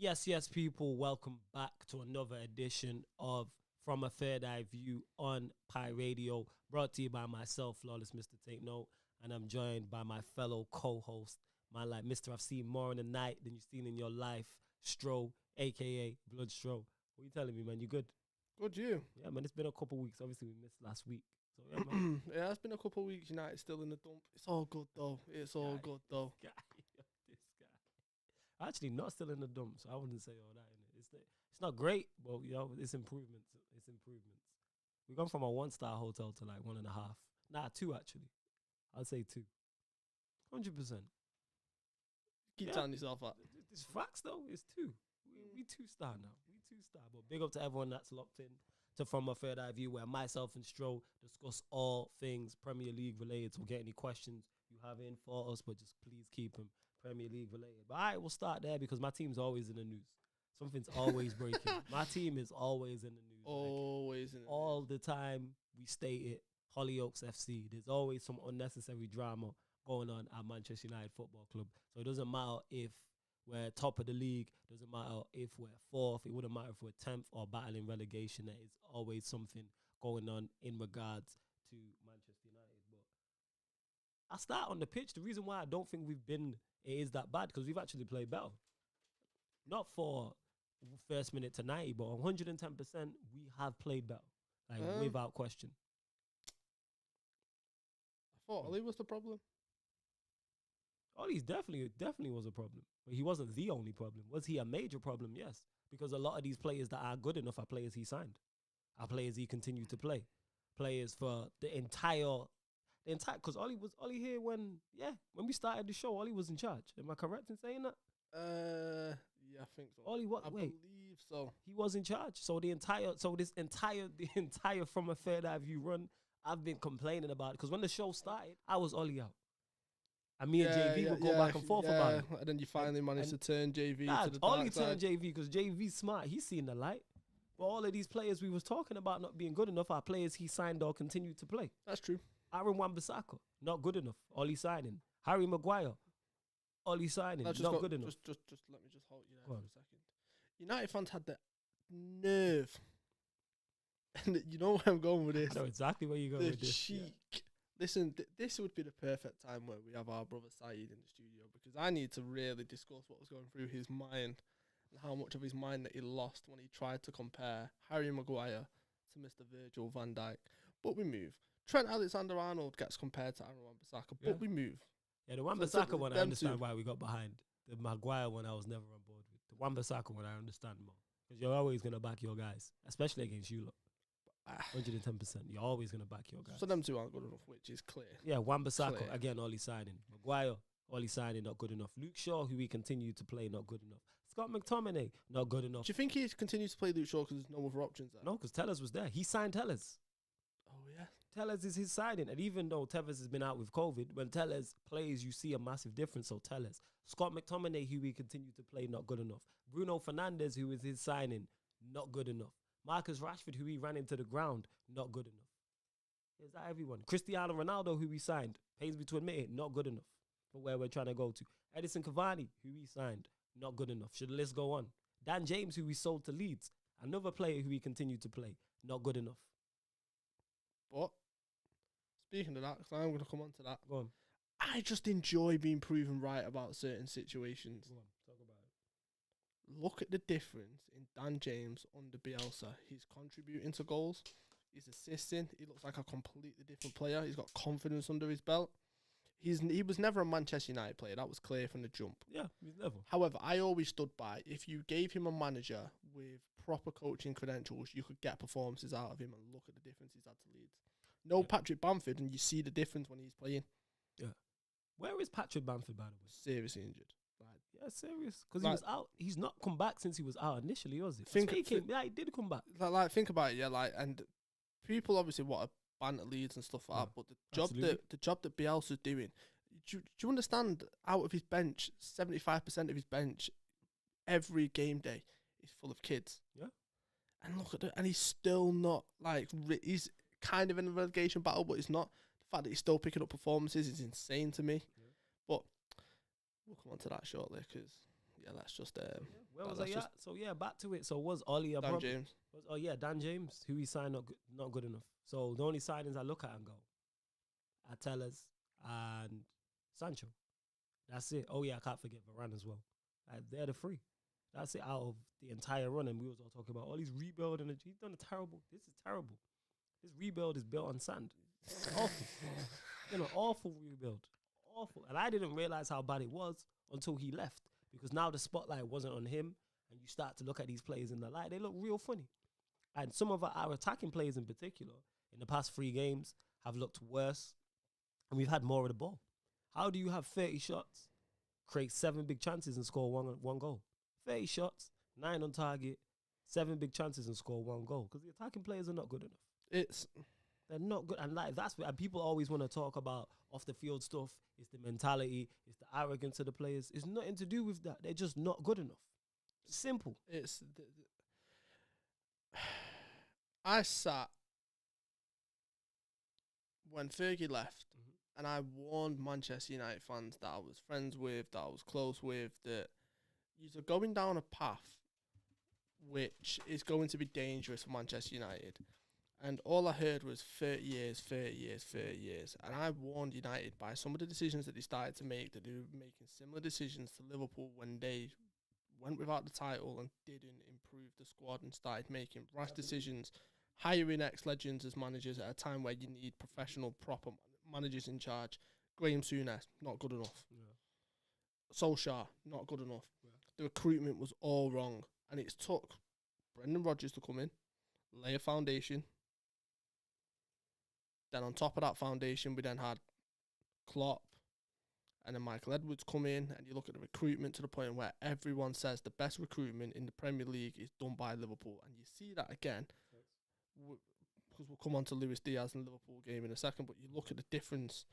Yes, people, welcome back to another edition of From a Third Eye View on Pi Radio, brought to you by myself, Flawless Mr. Take Note, and I'm joined by my fellow co-host, man like Mr. I've seen more in the night than you've seen in your life, Stro, a.k.a. Blood Stro. What are you telling me, man? You good? Good, you? Yeah, man, it's been a couple of weeks. Obviously, we missed last week. So, yeah, man. Yeah, it's been a couple of weeks. United still in the dump. It's all good, though. It's all good, though. This guy. Actually, not still in the dump, so I wouldn't say all that. It's not great, but you know, it's improvements. It's improvements. We've gone from a 1-star hotel to like 1.5. Nah, 2 actually. I'd say 2. 100%. Keep telling yourself that. It's facts though. It's 2. We 2-star now. We 2-star. But big up to everyone that's locked in to From a Third Eye View, where myself and Stro discuss all things Premier League related. So get any questions you have in for us, but just please keep them Premier League related. But all right, we'll start there because my team's always in the news. Something's always breaking. My team is always in the news. Always in the all the time we state it. Hollyoaks FC. There's always some unnecessary drama going on at Manchester United Football Club. So it doesn't matter if we're top of the league. It doesn't matter if we're 4th. It wouldn't matter if we're 10th or battling relegation. There is always something going on in regards to Manchester United. But I start on the pitch. The reason why I don't think it is that bad because we've actually played better. Not for first minute to 90, but 110% we have played better. Like without question. I thought Ollie was the problem. Ollie's definitely was a problem. But he wasn't the only problem. Was he a major problem? Yes. Because a lot of these players that are good enough are players he signed. Are players he continued to play. Players for the entire because Ollie here when we started the show, Ollie was in charge. Am I correct in saying that? Yeah, I think so. Ollie, I believe so. He was in charge. So the entire From a Third Eye View run, I've been complaining about it. Because when the show started, I was Ollie out. And me and JV would go back and forth about it. And then you finally managed to turn JV to the dark Ollie side. turned JV because JV's smart. He's seen the light. But all of these players we was talking about not being good enough are players he signed or continued to play. That's true. Aaron Wan-Bissaka, not good enough. Ollie signing. Harry Maguire, Ollie signing, not good enough. Just let me just hold you there for a second. United fans had the nerve, and you know where I'm going with this. I know exactly where you're going with this. The cheek. Yeah. Listen, this would be the perfect time where we have our brother Saeed in the studio because I need to really discuss what was going through his mind and how much of his mind that he lost when he tried to compare Harry Maguire to Mr. Virgil van Dijk. But we move. Trent Alexander-Arnold gets compared to Aaron Wan-Bissaka, but we move. Yeah, the Wan-Bissaka one, I understand why we got behind. The Maguire one, I was never on board with. The Wan-Bissaka one, I understand more. Because you're always going to back your guys, especially against you lot. 110%. You're always going to back your guys. So them two aren't good enough, which is clear. Yeah, Wan-Bissaka, again, Ollie signing. Maguire, Ollie signing, not good enough. Luke Shaw, who we continue to play, not good enough. Scott McTominay, not good enough. Do you think he continues to play Luke Shaw because there's no other options there? No, because Tellers was there. He signed Tellers. Oh, yeah. Tellers is his signing. And even though Tevez has been out with COVID, when Tellers plays, you see a massive difference. So Tellers. Scott McTominay, who we continue to play, not good enough. Bruno Fernandes, who is his signing, not good enough. Marcus Rashford, who he ran into the ground, not good enough. Is that everyone? Cristiano Ronaldo, who we signed, pains me to admit it, not good enough for where we're trying to go to. Edison Cavani, who we signed, not good enough. Should the list go on? Dan James, who we sold to Leeds, another player who we continue to play, not good enough. But speaking of that, because I'm going to come on to that. Go on. I just enjoy being proven right about certain situations. Go on, talk about it. Look at the difference in Dan James under Bielsa. He's contributing to goals. He's assisting. He looks like a completely different player. He's got confidence under his belt. He was never a Manchester United player. That was clear from the jump. Yeah, he's never. However, I always stood by, if you gave him a manager with proper coaching credentials, you could get performances out of him, and look at the difference he's had to Leeds. Patrick Bamford, and you see the difference when he's playing. Yeah. Where is Patrick Bamford, by the way? Seriously injured. Yeah, serious. Because he was out. He's not come back since he was out initially, was he? He did come back. Think about it, and people obviously want to ban at Leeds and stuff like that, but the job that Bielsa's doing, do you understand, out of his bench, 75% of his bench every game day is full of kids. Yeah. And look at it, and he's still not, he's kind of in a relegation battle, but it's not. The fact that he's still picking up performances is insane to me. Yeah. But we'll come on to that shortly, because Yeah, that's just Where was I at? So yeah, back to it. So was Ollie a Dan problem? James. Dan James, who he signed, not good enough. So the only signings I look at and go, Atelas and Sancho. That's it. Oh yeah, I can't forget Varane as well. They're the three. That's it out of the entire run. And we was all talking about all these rebuild and he's done a terrible. This is terrible. This rebuild is built on sand. It's awful. Awful rebuild. Awful. And I didn't realize how bad it was until he left, because now the spotlight wasn't on him, and you start to look at these players in the light. They look real funny. And some of our attacking players in particular in the past 3 games have looked worse, and we've had more of the ball. How do you have 30 shots, create 7 big chances and score one goal? 30 shots, 9 on target, 7 big chances and score 1 goal, because the attacking players are not good enough. They're not good, and like that's and people always want to talk about off the field stuff. It's the mentality, it's the arrogance of the players. It's nothing to do with that. They're just not good enough. Simple. I sat when Fergie left, and I warned Manchester United fans that I was friends with, that I was close with, that you're going down a path which is going to be dangerous for Manchester United. And all I heard was 30 years, 30 years, 30 years. And I warned United by some of the decisions that they started to make, that they were making similar decisions to Liverpool when they went without the title and didn't improve the squad and started making rash decisions, hiring ex-legends as managers at a time where you need professional, proper managers in charge. Graham Souness, not good enough. Yeah. Solskjaer, not good enough. Yeah. The recruitment was all wrong. And it took Brendan Rodgers to come in, lay a foundation. Then on top of that foundation, we then had Klopp and then Michael Edwards come in, and you look at the recruitment to the point where everyone says the best recruitment in the Premier League is done by Liverpool. And you see that again, because we'll come on to Luis Diaz and the Liverpool game in a second, but you look at the difference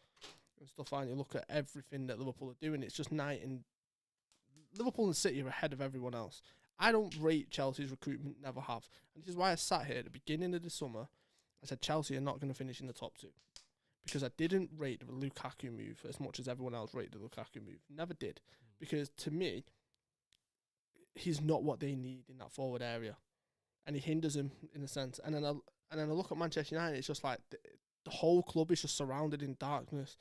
and stuff, and you look at everything that Liverpool are doing, it's just night and Liverpool and City are ahead of everyone else. I don't rate Chelsea's recruitment, never have. And this is why I sat here at the beginning of the summer. I said Chelsea are not going to finish in the top 2, because I didn't rate the Lukaku move as much as everyone else rated the Lukaku move. Never did, because to me, he's not what they need in that forward area, and he hinders him in a sense. And then I look at Manchester United. It's just like the whole club is just surrounded in darkness.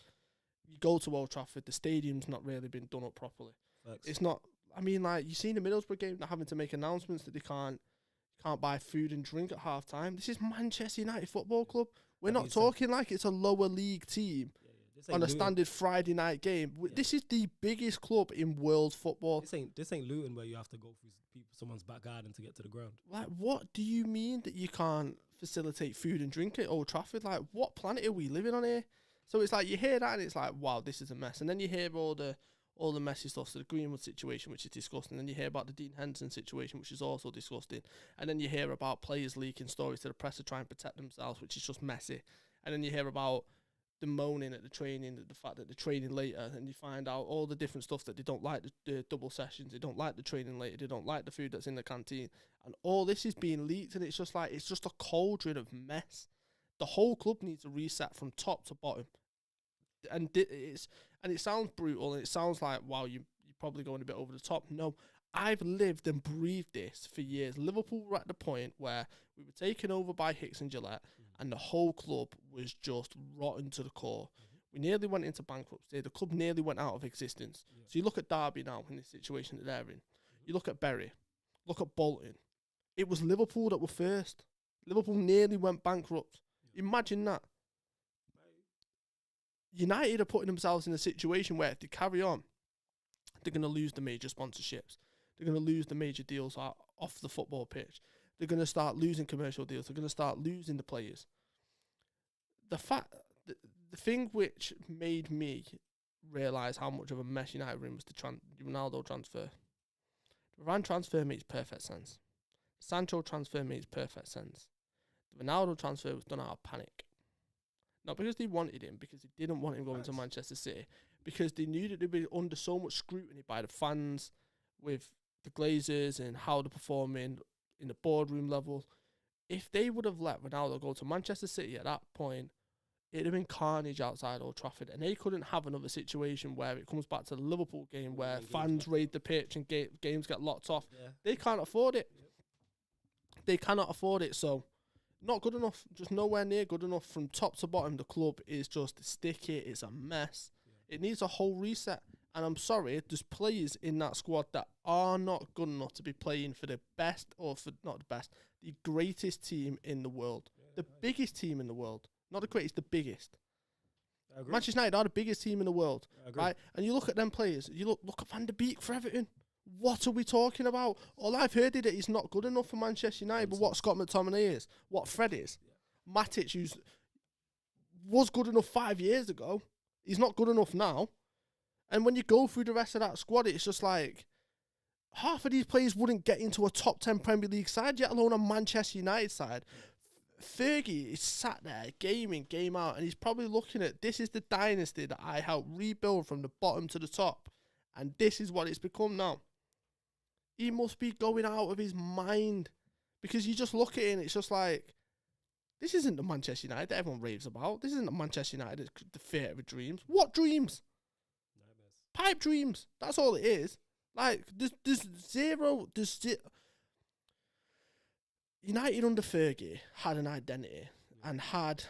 You go to Old Trafford, the stadium's not really been done up properly. Thanks. It's not. I mean, like, you seen the Middlesbrough game, they're having to make announcements that they can't buy food and drink at half time. This is Manchester United Football Club. We're not talking like it's a lower league team on a standard Friday night game. Yeah. This is the biggest club in world football. This ain't Luton, where you have to go through someone's back garden to get to the ground. Like, what do you mean that you can't facilitate food and drink at Old Trafford? Like, what planet are we living on here? So it's like, you hear that and it's like, wow, this is a mess. And then you hear all the messy stuff, so the Greenwood situation, which is disgusting. And then you hear about the Dean Henderson situation, which is also disgusting. And then you hear about players leaking stories to the press to try and protect themselves, which is just messy. And then you hear about the moaning at the training, the fact that they're training later, and you find out all the different stuff that they don't like, the double sessions, they don't like the training later, they don't like the food that's in the canteen. And all this is being leaked, and it's just a cauldron of mess. The whole club needs a reset from top to bottom. And it sounds brutal, and it sounds like, wow, you're probably going a bit over the top. No, I've lived and breathed this for years. Liverpool were at the point where we were taken over by Hicks and Gillette, and the whole club was just rotten to the core. We nearly went into bankruptcy. The club nearly went out of existence. Yeah. So you look at Derby now in the situation that they're in. You look at Bury. Look at Bolton. It was Liverpool that were first. Liverpool nearly went bankrupt. Yeah. Imagine that. United are putting themselves in a situation where if they carry on, they're going to lose the major sponsorships. They're going to lose the major deals off the football pitch. They're going to start losing commercial deals. They're going to start losing the players. The thing which made me realise how much of a mess United were in was the Ronaldo transfer. The Varane transfer makes perfect sense. The Sancho transfer makes perfect sense. The Ronaldo transfer was done out of panic. Not because they wanted him, because they didn't want him going to Manchester City, because they knew that they'd be under so much scrutiny by the fans, with the Glazers and how they're performing in the boardroom level. If they would have let Ronaldo go to Manchester City at that point, it'd have been carnage outside Old Trafford, and they couldn't have another situation where it comes back to the Liverpool game where fans raid the pitch and games get locked off. Yeah. They can't afford it. They cannot afford it, so not good enough. Just nowhere near good enough. From top to bottom, the club is just sticky. It's a mess. Yeah. It needs a whole reset. And I'm sorry, there's players in that squad that are not good enough to be playing for the best, or for not the best, the greatest team in the world. The biggest team in the world. Not the greatest, the biggest. Manchester United are the biggest team in the world. Right? And you look at them players, you look at Van der Beek for Everton. What are we talking about? All I've heard is that he's not good enough for Manchester United, but what Scott McTominay is, what Fred is. Yeah. Matic, who was good enough 5 years ago, he's not good enough now. And when you go through the rest of that squad, it's just like half of these players wouldn't get into a top 10 Premier League side, yet alone a Manchester United side. Fergie is sat there, game in, game out, and he's probably looking at, this is the dynasty that I helped rebuild from the bottom to the top. And this is what it's become now. He must be going out of his mind. Because you just look at it and it's just like, this isn't the Manchester United that everyone raves about. This isn't the Manchester United, the theatre of dreams. What dreams? Pipe dreams. That's all it is. Like, there's zero. United under Fergie had an identity and had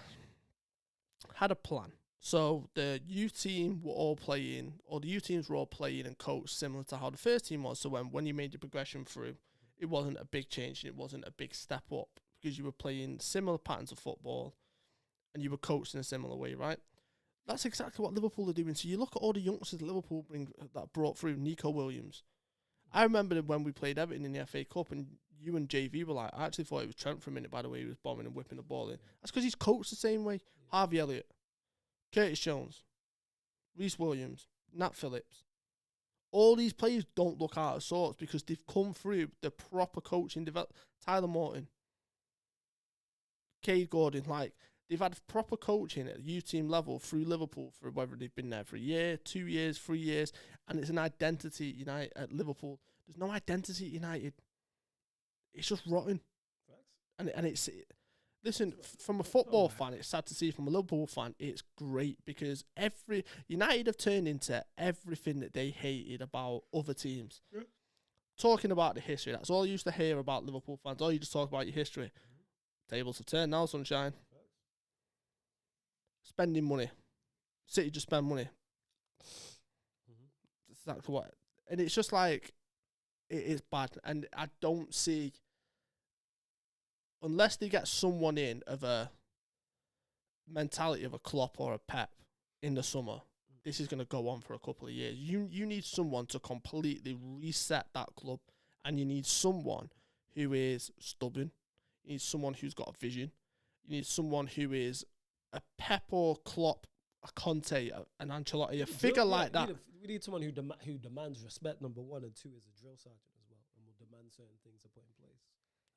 a plan. So the youth team were all playing, or the youth teams were all playing and coached similar to how the first team was. So when you made your progression through, it wasn't a big change and it wasn't a big step up because you were playing similar patterns of football and you were coached in a similar way, right? That's exactly what Liverpool are doing. So you look at all the youngsters that Liverpool that brought through. Nico Williams. I remember when we played Everton in the FA Cup and you and JV were like, I actually thought it was Trent for a minute, by the way he was bombing and whipping the ball in. That's because he's coached the same way. Harvey Elliott, Curtis Jones, Reece Williams, Nat Phillips. All these players don't look out of sorts because they've come through the proper coaching Tyler Morton, Cade Gordon, like, they've had proper coaching at youth team level through Liverpool for whether they've been there for a year, 2 years, 3 years, and it's an identity United at Liverpool. There's no identity at United. It's just rotten. And it's, listen, from a football fan, it's sad to see. From a Liverpool fan, it's great because United have turned into everything that they hated about other teams. Yeah. Talking about the history, that's all you used to hear about Liverpool fans. All you just talk about your history. Mm-hmm. Tables have turned now, sunshine. Spending money. City just spend money. Mm-hmm. That's exactly what. And it's just like, it is bad. And I don't see, unless they get someone in of a mentality of a Klopp or a Pep in the summer, this is going to go on for a couple of years. You need someone to completely reset that club. And you need someone who is stubborn. You need someone who's got a vision. You need someone who is a Pep or Klopp, a Conte, an Ancelotti, a figure like that. We need someone who demands respect, number one, and two, is a drill sergeant as well, and will demand certain things to put in place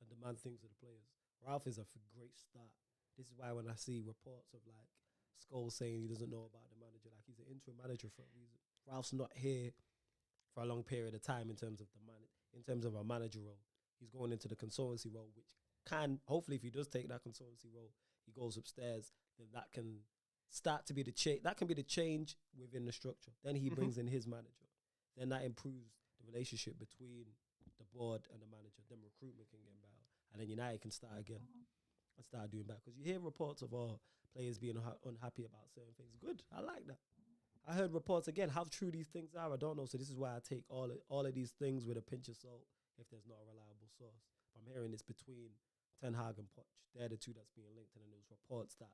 and demand things of the players. Ralf is a great start. This is why when I see reports of like Scholes saying he doesn't know about the manager, like he's an interim manager for a reason. Ralph's not here for a long period of time in terms of a manager role. He's going into the consultancy role, which can hopefully, if he does take that consultancy role, he goes upstairs. Then that can start to be the change. That can be the change within the structure. Then he brings in his manager. Then that improves the relationship between the board and the manager. Then recruitment can get better, and then United can start again and start doing better. Because you hear reports of players being unhappy about certain things. Good, I like that. I heard reports again. How true these things are, I don't know. So this is why I take all of these things with a pinch of salt. If there's not a reliable source, if I'm hearing it's between Ten Hag and Poch, they're the two that's being linked, and then there's reports that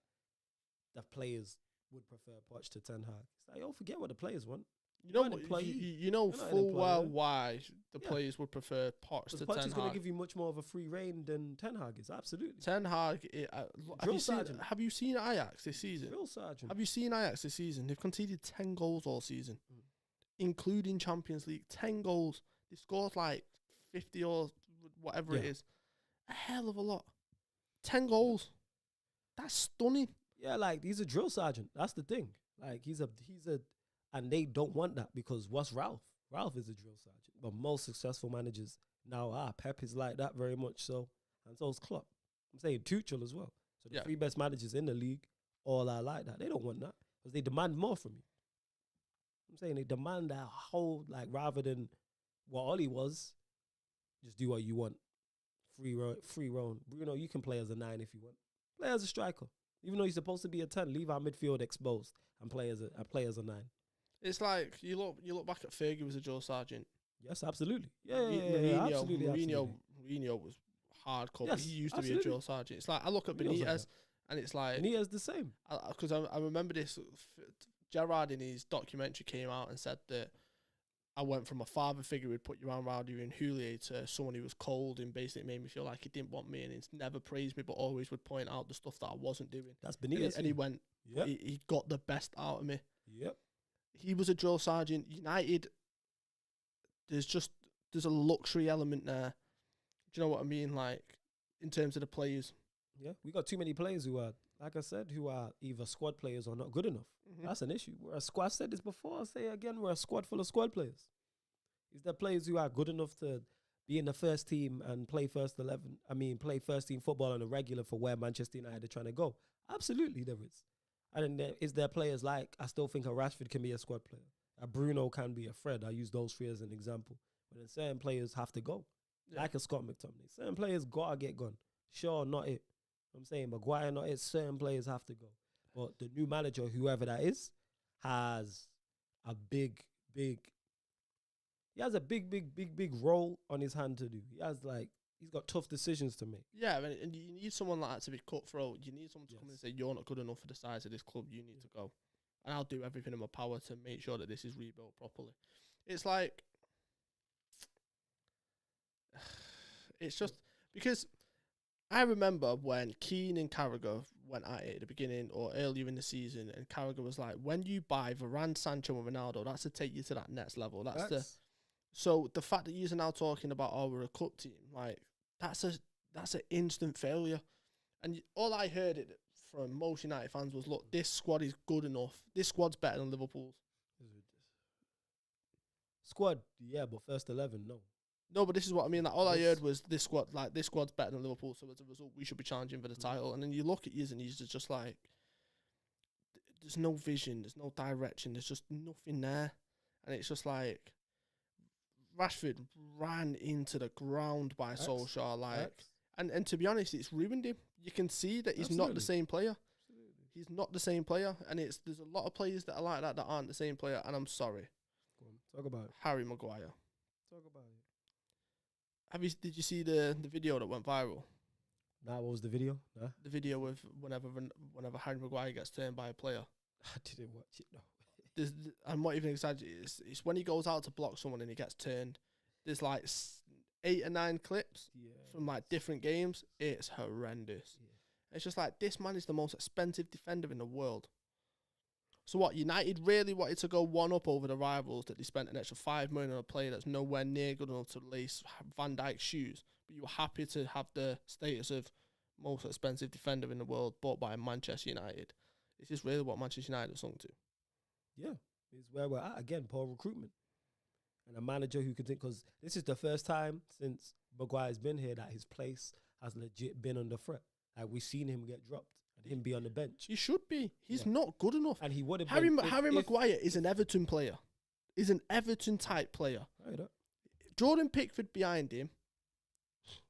the players would prefer Poch to Ten Hag. It's like, forget what the players want. You know full well why the players would prefer Poch to Ten Hag. Poch is going to give you much more of a free reign than Ten Hag is. Absolutely. Ten Hag, have you seen Ajax this season? Drill sergeant. Have you seen Ajax this season? They've conceded 10 goals all season, including Champions League. 10 goals. They scored like 50 or whatever it is. A hell of a lot. 10 goals. That's stunning. Yeah, like, he's a drill sergeant. That's the thing. Like, he's a, and they don't want that because what's Ralf? Ralf is a drill sergeant. But most successful managers now are. Pep is like that very much so. And so is Klopp. I'm saying Tuchel as well. So the three best managers in the league all out like that. They don't want that because they demand more from you. I'm saying they demand that whole, like, rather than what Ollie was, just do what you want. Free roam. Bruno, you can play as a 9 if you want. Play as a striker. Even though you're supposed to be a 10, leave our midfield exposed and play as a 9. It's like you look back at Fergie was a Joe Sargent. Yes, absolutely. Yeah, Mourinho was hardcore. Yes, but he used absolutely. to be a Joe Sargent. It's like I look at Mourinho's like Benitez, and it's like Benitez the same. Because I remember this. Gerrard in his documentary came out and said that I went from a father figure who'd put you around Rowdy and Houllier to someone who was cold and basically made me feel like he didn't want me, and he's never praised me but always would point out the stuff that I wasn't doing. That's Benitez. And he went, yep. he got the best out of me. Yep. He was a Joe Sargent. United, there's a luxury element there. Do you know what I mean? Like, in terms of the players. Yeah, we got too many players who are, like I said, who are either squad players or not good enough. Mm-hmm. That's an issue. We're a squad. I said this before. I'll say it again. We're a squad full of squad players. Is there players who are good enough to be in the first team and play first 11? I mean, play first team football on a regular for where Manchester United are trying to go? Absolutely, there is. And then is there players like, I still think a Rashford can be a squad player. A Bruno can be a Fred. I use those three as an example. But then certain players have to go. Yeah. Like a Scott McTominay. Certain players got to get gone. Sure, not it. I'm saying Maguire, not it. Certain players have to go. But the new manager, whoever that is, has a big role on his hand to do. He's got tough decisions to make. Yeah, and you need someone like that to be cutthroat. You need someone to come and say, you're not good enough for the size of this club, you need to go. And I'll do everything in my power to make sure that this is rebuilt properly. It's like, it's just, because I remember when Keane and Carragher went at it at the beginning or earlier in the season, and Carragher was like, when you buy Varane, Sancho and Ronaldo, that's to take you to that next level. So the fact that you're now talking about, we're a cup team, like, that's an instant failure. And all I heard from most United fans was, look, this squad is good enough. This squad's better than Liverpool's. Squad, yeah, but first 11, no. No, but this is what I mean. Like, all I heard was this squad's better than Liverpool, so as a result, we should be challenging for the title. And then you look at yous and he's just like, there's no vision, there's no direction, there's just nothing there. And it's just like, Rashford ran into the ground by Solskjaer, and to be honest, it's ruined him. You can see that he's not the same player. Absolutely. He's not the same player, and there's a lot of players that are like that aren't the same player, and I'm sorry. Go on, talk about it. Harry Maguire. Talk about it. Did you see the video that went viral? Nah, what was the video? Nah? The video of whenever Harry Maguire gets turned by a player. I didn't watch it, no. I'm not even exaggerating. It's when he goes out to block someone and he gets turned. There's like 8 or 9 clips from like different games. It's horrendous. Yeah. It's just like, this man is the most expensive defender in the world. So what, United really wanted to go one up over the rivals that they spent an extra 5 million on a player that's nowhere near good enough to lace Van Dijk's shoes, but you were happy to have the status of most expensive defender in the world bought by Manchester United. Is this really what Manchester United have sung to? Yeah, it's where we're at. Again, poor recruitment. And a manager who can think, because this is the first time since Maguire's been here that his place has legit been under threat. Like, we've seen him get dropped and him be on the bench. He should be. He's not good enough. And he would have been. Harry Maguire is an Everton player. Is an Everton-type player. Right. Jordan Pickford behind him.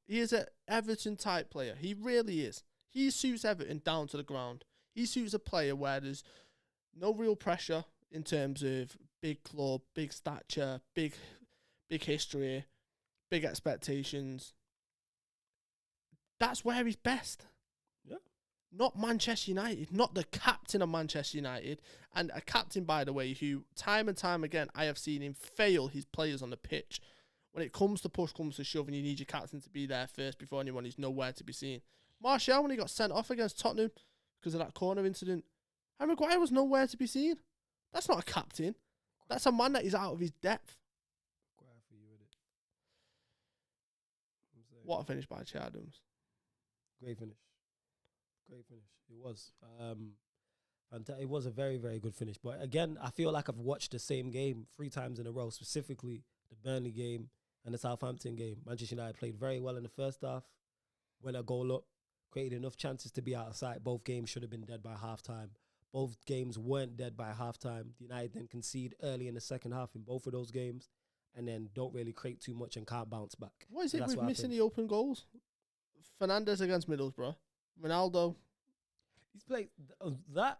He is an Everton-type player. He really is. He suits Everton down to the ground. He suits a player where there's no real pressure in terms of big club, big stature, big history, big expectations. That's where he's best. Yeah. Not Manchester United, not the captain of Manchester United, and a captain, by the way, who time and time again I have seen him fail his players on the pitch. When it comes to push, comes to shove, and you need your captain to be there first before anyone, he's nowhere to be seen. Martial, when he got sent off against Tottenham because of that corner incident, Harry Maguire was nowhere to be seen. That's not a captain. That's a man that is out of his depth. What a finish by Che Adams. Great finish. It was. It was a very, very good finish. But again, I feel like I've watched the same game 3 times in a row, specifically the Burnley game and the Southampton game. Manchester United played very well in the first half, went a goal up, created enough chances to be out of sight. Both games should have been dead by halftime. Both games weren't dead by halftime. United then concede early in the second half in both of those games, and then don't really create too much and can't bounce back. What is it with missing the open goals? Fernandes against Middlesbrough, Ronaldo. He's played that.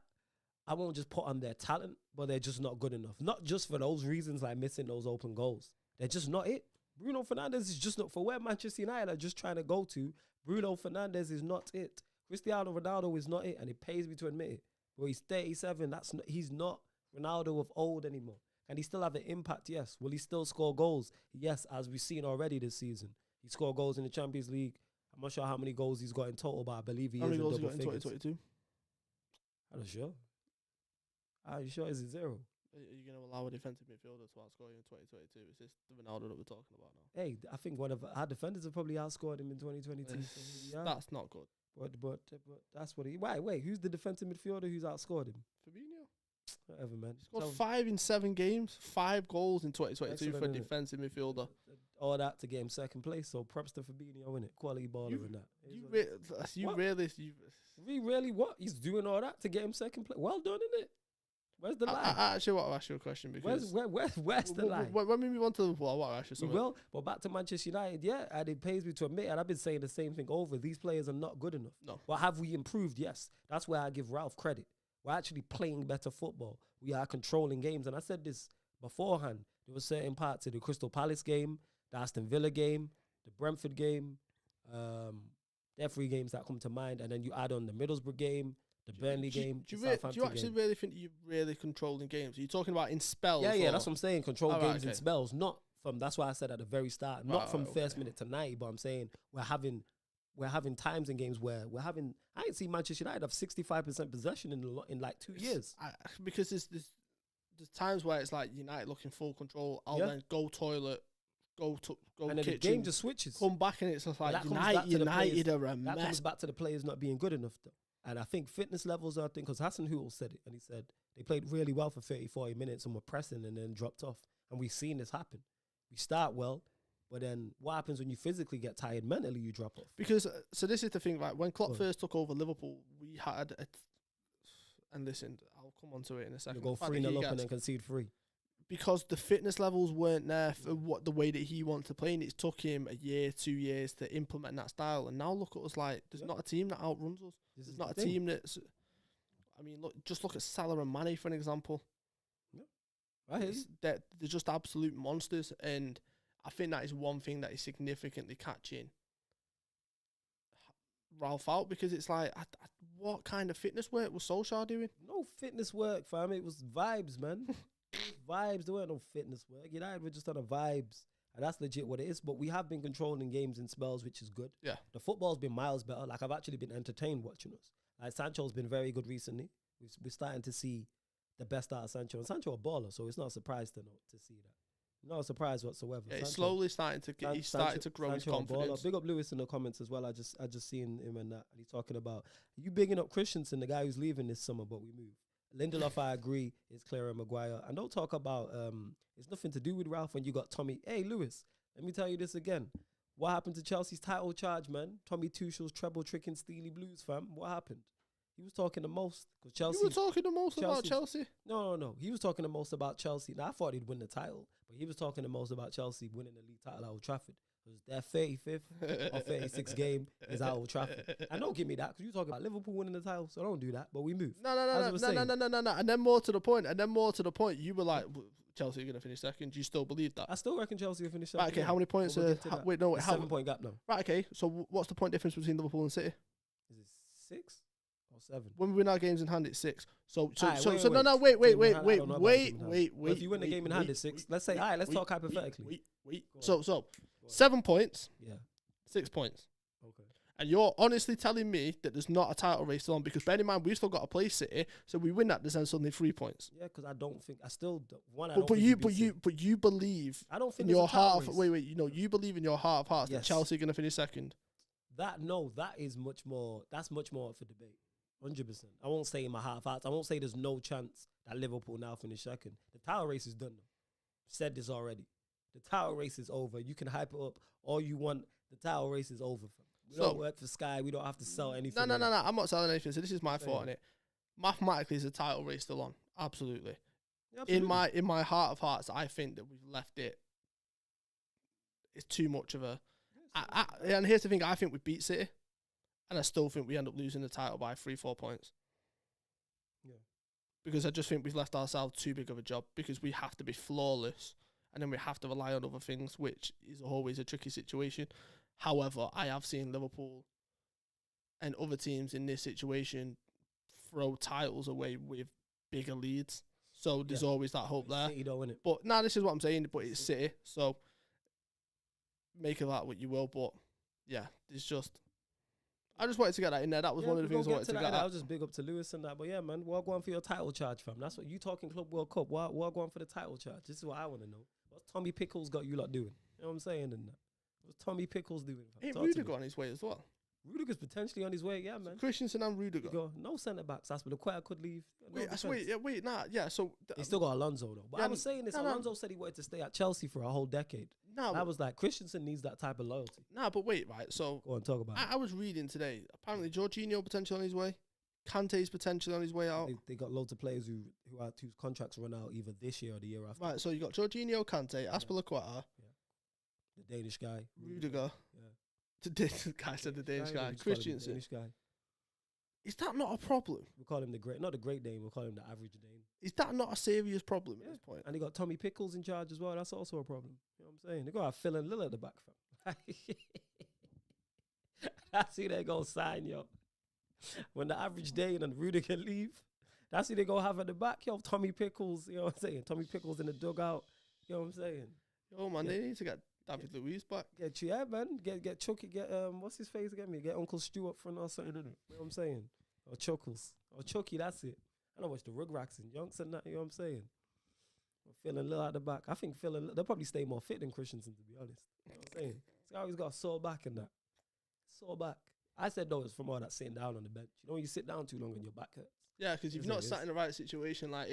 I won't just put on their talent, but they're just not good enough. Not just for those reasons, like missing those open goals. They're just not it. Bruno Fernandes is just not for where Manchester United are just trying to go to. Bruno Fernandes is not it. Cristiano Ronaldo is not it, and it pays me to admit it. But he's 37. He's not Ronaldo of old anymore. Can he still have an impact? Yes. Will he still score goals? Yes, as we've seen already this season. He scored goals in the Champions League. I'm not sure how many goals he's got in total, but I believe he is in double figures. How many goals he got in 2022? I'm not sure. Are you sure? Is it 0? Are you going to allow a defensive midfielder to outscore you in 2022? Is this the Ronaldo that we're talking about now? Hey, I think one of our defenders have probably outscored him in 2022. So yeah. That's not good. But that's what he... Wait, who's the defensive midfielder who's outscored him? Fabinho. Whatever, man. He's got 5 in 7 games, 5 goals in 2022 for a defensive midfielder. All that to get him second place, so props to Fabinho, innit? Quality baller in that. We really what? He's doing all that to get him second place. Well done, innit? Where's the line? I actually want to ask you a question because where's the line? When we move on to Liverpool, I want to ask you something. Well, but back to Manchester United, yeah, and it pays me to admit, and I've been saying the same thing over. These players are not good enough. No. But have we improved? Yes. That's where I give Ralf credit. We're actually playing better football. We are controlling games, and I said this beforehand. There were certain parts of the Crystal Palace game, the Aston Villa game, the Brentford game. There are 3 games that come to mind, and then you add on the Middlesbrough game, the Burnley game, do you actually really think you're really controlling games? Are you talking about in spells? Yeah, that's what I'm saying. Control games in spells, not from. That's why I said at the very start, not from first minute to 90. But I'm saying we're having times in games where we're having. I ain't seen Manchester United have 65% possession in like 2 years. Because there's times where it's like United looking full control. I'll then go toilet. Go and then kitchen, the game just switches. Come back and it's just like United are a mess. That comes back to the players not being good enough though. And I think fitness levels are, because Hassan Hootel said it, and he said they played really well for 30, 40 minutes and were pressing and then dropped off. And we've seen this happen. We start well, but then what happens when you physically get tired? Mentally, you drop off. Because, so this is the thing, right? When Klopp first took over Liverpool, we had, and listen, I'll come on to it in a second. You go 3-0 up and then concede 3. Because the fitness levels weren't there for the way that he wanted to play, and it took him a year, 2 years to implement that style. And now look at us like there's not a team that outruns us. There's not a team that's. I mean, just look at Salah and Mane for an example. Yeah, they're just absolute monsters, and I think that is one thing that is significantly catching Ralf out, because it's like, what kind of fitness work was Solskjaer doing? No fitness work, fam. It was vibes, man. Vibes. There weren't no fitness work. United were just on the vibes, and that's legit what it is. But we have been controlling games in spells, which is good. Yeah, the football's been miles better. Like, I've actually been entertained watching us. Like, Sancho's been very good recently. We're starting to see the best out of Sancho, and Sancho a baller, so it's not a surprise to see that. Not a surprise whatsoever. Yeah, it's slowly starting to get. He's starting to grow his confidence. Big up Lewis in the comments as well. I just seen him and that, and he's talking about you bigging up Christensen, the guy who's leaving this summer, but we move. Lindelof, I agree, is clearer Maguire. And don't talk about, it's nothing to do with Ralf when you got Tommy. Hey, Lewis, let me tell you this again. What happened to Chelsea's title charge, man? Tommy Tuchel's treble tricking Steely Blues, fam. What happened? He was talking the most. Cause Chelsea, you were talking the most about Chelsea? No. He was talking the most about Chelsea. Now, I thought he'd win the title, but he was talking the most about Chelsea winning the league title at Old Trafford. Their 35th or 36th game is at Old Trafford. And don't give me that, because you talking about Liverpool winning the title, so don't do that. But we move. No. And then more to the point. You were like, Chelsea are going to finish second. Do you still believe that? I still reckon Chelsea will finish second. Right, okay, how many points? Wait, 7-point gap now. Right, okay. So what's the point difference between Liverpool and City? Is it 6 or 7? When we win our games in hand, it's 6. Wait. If you win the game in hand, it's 6. Let's say, all right, let's talk hypothetically. So 7 points. Yeah. 6 points. Okay. And you're honestly telling me that there's not a title race still on, because bear in mind we've still got to play City, so we win that, there's then suddenly 3 points. Yeah, because I don't think I still one. But you believe. I don't think in your heart. You believe in your heart of hearts that Chelsea are going to finish second. That is much more. That's much more for debate. 100%. I won't say in my heart of hearts. I won't say there's no chance that Liverpool now finish second. The title race is done. Said this already. The title race is over. You can hype it up all you want. The title race is over. We don't work for Sky. We don't have to sell anything. No. I'm not selling anything. So this is my thought on it. Mathematically, is the title race still on? Absolutely. Yeah, absolutely. In my heart of hearts, I think that we've left it. It's too much of a. And here's the thing: I think we beat City, and I still think we end up losing the title by 3-4 points. Yeah. Because I just think we've left ourselves too big of a job. Because we have to be flawless, and then we have to rely on other things, which is always a tricky situation. However, I have seen Liverpool and other teams in this situation throw titles away with bigger leads. So there's always that hope there. City don't win it. But this is what I'm saying. But it's City, so make of that what you will. But yeah, it's just. I just wanted to get that in there. That was one of the things I wanted to get at. I was just big up to Lewis and that. But yeah, man, we're going for your title charge, fam. That's what you talking Club World Cup. We're going for the title charge. This is what I want to know. What's Tommy Pickles got you lot doing? You know what I'm saying? And that. What's Tommy Pickles doing? Ain't Rudiger on his way as well? Rudiger's potentially on his way, yeah, man. Christensen and Rudiger. No centre backs. That's where the Quetta could leave. So they still got Alonso though. But I was saying this. Alonso said he wanted to stay at Chelsea for a whole decade. I was like, Christensen needs that type of loyalty. But wait, right? So go on, talk about it. I was reading today. Apparently, Jorginho potentially on his way. Kante's potentially on his way out. They got loads of players whose contracts run out either this year or the year after. Right. So you got Jorginho, Kante, Aspilicueta, the Danish guy, Rudiger. Yeah. The Danish guy, Christensen. Danish guy. Is that not a problem? We call him not the great Dane. We call him the average Dane. Is that not a serious problem at this point? And they got Tommy Pickles in charge as well. That's also a problem. You know what I'm saying? They got to have Phil and Lil at the back, fam. That's who they go sign, yo. When the average Dane and Rudiger leave, that's who they go have at the back, yo. Tommy Pickles, you know what I'm saying? Tommy Pickles in the dugout. You know what I'm saying? Yo, man, they need to get David Luiz back. Get Chucky, what's his face again? Get Uncle Stu up front or something, innit? You know what I'm saying? Or Chuckles. Or Chucky, that's it. I don't watch the Rugrats and Yonks and that, you know what I'm saying? Phil and Lil at the back. I think Phil and Lil, they'll probably stay more fit than Christensen, to be honest. You know what I'm saying? See how he's got a sore back and that. Sore back. I said, though, it's from all that sitting down on the bench. You know, when you sit down too long and your back hurts. Yeah, because you've not sat in the right situation. Like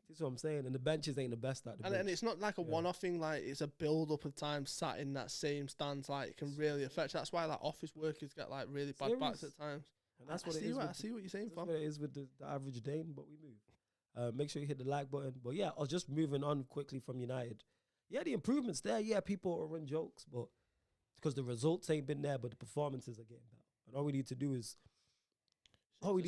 that's what I'm saying. And the benches ain't the best at the bench. And it's not like a one-off thing. Like, it's a build-up of time sat in that same stance. Like, it can really affect. That's why, like, office workers get, like, really bad backs at times. And that's what it is. I see what you're saying, fam. That's what it is with the average Dane, but we move. Make sure you hit the like button. But, yeah, I was just moving on quickly from United. Yeah, the improvements there. Yeah, people are run jokes, but because the results ain't been there, but the performances are getting better. And all we need to do is... All we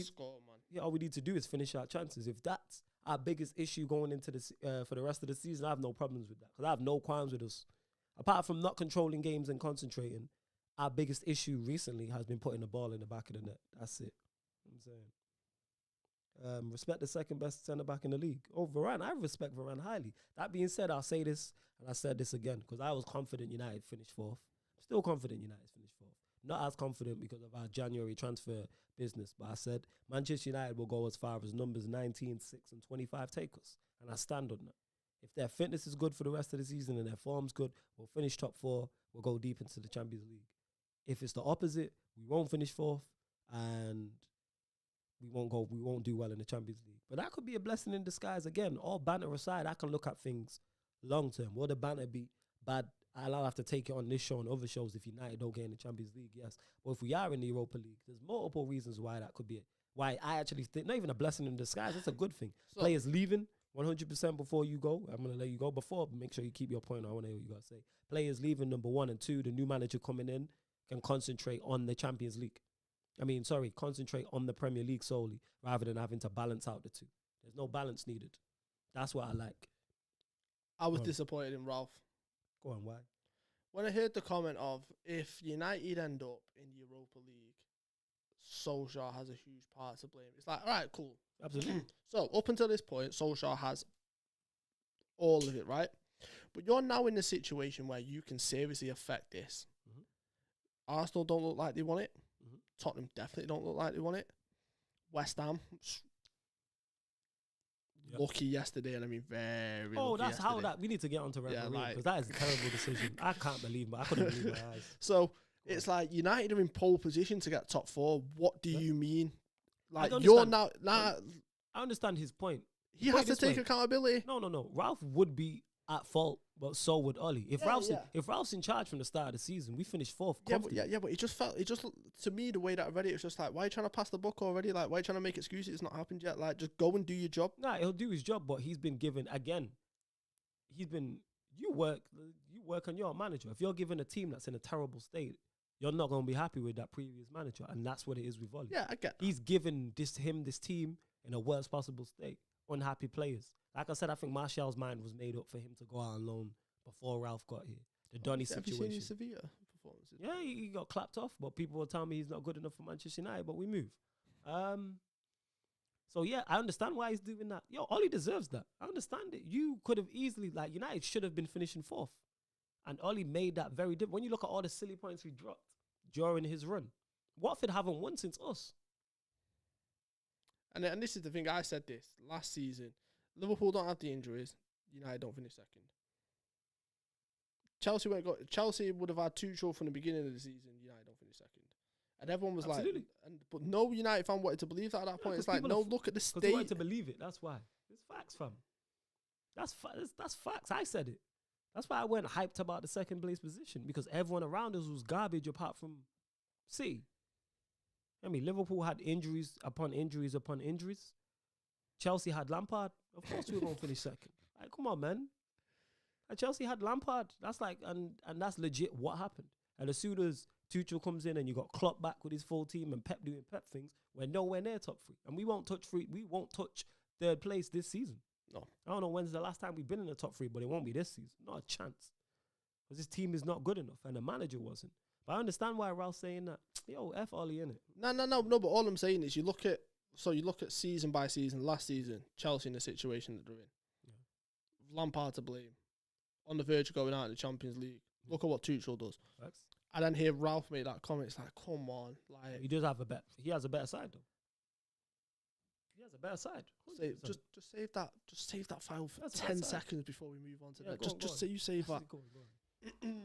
need to do is finish our chances. If that's our biggest issue going into the for the rest of the season, I have no problems with that because I have no qualms with us. Apart from not controlling games and concentrating, our biggest issue recently has been putting the ball in the back of the net. That's it. You know what I'm saying. Respect the second best centre back in the league. Oh, Varane, I respect Varane highly. That being said, I'll say this and I said this again because I was confident United finished fourth. I'm still confident United finished fourth. Not as confident because of our January transfer business, but I said Manchester United will go as far as numbers 19, 6 and 25 take us, and I stand on that. If their fitness is good for the rest of the season and their form's good, we'll finish top 4, we'll go deep into the Champions League. If it's the opposite, we won't finish fourth and we won't do well in the Champions League. But that could be a blessing in disguise. Again, all banter aside, I can look at things long term. Will the banter be bad? I'll have to take it on this show and other shows if United don't get in the Champions League, yes. But if we are in the Europa League, there's multiple reasons why that could be it. Why I actually think, not even a blessing in disguise, it's a good thing. So, players leaving 100% before you go. I'm going to let you go. Before, make sure you keep your point. I want to hear what you got to say. Players leaving, number 1 and 2, the new manager coming in can concentrate on the Champions League. Concentrate on the Premier League solely rather than having to balance out the two. There's no balance needed. That's what I like. I was disappointed in Ralf. Go on, why? When I heard the comment of if United end up in the Europa League, Solskjaer has a huge part to blame. It's like, all right, cool. Absolutely. So up until this point, Solskjaer has all of it, right? But you're now in a situation where you can seriously affect this. Mm-hmm. Arsenal don't look like they want it. Mm-hmm. Tottenham definitely don't look like they want it. West Ham... Lucky yesterday, and I mean very lucky that's yesterday. how that... We need to get onto referee because that is a terrible decision. I can't believe it. I couldn't believe my eyes. So, it's like United are in pole position to get top 4. What do you mean? Like, you're now... I understand his point. He has to take accountability. No. Ralf would be at fault, but so would Ollie. If Yeah, Ralph's in charge from the start of the season, we finished 4th. But it just to me, the way that I read it, it's just like, why are you trying to pass the buck already? Like, why are you trying to make excuses? It's not happened yet. Like, just go and do your job. Nah, he'll do his job, but he's been given again. You work on your manager. If you're given a team that's in a terrible state, you're not going to be happy with that previous manager, and that's what it is with Ollie. Yeah, I get. He's given this team in a worst possible state. Unhappy players. Like I said, I think Martial's mind was made up for him to go out on loan before Ralph got here. The Donny situation. Have you seen his Sevilla performances? Yeah, he got clapped off, but people will tell me he's not good enough for Manchester United, but we move. So, yeah, I understand why he's doing that. Yo, Ollie deserves that. I understand it. You could have easily, like, United should have been finishing 4th. And Ollie made that very different. When you look at all the silly points he dropped during his run, Watford haven't won since us. And this is the thing, I said this last season. Liverpool don't have the injuries. United don't finish 2nd. Chelsea would have had Tuchel from the beginning of the season. United don't finish 2nd. And everyone was Absolutely. but no United fan wanted to believe that at that point. It's like, no, look at the state. They wanted to believe it. That's why. It's facts, fam. That's facts. I said it. That's why I went hyped about the 2nd place position, because everyone around us was garbage apart from City. I mean, Liverpool had injuries upon injuries upon injuries. Chelsea had Lampard. Of course we were going to finish 2nd. Like, come on, man. And Chelsea had Lampard. That's like, and that's legit what happened. And as soon as Tuchel comes in and you got Klopp back with his full team and Pep doing Pep things, we're nowhere near top 3. And we won't touch 3rd place this season. No. I don't know when's the last time we've been in the top 3, but it won't be this season. Not a chance. Because this team is not good enough and the manager wasn't. But I understand why Ralph's saying that. Yo, F Ollie, innit? No, but all I'm saying is you look at season by season, last season, Chelsea in the situation that they're in. Yeah. Lampard to blame. On the verge of going out in the Champions League. Look at what Tuchel does. Facts. And then hear Ralph make that comment. It's like, come on. Like, he does have a bet. He has a better side, though. He has a better side. Just save that. Just save that file for 10 seconds before we move on to that. Just say you save that. Go on.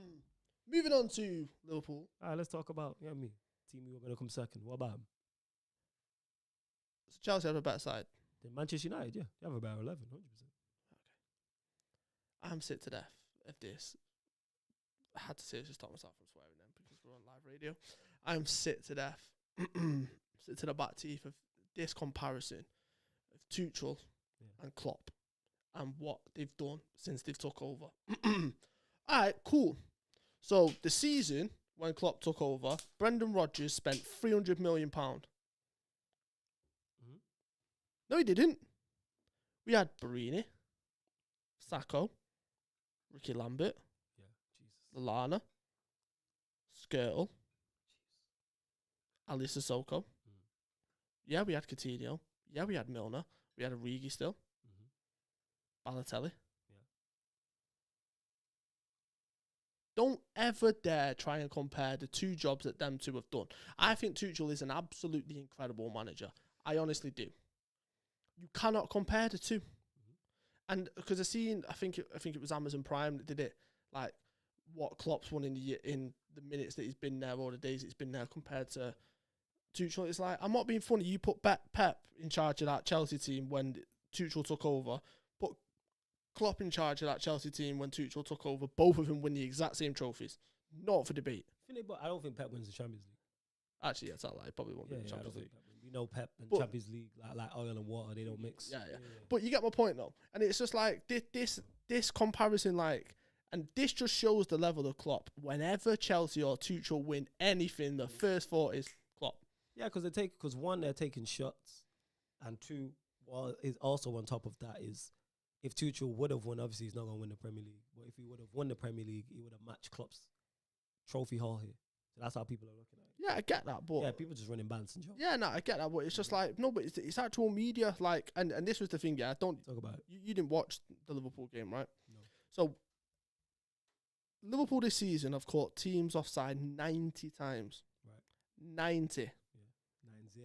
Moving on to Liverpool. All right, let's talk about me. Team we were going to come 2nd. What about him? So Chelsea have a better side. Then Manchester United, yeah. They have a better 11, 100%. Okay. I'm sick to death of this. I had to seriously stop myself from swearing then because we're on live radio. I'm sick to death. Sick to the back teeth of this comparison of Tuchel and Klopp and what they've done since they've took over. All right, cool. So the season when Klopp took over, Brendan Rodgers spent £300 million. Mm-hmm. No, he didn't. We had Barini, Sacco, Ricky Lambert, Lallana, Skirtle, Ali Sissoko. Yeah, we had Coutinho. Yeah, we had Milner. We had Origi still. Balotelli. Yeah. Don't ever dare try and compare the 2 jobs that them 2 have done. I think Tuchel is an absolutely incredible manager. I honestly do. You cannot compare the 2. And because I think it was Amazon Prime that did it, like what Klopp's won in the minutes that he's been there or the days he's been there compared to Tuchel. It's like, I'm not being funny. You put Pep in charge of that Chelsea team when Tuchel took over. Put Klopp in charge of that Chelsea team when Tuchel took over. Both of them win the exact same trophies. Not for debate. But I don't think Pep wins the Champions League. Actually, that's all right. Probably won't win the Champions League. We know Pep and Champions League like oil and water. They don't mix. Yeah. But you get my point though. And it's just like this comparison, like, and this just shows the level of Klopp. Whenever Chelsea or Tuchel win anything, the first thought is Klopp. Yeah, because one, they're taking shots, and 2, is also on top of that is if Tuchel would have won, obviously he's not going to win the Premier League. But if he would have won the Premier League, he would have matched Klopp's trophy haul here. So that's how people are looking at it. Yeah, I get that, but yeah, people just running bands and jokes. Yeah, no, I get that, but it's just like no, but it's actual media, like, and this was the thing. Yeah, I don't talk about it. You didn't watch the Liverpool game, right? No. So Liverpool this season have caught teams offside 90 times. Right. 90. Yeah.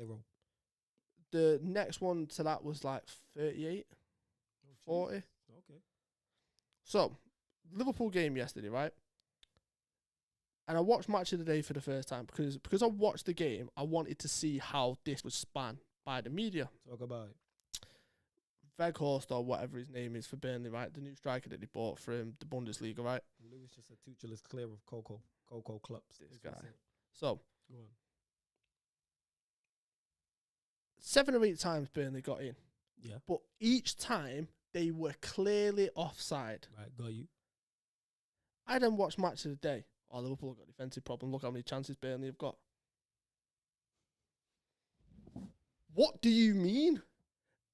9-0. The next one to that was like 38, 40. Okay. So Liverpool game yesterday, right? And I watched Match of the Day for the first time because I watched the game. I wanted to see how this was spun by the media. Talk about it. Weghorst or whatever his name is for Burnley, right? The new striker that they bought from the Bundesliga, right? Lewis just said Tuchel is clear of Coco clubs. This guy. So, Go on. 7 or 8 times Burnley got in. Yeah. But each time, they were clearly offside. Right, got you. I then watched Match of the Day. Oh, Liverpool have got a defensive problem. Look how many chances Burnley have got. What do you mean?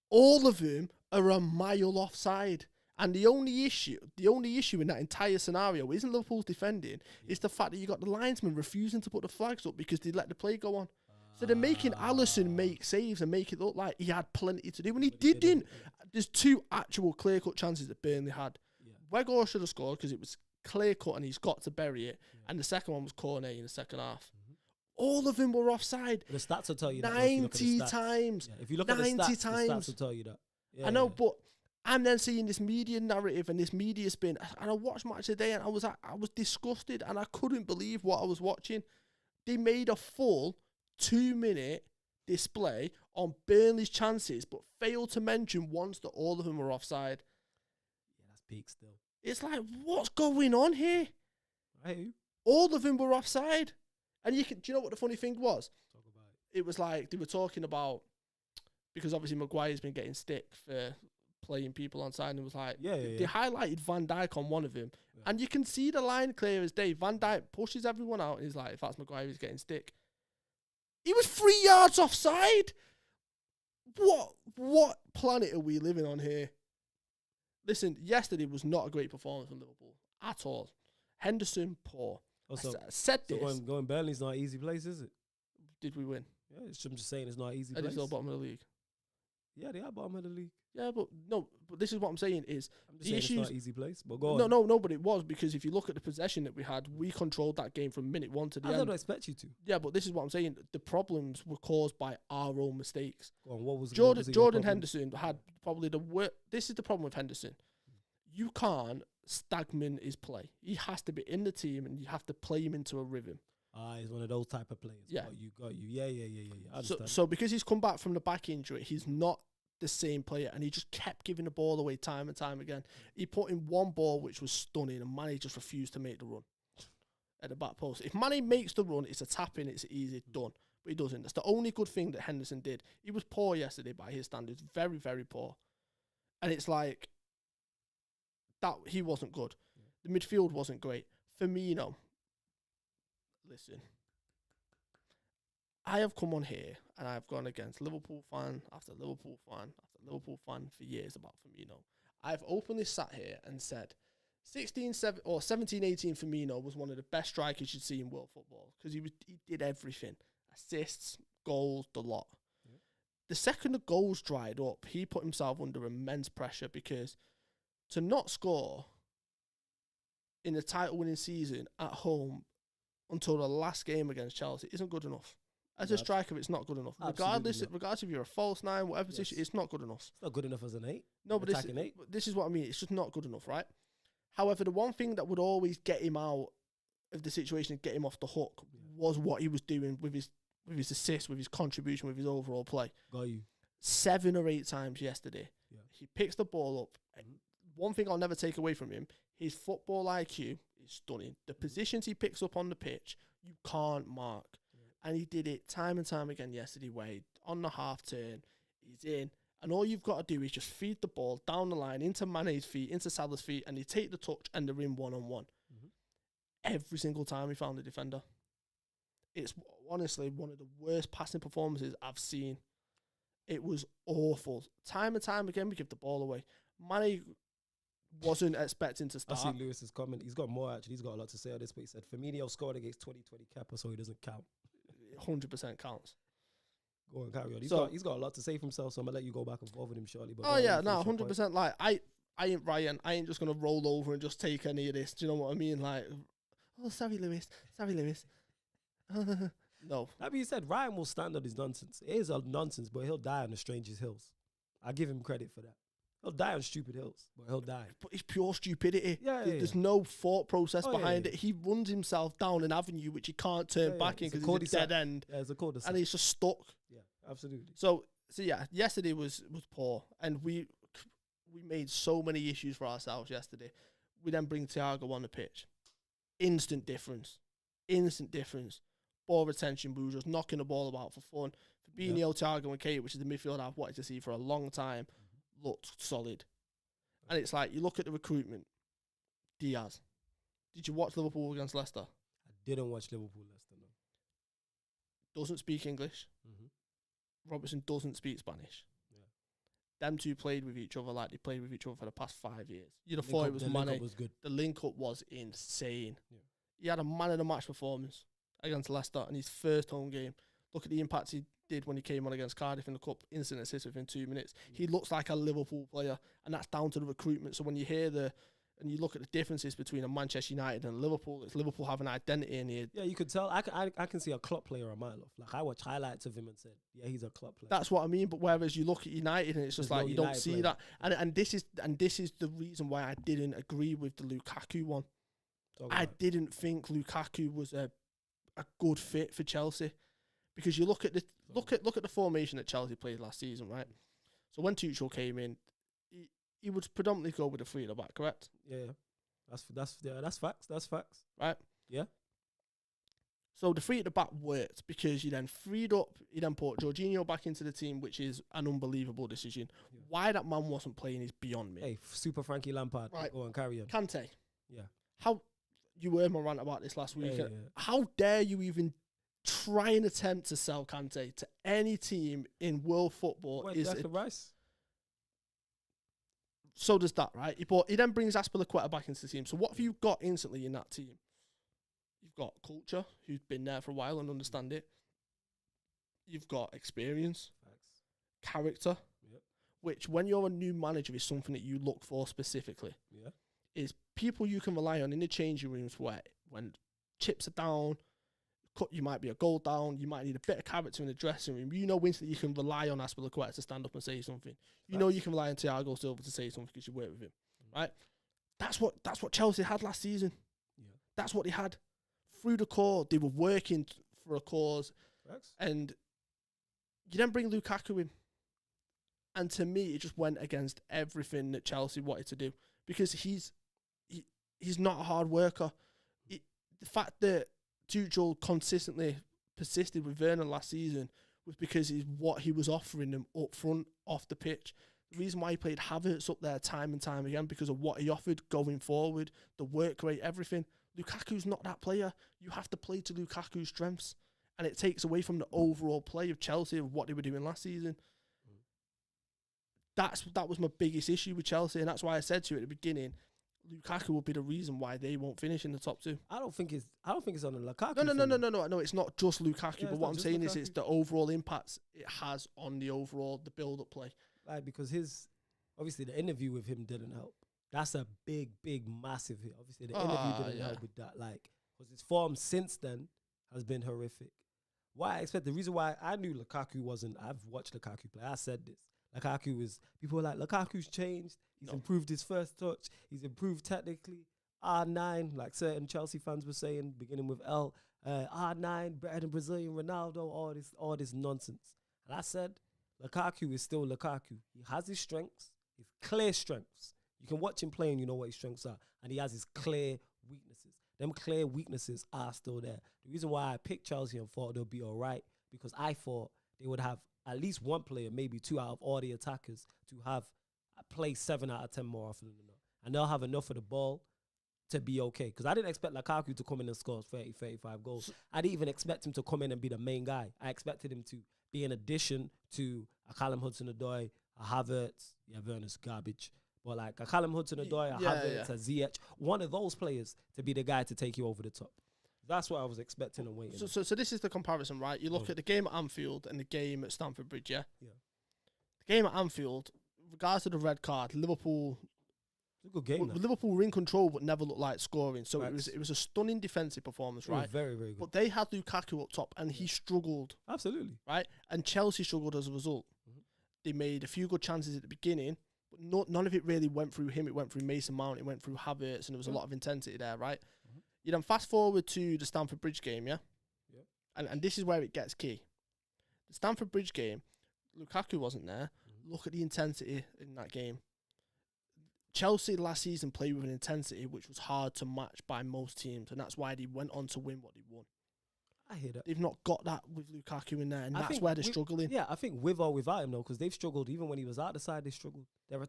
All of them are a mile offside. And the only issue in that entire scenario isn't Liverpool's defending. It's the fact that you got the linesman refusing to put the flags up because they let the play go on. So they're making Alisson make saves and make it look like he had plenty to do when he didn't. There's 2 actual clear-cut chances that Burnley had. Yeah. Weghorst should have scored because it was clear-cut and he's got to bury it. Yeah. And the second one was corner in the second half. Mm-hmm. All of them were offside. The stats will tell you 90 times. Yeah. If you look at the stats, the stats will tell you that. Yeah, I know, but I'm then seeing this media narrative and this media spin, and I watched Match of the Day, and I was disgusted, and I couldn't believe what I was watching. They made a full 2-minute display on Burnley's chances, but failed to mention once that all of them were offside. Yeah, that's peak still. It's like, what's going on here? Right. All of them were offside. And do you know what the funny thing was? Talk about it. It was like they were talking about, because obviously Maguire's been getting stick for playing people on side, and it was like, they highlighted Van Dijk on one of them, and you can see the line clear as day. Van Dijk pushes everyone out, and he's like, if that's Maguire, he's getting stick. He was 3 yards offside. What planet are we living on here? Listen, yesterday was not a great performance from Liverpool at all. Henderson, poor. Also, I said this. So going Burnley's not an easy place, is it? Did we win? Yeah, I'm just saying it's not an easy Are place. they still bottom of the league? Yeah, they are bottom of the league. Yeah, but this is what I'm saying is I'm just saying it's not an easy place. But go on. No, but it was, because if you look at the possession that we had, we controlled that game from minute 1 to the end. I don't expect you to. Yeah, but this is what I'm saying. The problems were caused by our own mistakes. Go on, what was Jordan Henderson had probably the worst. This is the problem with Henderson. You can't stagnate his play. He has to be in the team, and you have to play him into a rhythm. He's one of those type of players. Yeah. Got you. Yeah. I understand. So because he's come back from the back injury, he's not the same player, and he just kept giving the ball away time and time again. He put in one ball which was stunning, and Mane just refused to make the run at the back post. If Mane makes the run, it's a tap in, it's easy, done. But he doesn't. That's the only good thing that Henderson did. He was poor yesterday by his standards, very, very poor. And it's like, that he wasn't good. Yeah. The midfield wasn't great. Firmino, listen, I have come on here and I've gone against Liverpool fan after Liverpool fan after Liverpool fan for years about Firmino. I've openly sat here and said 17, 18 Firmino was one of the best strikers you'd see in world football, because he did everything. Assists, goals, the lot. Yeah. The second the goals dried up, he put himself under immense pressure, because to not score in the title-winning season at home until the last game against Chelsea isn't good enough. As a striker, it's not good enough. Regardless if you're a false 9, whatever position, it's not good enough. It's not good enough as an 8. No, but this is what I mean. It's just not good enough, right? However, the one thing that would always get him out of the situation and get him off the hook was what he was doing with his assists, with his contribution, with his overall play. Got you. 7 or 8 times yesterday. Yeah. He picks the ball up. Mm-hmm. One thing I'll never take away from him, his football IQ is stunning. The positions he picks up on the pitch, you can't mark. And he did it time and time again yesterday, where on the half turn, he's in. And all you've got to do is just feed the ball down the line into Mane's feet, into Salah's feet, and they take the touch and they're in one-on-one. Mm-hmm. Every single time he found a defender. It's honestly one of the worst passing performances I've seen. It was awful. Time and time again, we give the ball away. Mane wasn't expecting to start. I see Lewis's comment. He's got more, actually. He's got a lot to say on this, but he said Firmino scored against 2020 Kappa, so he doesn't count. 100% counts. Go on, carry on. He's got a lot to say for himself, so I'm going to let you go back and forth with him shortly. But 100%. Like, I ain't Ryan. I ain't just going to roll over and just take any of this. Do you know what I mean? Like, oh, sorry, Lewis. No. That being said, Ryan will stand on his nonsense. It is a nonsense, but he'll die on the strangest hills. I give him credit for that. He'll die on stupid hills, but he'll die. But it's pure stupidity. There's no thought process behind it. He runs himself down an avenue which he can't turn back in because it's a dead end. Yeah, it's a and he's just stuck. Yeah, absolutely. So yeah, yesterday was poor, and we we made so many issues for ourselves yesterday. We then bring Thiago on the pitch. Instant difference. Ball retention, we were just knocking the ball about for fun. Fabinho, Thiago and Kate, which is the midfield I've wanted to see for a long time, looked solid. And it's like, you look at the recruitment. Diaz. Did you watch Liverpool against Leicester? I didn't watch Liverpool Leicester, no. Doesn't speak English. Robertson doesn't speak Spanish. Them two played with each other like they played with each other for the past 5 years. You'd have thought it was Mane. Was good. The link-up was insane. Yeah. He had a man-of-the-match performance against Leicester in his first home game. Look at the impact he did when he came on against Cardiff in the Cup. Instant assist within 2 minutes. He looks like a Liverpool player, and that's down to the recruitment. So when you hear and you look at the differences between a Manchester United and Liverpool, it's Liverpool have an identity in here. Yeah, you could tell. I can see a Klopp player a mile off. Like, I watch highlights of him and said, yeah, he's a Klopp player. That's what I mean. But whereas you look at United and it's just like, you don't see that. And this is the reason why I didn't agree with the Lukaku one. I didn't think Lukaku was a good fit for Chelsea, because you look at the formation that Chelsea played last season, right? So when Tuchel came in, he would predominantly go with a 3 at the back, correct? Yeah, that's facts. That's facts, right? Yeah. So the 3 at the back worked because you then freed up. You then put Jorginho back into the team, which is an unbelievable decision. Yeah. Why that man wasn't playing is beyond me. Hey, super Frankie Lampard, right? Go on, carry on. Kante, yeah. How you heard my rant about this last week? Yeah. How dare you even try and attempt to sell Kante to any team in world football? Wait, is Declan Rice? So does that, right? He then brings Aspilicueta back into the team. So what have you got instantly in that team? You've got culture, who's been there for a while and understand it. You've got experience, character, which when you're a new manager is something that you look for specifically. Yeah. Is people you can rely on in the changing rooms where when chips are down, you might be a goal down, you might need a bit of character in the dressing room. You know instantly you can rely on Aspilicueta to stand up and say something. You know you can rely on Thiago Silva to say something because you work with him, right? That's what Chelsea had last season. Yeah. That's what they had. Through the core, they were working for a cause. Facts. And you then bring Lukaku in. And to me, it just went against everything that Chelsea wanted to do, because he's not a hard worker. The fact that Tuchel consistently persisted with Werner last season was because it's what he was offering them up front, off the pitch. The reason why he played Havertz up there time and time again, because of what he offered going forward, the work rate, everything. Lukaku's not that player. You have to play to Lukaku's strengths, and it takes away from the overall play of Chelsea of what they were doing last season. That was my biggest issue with Chelsea, and that's why I said to you at the beginning, Lukaku will be the reason why they won't finish in the top 2. I don't think it's on the Lukaku. No. It's not just Lukaku. Yeah, but what I'm saying is, it's the overall impacts it has on the build-up play. Like, because obviously the interview with him didn't help. That's a big, massive hit. Obviously the interview didn't help with that. Like, because his form since then has been horrific. The reason why I knew Lukaku wasn't. I've watched Lukaku play. I said this. People were like, Lukaku's changed. He's improved his first touch. He's improved technically. R9, like certain Chelsea fans were saying, beginning with L. R9, better than Brazilian Ronaldo, all this nonsense. And I said, Lukaku is still Lukaku. He has his strengths, his clear strengths. You can watch him play and you know what his strengths are. And he has his clear weaknesses. Them clear weaknesses are still there. The reason why I picked Chelsea and thought they'll be all right, because I thought they would have at least one player, maybe 2 out of all the attackers, to have play 7 out of 10 more often than not. And they'll have enough of the ball to be okay. Because I didn't expect Lukaku to come in and score 30, 35 goals. I didn't even expect him to come in and be the main guy. I expected him to be an addition to a Callum Hudson-Odoi, a Havertz. Yeah, Werner's garbage. But like a Callum Hudson-Odoi, a Havertz, a Ziyech. One of those players to be the guy to take you over the top. That's what I was expecting and waiting. So this is the comparison, right? You look at the game at Anfield and the game at Stamford Bridge, yeah? Yeah. The game at Anfield, regards to the red card, Liverpool... It's a good game. Liverpool were in control but never looked like scoring. So it was a stunning defensive performance, right? Very, very good. But they had Lukaku up top and he struggled. Absolutely. Right? And Chelsea struggled as a result. Mm-hmm. They made a few good chances at the beginning, but none of it really went through him. It went through Mason Mount, it went through Havertz, and there was a lot of intensity there, right? Mm-hmm. You then fast forward to the Stamford Bridge game, yeah? And this is where it gets key. The Stamford Bridge game, Lukaku wasn't there. Mm-hmm. Look at the intensity in that game. Chelsea last season played with an intensity which was hard to match by most teams, and that's why they went on to win what they won. I hear that. They've not got that with Lukaku in there, and I that's think where they're struggling. Yeah, I think with or without him though, because they've struggled even when he was out the side. They struggled. Their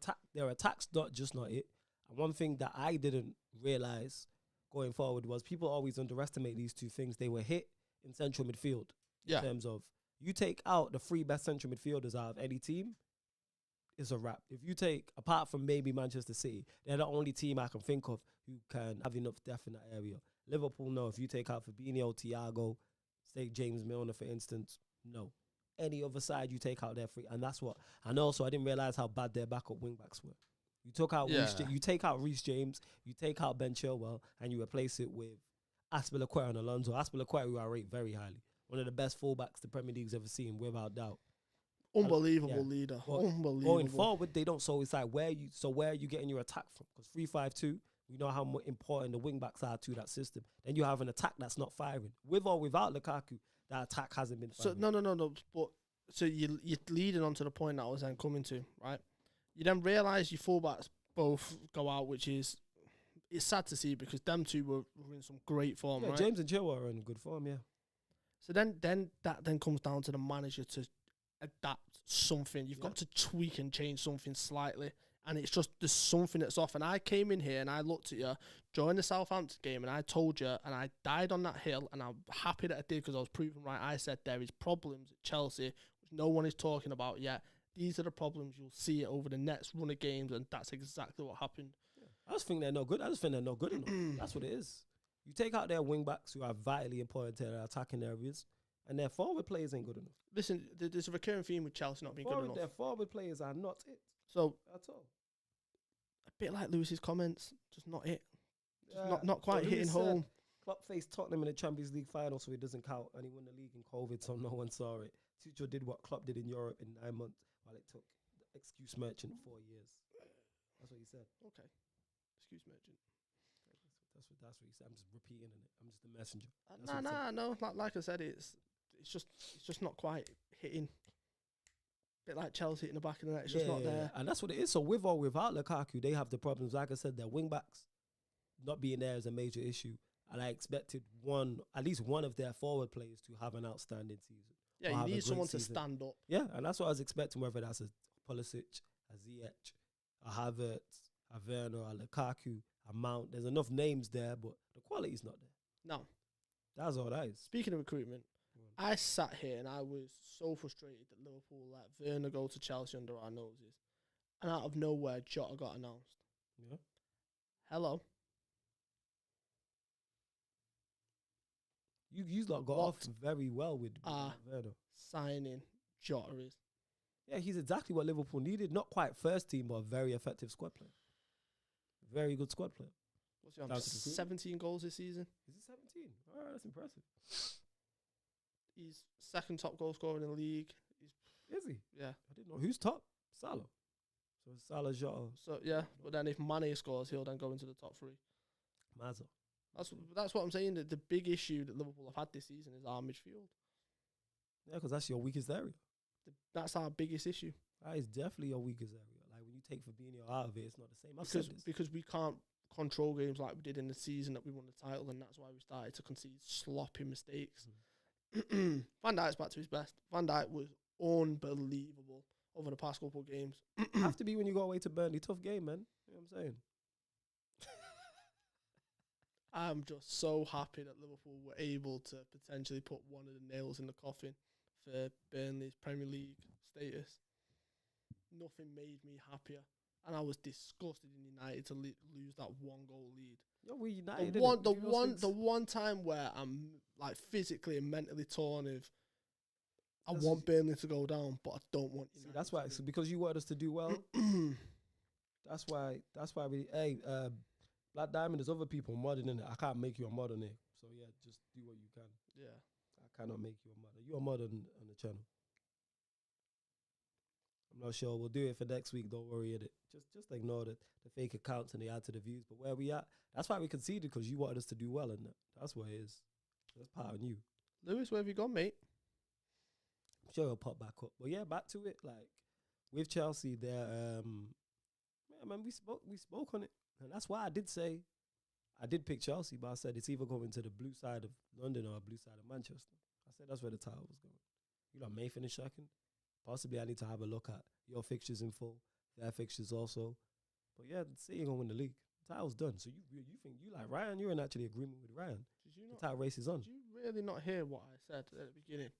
attacks not it. And one thing that I didn't realize going forward was people always underestimate these two things. They were hit in central midfield in terms of you take out the three best central midfielders out of any team, it's a wrap. If you take, apart from maybe Manchester City, they're the only team I can think of who can have enough depth in that area. Liverpool, no. If you take out Fabinho, Thiago, say James Milner, for instance, no. Any other side you take out their three, and that's what. And also, I didn't realize how bad their backup wing backs were. You took out you take out Reece James, you take out Ben Chilwell, and you replace it with Azpilicueta and Alonso. Azpilicueta, who I rate very highly, one of the best fullbacks the Premier League's ever seen, without doubt. Unbelievable leader. Unbelievable. Going forward, they don't. So it's like where are you getting your attack from? Because 3-5-2, we know how important the wing backs are to that system. Then you have an attack that's not firing. With or without Lukaku, that attack hasn't been firing. So no. But so you're leading on to the point that I was then coming to, right? You then realise your fullbacks both go out, which is it's sad to see because them two were in some great form, right? James and Chilwell are in good form, yeah. So then that comes down to the manager to adapt something. You've got to tweak and change something slightly. And it's just there's something that's off. And I came in here and I looked at you during the Southampton game and I told you, and I died on that hill, and I'm happy that I did because I was proven right. I said there is problems at Chelsea which no one is talking about yet. These are the problems. You'll see it over the next run of games, and that's exactly what happened. Yeah. I just think they're no good. I just think they're not good enough. That's what it is. You take out their wing backs who are vitally important to their attacking areas, and their forward players ain't good enough. Listen, there's a recurring theme with Chelsea not being good enough. Their forward players are not it. So at all. A bit like Lewis's comments, just not it. Just not quite hitting home. Klopp faced Tottenham in the Champions League final, so it doesn't count, and he won the league in COVID, so no one saw it. Tuchel did what Klopp did in Europe in 9 months, while it took the excuse merchant 4 years. That's what he said. Okay, excuse merchant. That's what he said. I'm just repeating it. I'm just the messenger. No. Like I said, it's just not quite hitting. Bit like Chelsea hitting the back of the net. It's just not there. And that's what it is. So with or without Lukaku, they have the problems. Like I said, their wing backs not being there is a major issue. And I expected at least one of their forward players to have an outstanding season. Yeah, you need someone to stand up. Yeah, and that's what I was expecting, whether that's a Pulisic, a Ziyech, a Havertz, a Werner, a Lukaku, a Mount. There's enough names there, but the quality's not there. No. That's all that is. Speaking of recruitment, I sat here and I was so frustrated that Liverpool let Werner go to Chelsea under our noses. And out of nowhere, Jota got announced. Yeah. Hello. You lot got off very well with Werner. Signing Jota is. Yeah, he's exactly what Liverpool needed. Not quite first team, but a very effective squad player. Very good squad player. What's he on? 17 goals this season. Is it 17? All right, that's impressive. He's second top goal scorer in the league. Is he? Yeah. I didn't know. Who's top? Salah. So Salah, Jota. So, yeah. But then if Mane scores, he'll then go into the top three. Mazza. That's what I'm saying. That the big issue that Liverpool have had this season is our midfield. Yeah, because that's your weakest area. That's our biggest issue. That is definitely your weakest area. Like when you take Fabinho out of it, it's not the same. Because we can't control games like we did in the season that we won the title, and that's why we started to concede sloppy mistakes. Van Dijk's back to his best. Van Dijk was unbelievable over the past couple of games. Have to be when you go away to Burnley. Tough game, man. You know what I'm saying? I'm just so happy that Liverpool were able to potentially put one of the nails in the coffin for Burnley's Premier League status. Nothing made me happier. And I was disgusted in United to lose that 1-goal lead. Yeah, we United. The one time where I'm like physically and mentally torn of I want Burnley to go down, but I don't want United. That's why. It's because you want us to do well. That's why we. Hey, Black Diamond, there's other people modding in it. I can't make you a mod on it. So yeah, just do what you can. Yeah. I cannot make you a mod. You're a mod on the channel. I'm not sure. We'll do it for next week. Don't worry at it. Just ignore the fake accounts and they add to the views. But where we at, that's why we conceded, because you wanted us to do well, and that's what it is. That's part of you. Lewis, where have you gone, mate? I'm sure he'll pop back up. But yeah, back to it. Like with Chelsea, they're Yeah, man, we spoke on it. And that's why I did pick Chelsea, but I said it's either going to the blue side of London or blue side of Manchester. I said that's where the title was going. You know, may finish second. Possibly I need to have a look at your fixtures in full, their fixtures also. But yeah, City going to win the league. The title's done. So you think you like Ryan? You're in actually agreement with Ryan. The title race is on. Did you really not hear what I said at the beginning?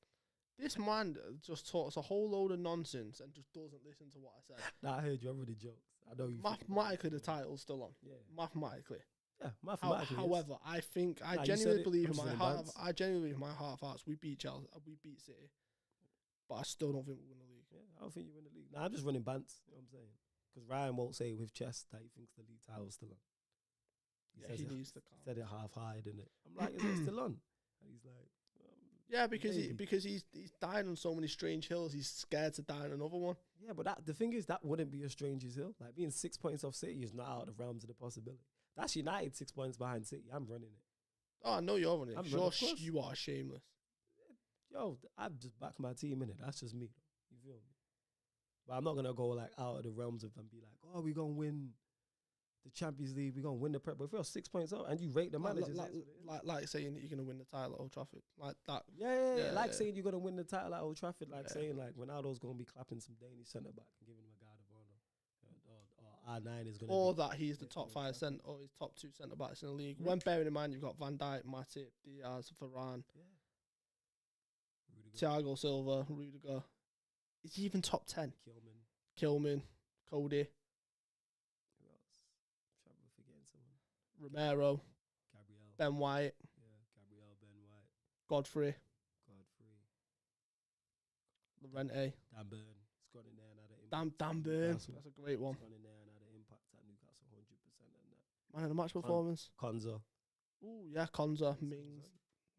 This man just talks a whole load of nonsense and just doesn't listen to what I said. Nah, I heard you. I already jokes. I know you. Mathematically, the title's still on. Yeah. Mathematically. Yeah, mathematically. However, I think I genuinely believe in my heart. I genuinely believe in my heart of hearts we beat Chelsea. We beat City, but I still don't think we win the league. Yeah, I don't think you win the league. Nah, I'm just running bants. You know what I'm saying? Because Ryan won't say with chest that he thinks the league title's still on. He needs to calm. Said it half-eyed, didn't it? I'm like, is it still on? And he's like, yeah, because he's died on so many strange hills. He's scared to die on another one. Yeah, but the thing is, that wouldn't be a stranger's hill. Like being 6 points off City is not out of the realms of the possibility. That's United 6 points behind City. I'm running it. Oh, I know you're running it. You are shameless. Yo, I've just backed my team in it. That's just me. You feel me? But I'm not gonna go like out of the realms of and be like, oh, we're gonna win the Champions League, we're gonna win the Prep. But if you're 6 points up and you rate the managers, like saying that you're gonna win the title at Old Trafford, like that. Yeah. Saying you're gonna win the title at Old Trafford, like saying like Ronaldo's gonna be clapping some Danish centre back and giving him a guard of honor. Or R9 is gonna. Or that he's the top 5 centre, or he's top 2 centre backs in the league. When bearing in mind you've got Van Dijk, Matip, Diaz, Varane, Thiago Silva, Rudiger. Is he even top 10? Kilman, Cody. Who else? I'm forgetting someone. Romero. Gabriel. Ben White. Yeah, Gabriel, Ben White. Godfrey. Llorente. Dan Burn. He's gone in there and had an impact. Dan Burn. That's a great one. He's gone in there and had an impact at Newcastle 100% and that. Man of the match performance. Konza. Ooh, yeah, Konza. Mings.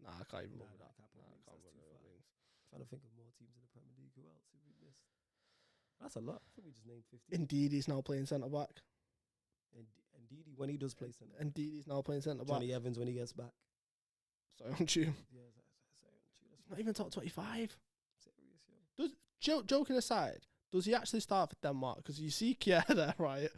Nah, I can't even remember that. I can't remember Mings. Trying to think of more teams in the Premier League. Who else have we missed? That's a lot. I think we just named 50. Indeed, he's now playing centre back. Indeed, when he does play centre back. Indeed, he's now playing centre back. Johnny Evans when he gets back. Sorry, on you. Yeah, not even top 25. Serious, yo. Joking aside, does he actually start for Denmark? Because you see Kjær there, right?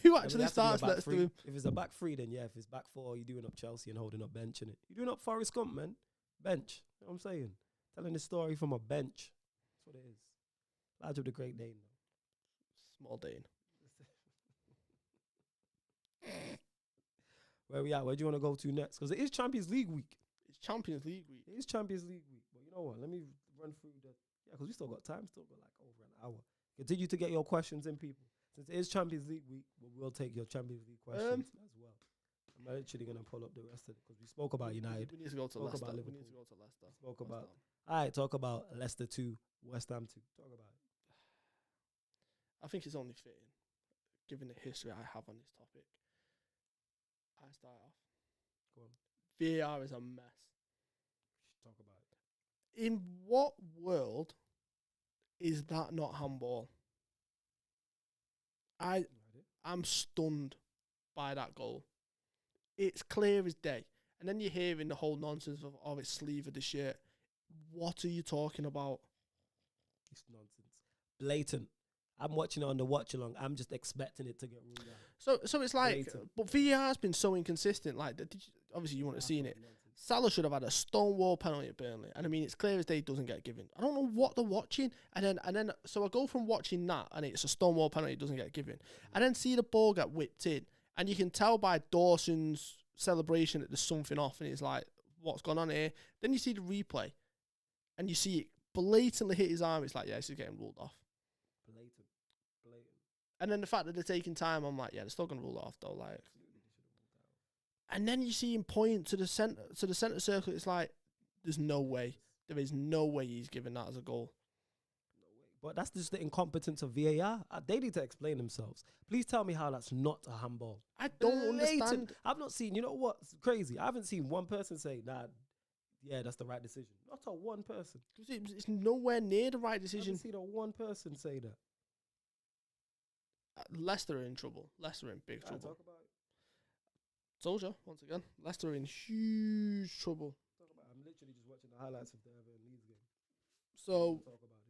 Who actually starts next to him? If it's a back 3, then yeah. If it's back 4, you're doing up Chelsea and holding up bench, innit? You're doing up Forrest Gump, man. Bench. You know what I'm saying? Telling the story from a bench. That's what it is. Large of the Great Dane, though. Small Dane. Where we at? Where do you want to go to next? Because it is Champions League week. It's Champions League week. It is Champions League week. But you know what? Let me run through the... Yeah, because we still got time. Still got like over an hour. Continue to get your questions in, people. Since it is Champions League week, we'll take your Champions League questions as well. I'm actually going to pull up the rest of it because we spoke about United. We need to go to Leicester. We need to go to Leicester. Spoke about... All right, talk about Leicester 2, West Ham 2. Talk about it. I think it's only fitting, given the history I have on this topic. I start off. Go on. VAR is a mess. Talk about it. In what world is that not handball? I'm stunned by that goal. It's clear as day. And then you're hearing the whole nonsense of it's sleeve of the shirt. What are you talking about? It's nonsense. Blatant. I'm watching it on the watch along. I'm just expecting it to get ruled out. So it's like, but VAR has been so inconsistent. Like, obviously you wouldn't have seen it. Salah should have had a stonewall penalty at Burnley, and I mean it's clear as day it doesn't get given. I don't know what they're watching, and then so I go from watching that, and it's a stonewall penalty, it doesn't get given, and then see the ball get whipped in, and you can tell by Dawson's celebration that there's something off, and he's like, "What's going on here?" Then you see the replay, and you see it blatantly hit his arm. It's like, yeah, this is getting ruled off. Blatant. And then the fact that they're taking time, I'm like, yeah, they're still gonna rule it off though. Like, and then you see him point to the center circle. It's like, there's no way. There is no way he's giving that as a goal. No way. But that's just the incompetence of VAR. They need to explain themselves. Please tell me how that's not a handball. I don't understand. I've not seen. You know what's crazy? I haven't seen one person say, "Nah, yeah, that's the right decision." Not a one person. It's nowhere near the right decision. I haven't seen a one person say that. Leicester are in trouble. Leicester are in big trouble. Talk about it. Told you, once again. Leicester are in huge trouble. Talk about it. I'm literally just watching the highlights of the Everton Leeds game. So, talk about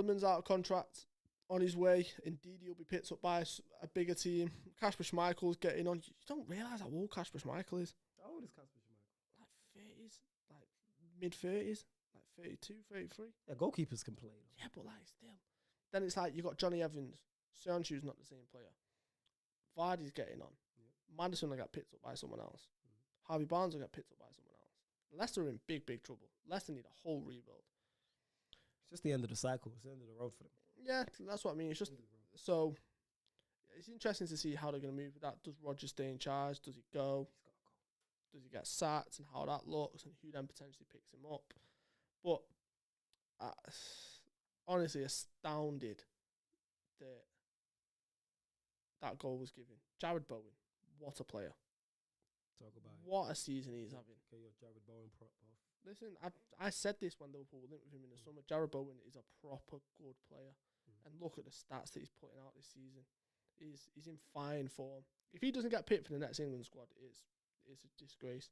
it. Tielemans out of contract on his way. Indeed, he'll be picked up by a bigger team. Kasper Schmeichel's getting on. You don't realise how old Kasper Schmeichel is. How old is Kasper Schmeichel? Like 30s, like mid-30s, like 32, 33. Yeah, goalkeepers can play. Yeah, but like still. Then it's like you got Johnny Evans. Sancho's not the same player. Vardy's getting on. Yeah. Maddison will get picked up by someone else. Harvey Barnes will get picked up by someone else. Leicester are in big, big trouble. Leicester need a whole rebuild. It's just the end of the cycle. It's the end of the road for them. Yeah, that's what I mean. It's just so it's interesting to see how they're going to move with that. Does Rodgers stay in charge? Does he go? Does he get sacked and how that looks and who then potentially picks him up? But honestly, astounded that that goal was given. Jared Bowen, what a player. Talk about what a season he's having. Okay, your Jared Bowen prop off. Listen, I said this when Liverpool were linked with him in the summer. Jared Bowen is a proper good player. And look at the stats that he's putting out this season. He's in fine form. If he doesn't get picked for the next England squad, it's a disgrace.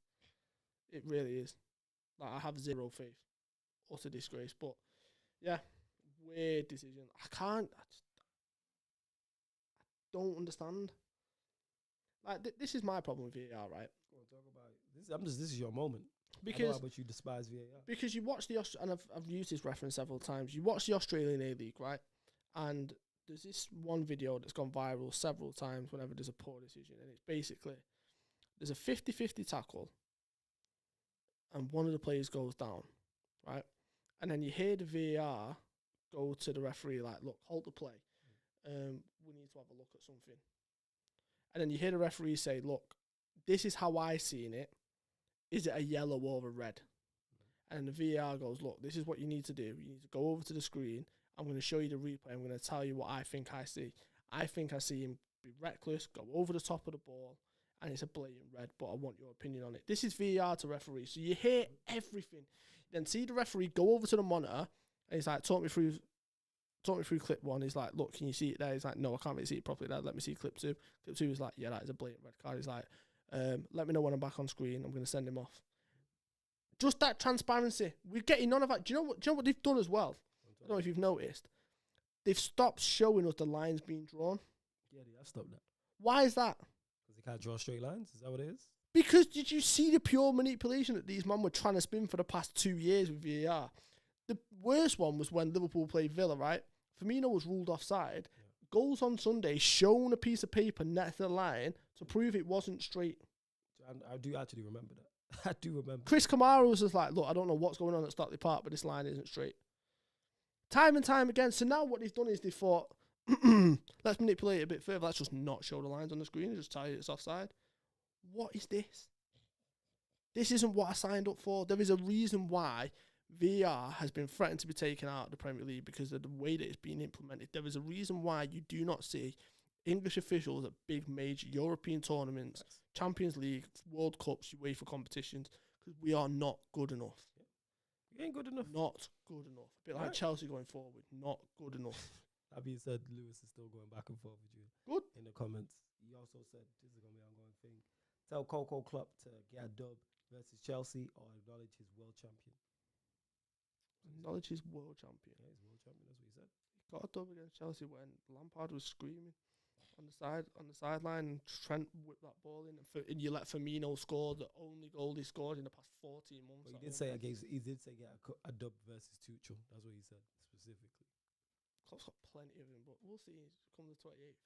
It really is. Like, I have zero faith. Utter disgrace. But, yeah, weird decision. I don't understand. Like, this is my problem with VAR, right? Go on, talk about it. This is your moment. Because I know how much you despise VAR. Because you watch and I've used this reference several times. You watch the Australian A-League, right? And there's this one video that's gone viral several times whenever there's a poor decision. And it's basically, there's a 50-50 tackle and one of the players goes down, right? And then you hear the VAR go to the referee like, look, hold the play. We need to have a look at something. And then you hear the referee say, look, this is how I seen it. Is it a yellow or a red? And the VAR goes, look, this is what you need to do. You need to go over to the screen. I'm going to show you the replay. I'm going to tell you what I think I see. I think I see him be reckless, go over the top of the ball, and it's a blatant red, but I want your opinion on it. This is VAR to referee. So you hear everything. Then see the referee go over to the monitor, and he's like, talk me through clip one. He's like, look, can you see it there? He's like, no, I can't really see it properly there. Let me see clip two. Clip two is like, yeah, that is a blatant red card. He's like, let me know when I'm back on screen. I'm going to send him off. Just that transparency. We're getting none of that. Do you know what they've done as well? I don't know if you've noticed. They've stopped showing us the lines being drawn. Yeah, they have stopped that. Why is that? Because they can't draw straight lines? Is that what it is? Because did you see the pure manipulation that these men were trying to spin for the past 2 years with VAR? The worst one was when Liverpool played Villa, right? Firmino was ruled offside. Yeah. Goals on Sunday shown a piece of paper next to the line to prove it wasn't straight. I do actually remember that. I do remember. Chris Kamara was just like, look, I don't know what's going on at Stockley Park, but this line isn't straight. Time and time again. So now what they've done is they thought, let's manipulate it a bit further. Let's just not show the lines on the screen and just tell you it's offside. What is this? This isn't what I signed up for. There is a reason why VAR has been threatened to be taken out of the Premier League because of the way that it's being implemented. There is a reason why you do not see English officials at big major European tournaments, Champions League, World Cups, UEFA competitions, because we are not good enough. Yeah. We ain't good enough. Not good enough. A bit like Chelsea going forward. Not good enough. That being said, Lewis is still going back and forth with you. Good. In the comments. He also said this is going to be an ongoing thing. Tell Coco Klopp to get a dub versus Chelsea or acknowledge his world champion. Acknowledge his world champion. Yeah, he's world champion. That's what he said. He got a dub against Chelsea when Lampard was screaming on the sideline, and Trent whipped that ball in, and you let Firmino score the only goal he scored in the past 14 months. Well, he did say get a dub versus Tuchel. That's what he said specifically. Klopp's got plenty of him, but we'll see. Come the 28th.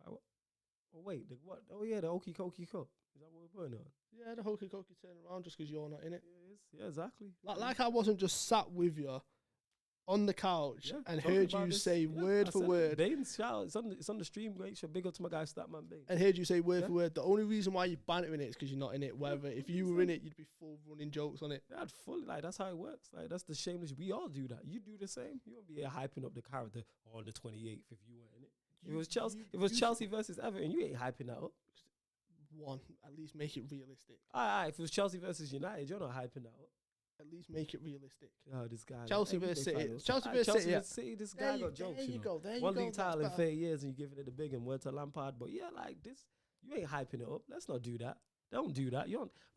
Oh wait, what? Oh yeah, the Okie Kokie Cup. Is that what we're putting on? Yeah, the hokey cokey turn around just because you're not in it. Yeah, it is. Yeah, exactly. Like I wasn't just sat with you on the couch and heard you say word for word. Bane's shout. It's on the stream. Great show. Big up to my guy Statman Bane. And heard you say word for word. The only reason why you're bantering it is because you're not in it. Whether if you were in it, you'd be full running jokes on it. Yeah, that's how it works. Like that's the shameless. We all do that. You do the same. You won't be hyping up the character on the 28th if you weren't in it. If it was Chelsea versus Everton, you ain't hyping that up. One, at least make it realistic. If it was Chelsea versus United, you're not hyping that up. At least make it realistic. Oh, this guy. Chelsea versus City. Chelsea versus City. This guy got jokes. There you go. One league title in 30 years and you're giving it a big and word to Lampard. But yeah, like this, you ain't hyping it up. Let's not do that. Don't do that.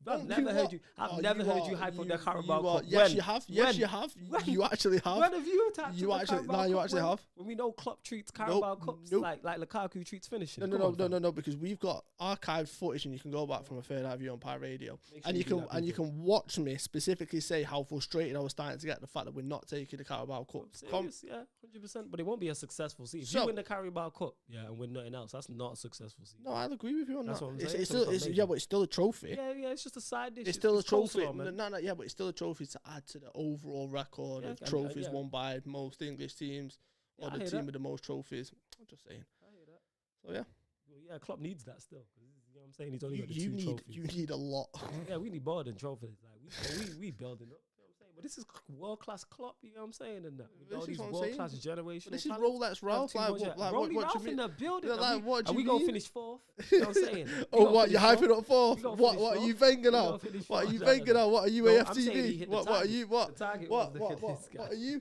I've Don't never do heard what? you. I've Oh, never you heard are- you hype on you- the Carabao you are- Cup. Yes, When? you have. Yes, When? you have. When? You actually have. When have you attacked You the actually, Carabao no, you Cup? actually When? have. When we know Klopp treats Carabao Cups nope. like Lukaku treats finishing. No, Come on, fam. no, because we've got archived footage, and you can go back from a third eye view on Pirate Radio, Make sure and you do can that, people. watch me specifically say how frustrated I was starting to get the fact that we're not taking the Carabao Cup. Serious, yeah, 100%. But it won't be a successful season. If So- you win the Carabao Cup, yeah, and win nothing else, that's not a successful season. No, I'll agree with you on That's that. what I'm It's, saying, it's so still, it's it's, not yeah, but it's still a trophy. Yeah, it's just a side dish. It's still a trophy. coleslaw, man. No, yeah, but it's still a trophy to add to the overall record Yeah, of and, trophies yeah. won by most English teams, Yeah, or I the hear team that. with the most trophies. I'm just saying. I hear that. So yeah, Well, yeah, Klopp needs that still. 'Cause you know what I'm saying? He's only you, got the you two need trophies. you need a lot. Yeah, we need more than trophies. Like we building up. You know what I'm saying? But this is world class Klopp. You know what I'm saying? And with This all is these what I'm world saying. class generational. But this is talent, Rolex Ralph. too Like, much, what, yeah. like, Rolly what Ralph you in mean? the building. Yeah, like, what do and you we gonna mean? finish fourth. You know what I'm saying? Oh, what you hyping up for? We gonna What? finish What are you fourth. banging We gonna out? finish What are fourth. you No, no, banging no. out? What are you No, I'm saying he AFTV? hit the What are target. you? What? The target What? was look at What? this guy. What are you?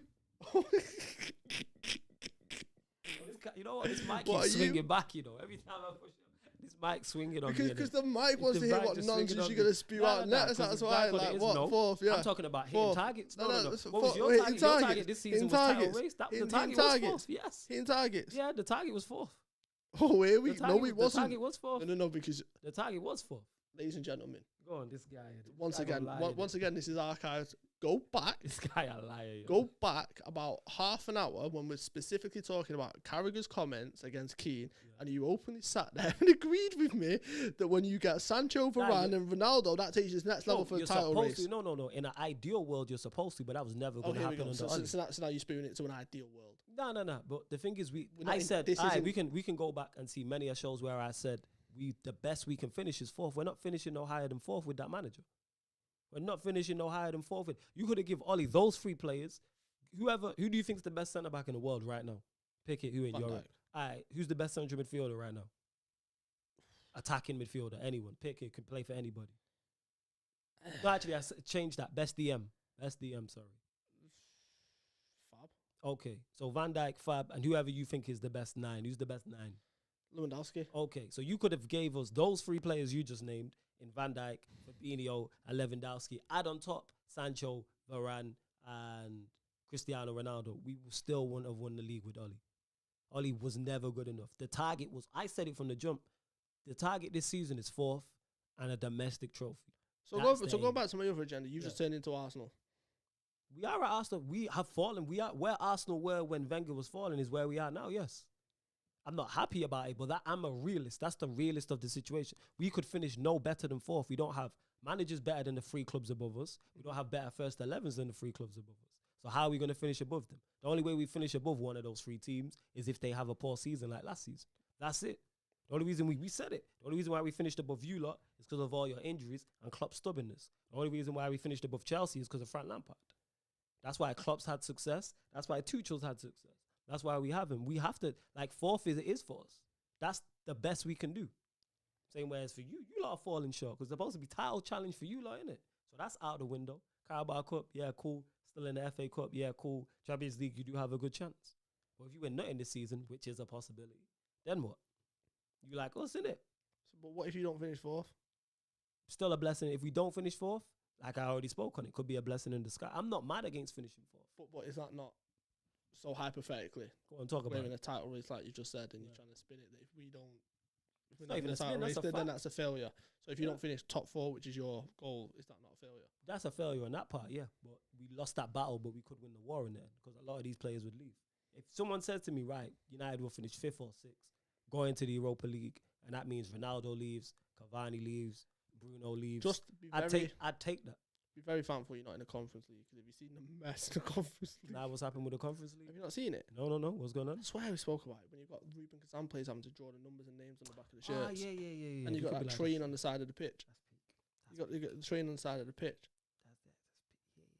This guy- You know what? This mic What are keeps you? swinging back. You know, every time I push it, this mic swinging on me. Because innit? the mic It's wants the to hear mic what just swinging nonsense on you're me. gonna spew Nah, out nah, next. 'cause That's it's why, back what it like, is, what? no. Fourth, yeah. I'm talking about hitting Fourth. targets. No, No, no, no. that's What was fourth. your Oh, hitting target? Your targets. target this season Hitting was title targets. race. The Hitting target was targets. fourth. Yes. Hitting targets. Yeah, the target was fourth. Oh, here we The no, target, it the wasn't. target was fourth. No, because The target was fourth. ladies and gentlemen, Go on, this guy. once again, this is archived. Go back. This guy a liar. Yo. Go back about half an hour when we're specifically talking about Carragher's comments against Keane, and you openly sat there and agreed with me that when you get Sancho, Varane, and Ronaldo, that takes you to the next level for the you're title supposed race. to. No. In an ideal world, you're supposed to, but that was never Oh, going to here we happen go. under So, Oli. now you're spewing it to an ideal world. No. But the thing is, We're not I in- said, this alright, isn't- we can go back and see many a shows where I said the best we can finish is fourth. We're not finishing no higher than fourth with that manager. We're not finishing no higher than fourth. You could have give Oli those three players. Who do you think's the best centre back in the world right now? Pick it. Who in Van Europe? Dijk. Alright, who's the best central midfielder right now? Attacking midfielder. Anyone. Pick it. Could play for anybody. No, actually, changed that. Best DM. Sorry. Fab. Okay, so Van Dijk, Fab, and whoever you think is the best nine. Who's the best nine? Lewandowski. Okay, so you could have gave us those three players you just named in Van Dijk, Fabinho, and Lewandowski. Add on top Sancho, Varane, and Cristiano Ronaldo. We still wouldn't have won the league with Oli. Oli was never good enough. The target was, I said it from the jump, the target this season is fourth and a domestic trophy. So That's go the back to my other agenda. You just turned into Arsenal. We are at Arsenal. We have fallen. We are where Arsenal were when Wenger was falling is where we are now, yes. I'm not happy about it, but I'm a realist. That's the realist of the situation. We could finish no better than fourth. We don't have managers better than the three clubs above us. We don't have better first 11s than the three clubs above us. So how are we going to finish above them? The only way we finish above one of those three teams is if they have a poor season like last season. That's it. The only reason we said it. The only reason why we finished above you lot is because of all your injuries and Klopp's stubbornness. The only reason why we finished above Chelsea is because of Frank Lampard. That's why Klopp's had success. That's why Tuchel's had success. That's why we have him. We have to, like, fourth is for us. That's the best we can do. Same way as for you. You lot are falling short because it's supposed to be title challenge for you lot, innit? So that's out the window. Carabao Cup, yeah, cool. Still in the FA Cup, yeah, cool. Champions League, you do have a good chance. But if you win nothing this season, which is a possibility, then what? You like us, innit? So, but what if you don't finish fourth? Still a blessing. If we don't finish fourth, like I already spoke on, it could be a blessing in the sky. I'm not mad against finishing fourth. But is that not so hypothetically? Go on, talk We're about in it. a title race, like you just said, and you're trying to spin it. That if we're not not in even a a spin, title race, that's a then fact. that's a failure. So if you don't finish top four, which is your goal, is that not a failure? That's a failure on that part, yeah. But we lost that battle, but we could win the war in there because a lot of these players would leave. If someone says to me, right, United will finish fifth or sixth, go into the Europa League, and that means Ronaldo leaves, Cavani leaves, Bruno leaves. Just be I'd take that. be very thankful you're not in the Conference League, because have you seen the mess in the Conference League? Now what's happened with the Conference League? Have you not seen it? No. What's going on? I swear we spoke about it when you've got Ruben Kazan players having to draw the numbers and names on the back of the shirts. Yeah. And you got could that be like train that. on the side of the pitch. That's peak. You got the train on the side of the pitch.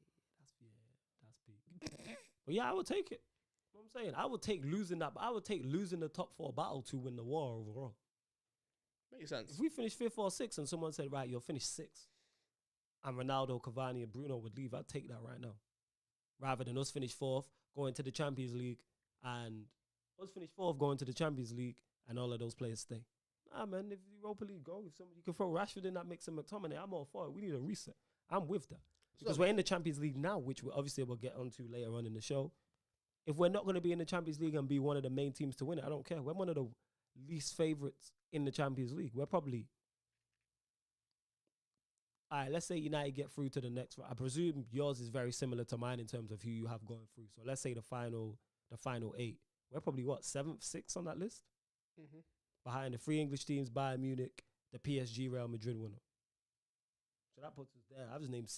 That's peak. But yeah, I would take it. You know what I'm saying? I would take losing that. I would take losing the top four battle to win the war overall. Makes sense. If we finish fifth or sixth and someone said, right, you'll finish sixth, and Ronaldo, Cavani, and Bruno would leave, I'd take that right now. Rather than us finish fourth, going to the Champions League, and us finish fourth, going to the Champions League, and all of those players stay. man, if the Europa League go, if somebody can throw Rashford in that mix and McTominay, I'm all for it. We need a reset. I'm with that. Because we're in the Champions League now, which we'll get onto later on in the show. If we're not going to be in the Champions League and be one of the main teams to win it, I don't care. We're one of the least favourites in the Champions League. We're probably... All right, let's say United get through to the next round. I presume yours is very similar to mine in terms of who you have going through. So let's say the final 8. We're probably, 7th, 6th on that list? Mm-hmm. Behind the 3 English teams, Bayern Munich, the PSG, Real Madrid winner. So that puts us there. I was named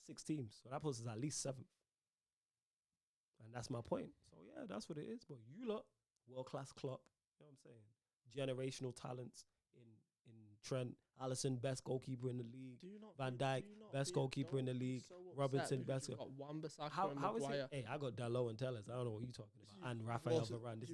6 teams. So that puts us at least 7th. And that's my point. So, yeah, that's what it is. But you lot, world-class Klopp. You know what I'm saying? Generational talents in Trent. Alisson, best goalkeeper in the league. Van Dijk, best goalkeeper in the league. Robertson, best goalkeeper. How is it? Hey, I got Dalot and Tellez. I don't know what you're talking about. And Raphael Varane. This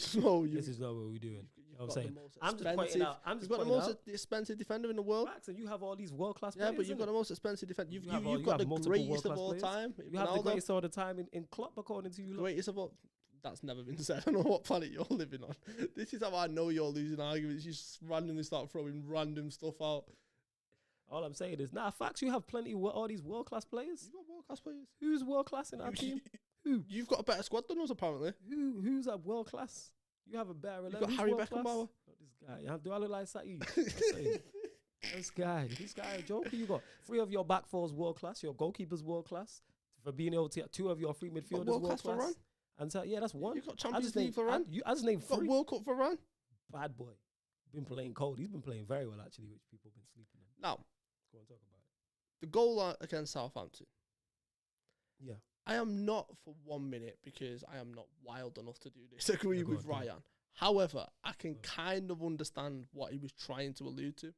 is not what we do. This is not what we're doing. You know what I'm saying? I'm just pointing out. You've got the most expensive defender in the world. Facts, and you have all these world-class players. Yeah, but you've got the most expensive defender. You've got the greatest of all time. You have the greatest of all the time in Klopp, according to you. Greatest of all. That's never been said. I don't know what planet you're living on. This is how I know you're losing arguments. You just randomly start throwing random stuff out. All I'm saying is, facts, you have plenty of all these world-class players. You've got world-class players. Who's world-class in our team? Who? You've got a better squad than us, apparently. Who's at world-class? You have a better 11. You've got Harry Beckenbauer. This guy. Do I look like Saeed? This guy a joker. You got 3 of your back fours world-class. Your goalkeepers world-class. Fabinho, 2 of your 3 midfielders world-class. And so, yeah, that's 1. You've got Champions League Varane. I just named 3. Got World Cup Varane. Bad boy. Been playing cold. He's been playing very well, actually, which people have been sleeping on. Now, go on, talk about it. The goal against Southampton. Yeah. I am not for 1 minute, because I am not wild enough to do this, agree with Ryan. However, I can kind of understand what he was trying to allude to.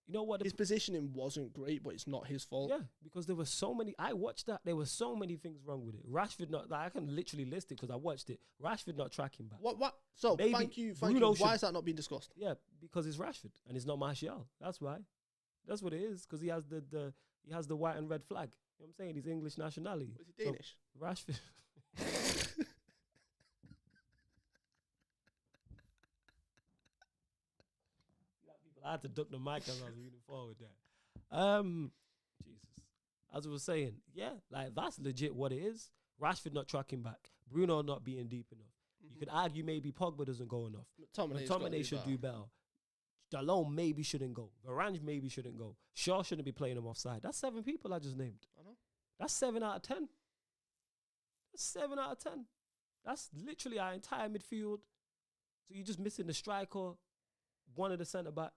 You know what? His positioning wasn't great, but it's not his fault. Yeah, because there were so many. I watched that. There were so many things wrong with it. Rashford not. I can literally list it because I watched it. Rashford not tracking back. What? So Maybe thank you. Why is that not being discussed? Yeah, because it's Rashford and it's not Martial. That's why. That's what it is. Because he has the white and red flag. You know what I'm saying? He's English nationality. Was he Danish? So Rashford. I had to duck the mic as I was reading forward there. Jesus. As I was saying, yeah, like that's legit what it is. Rashford not tracking back. Bruno not being deep enough. Mm-hmm. You could argue maybe Pogba doesn't go enough. McTominay should do better. Dalot maybe shouldn't go. Varane maybe shouldn't go. Shaw shouldn't be playing him offside. That's 7 people I just named. I know. That's 7 out of 10. That's 7 out of 10. That's literally our entire midfield. So you're just missing the striker, one of the centre-backs,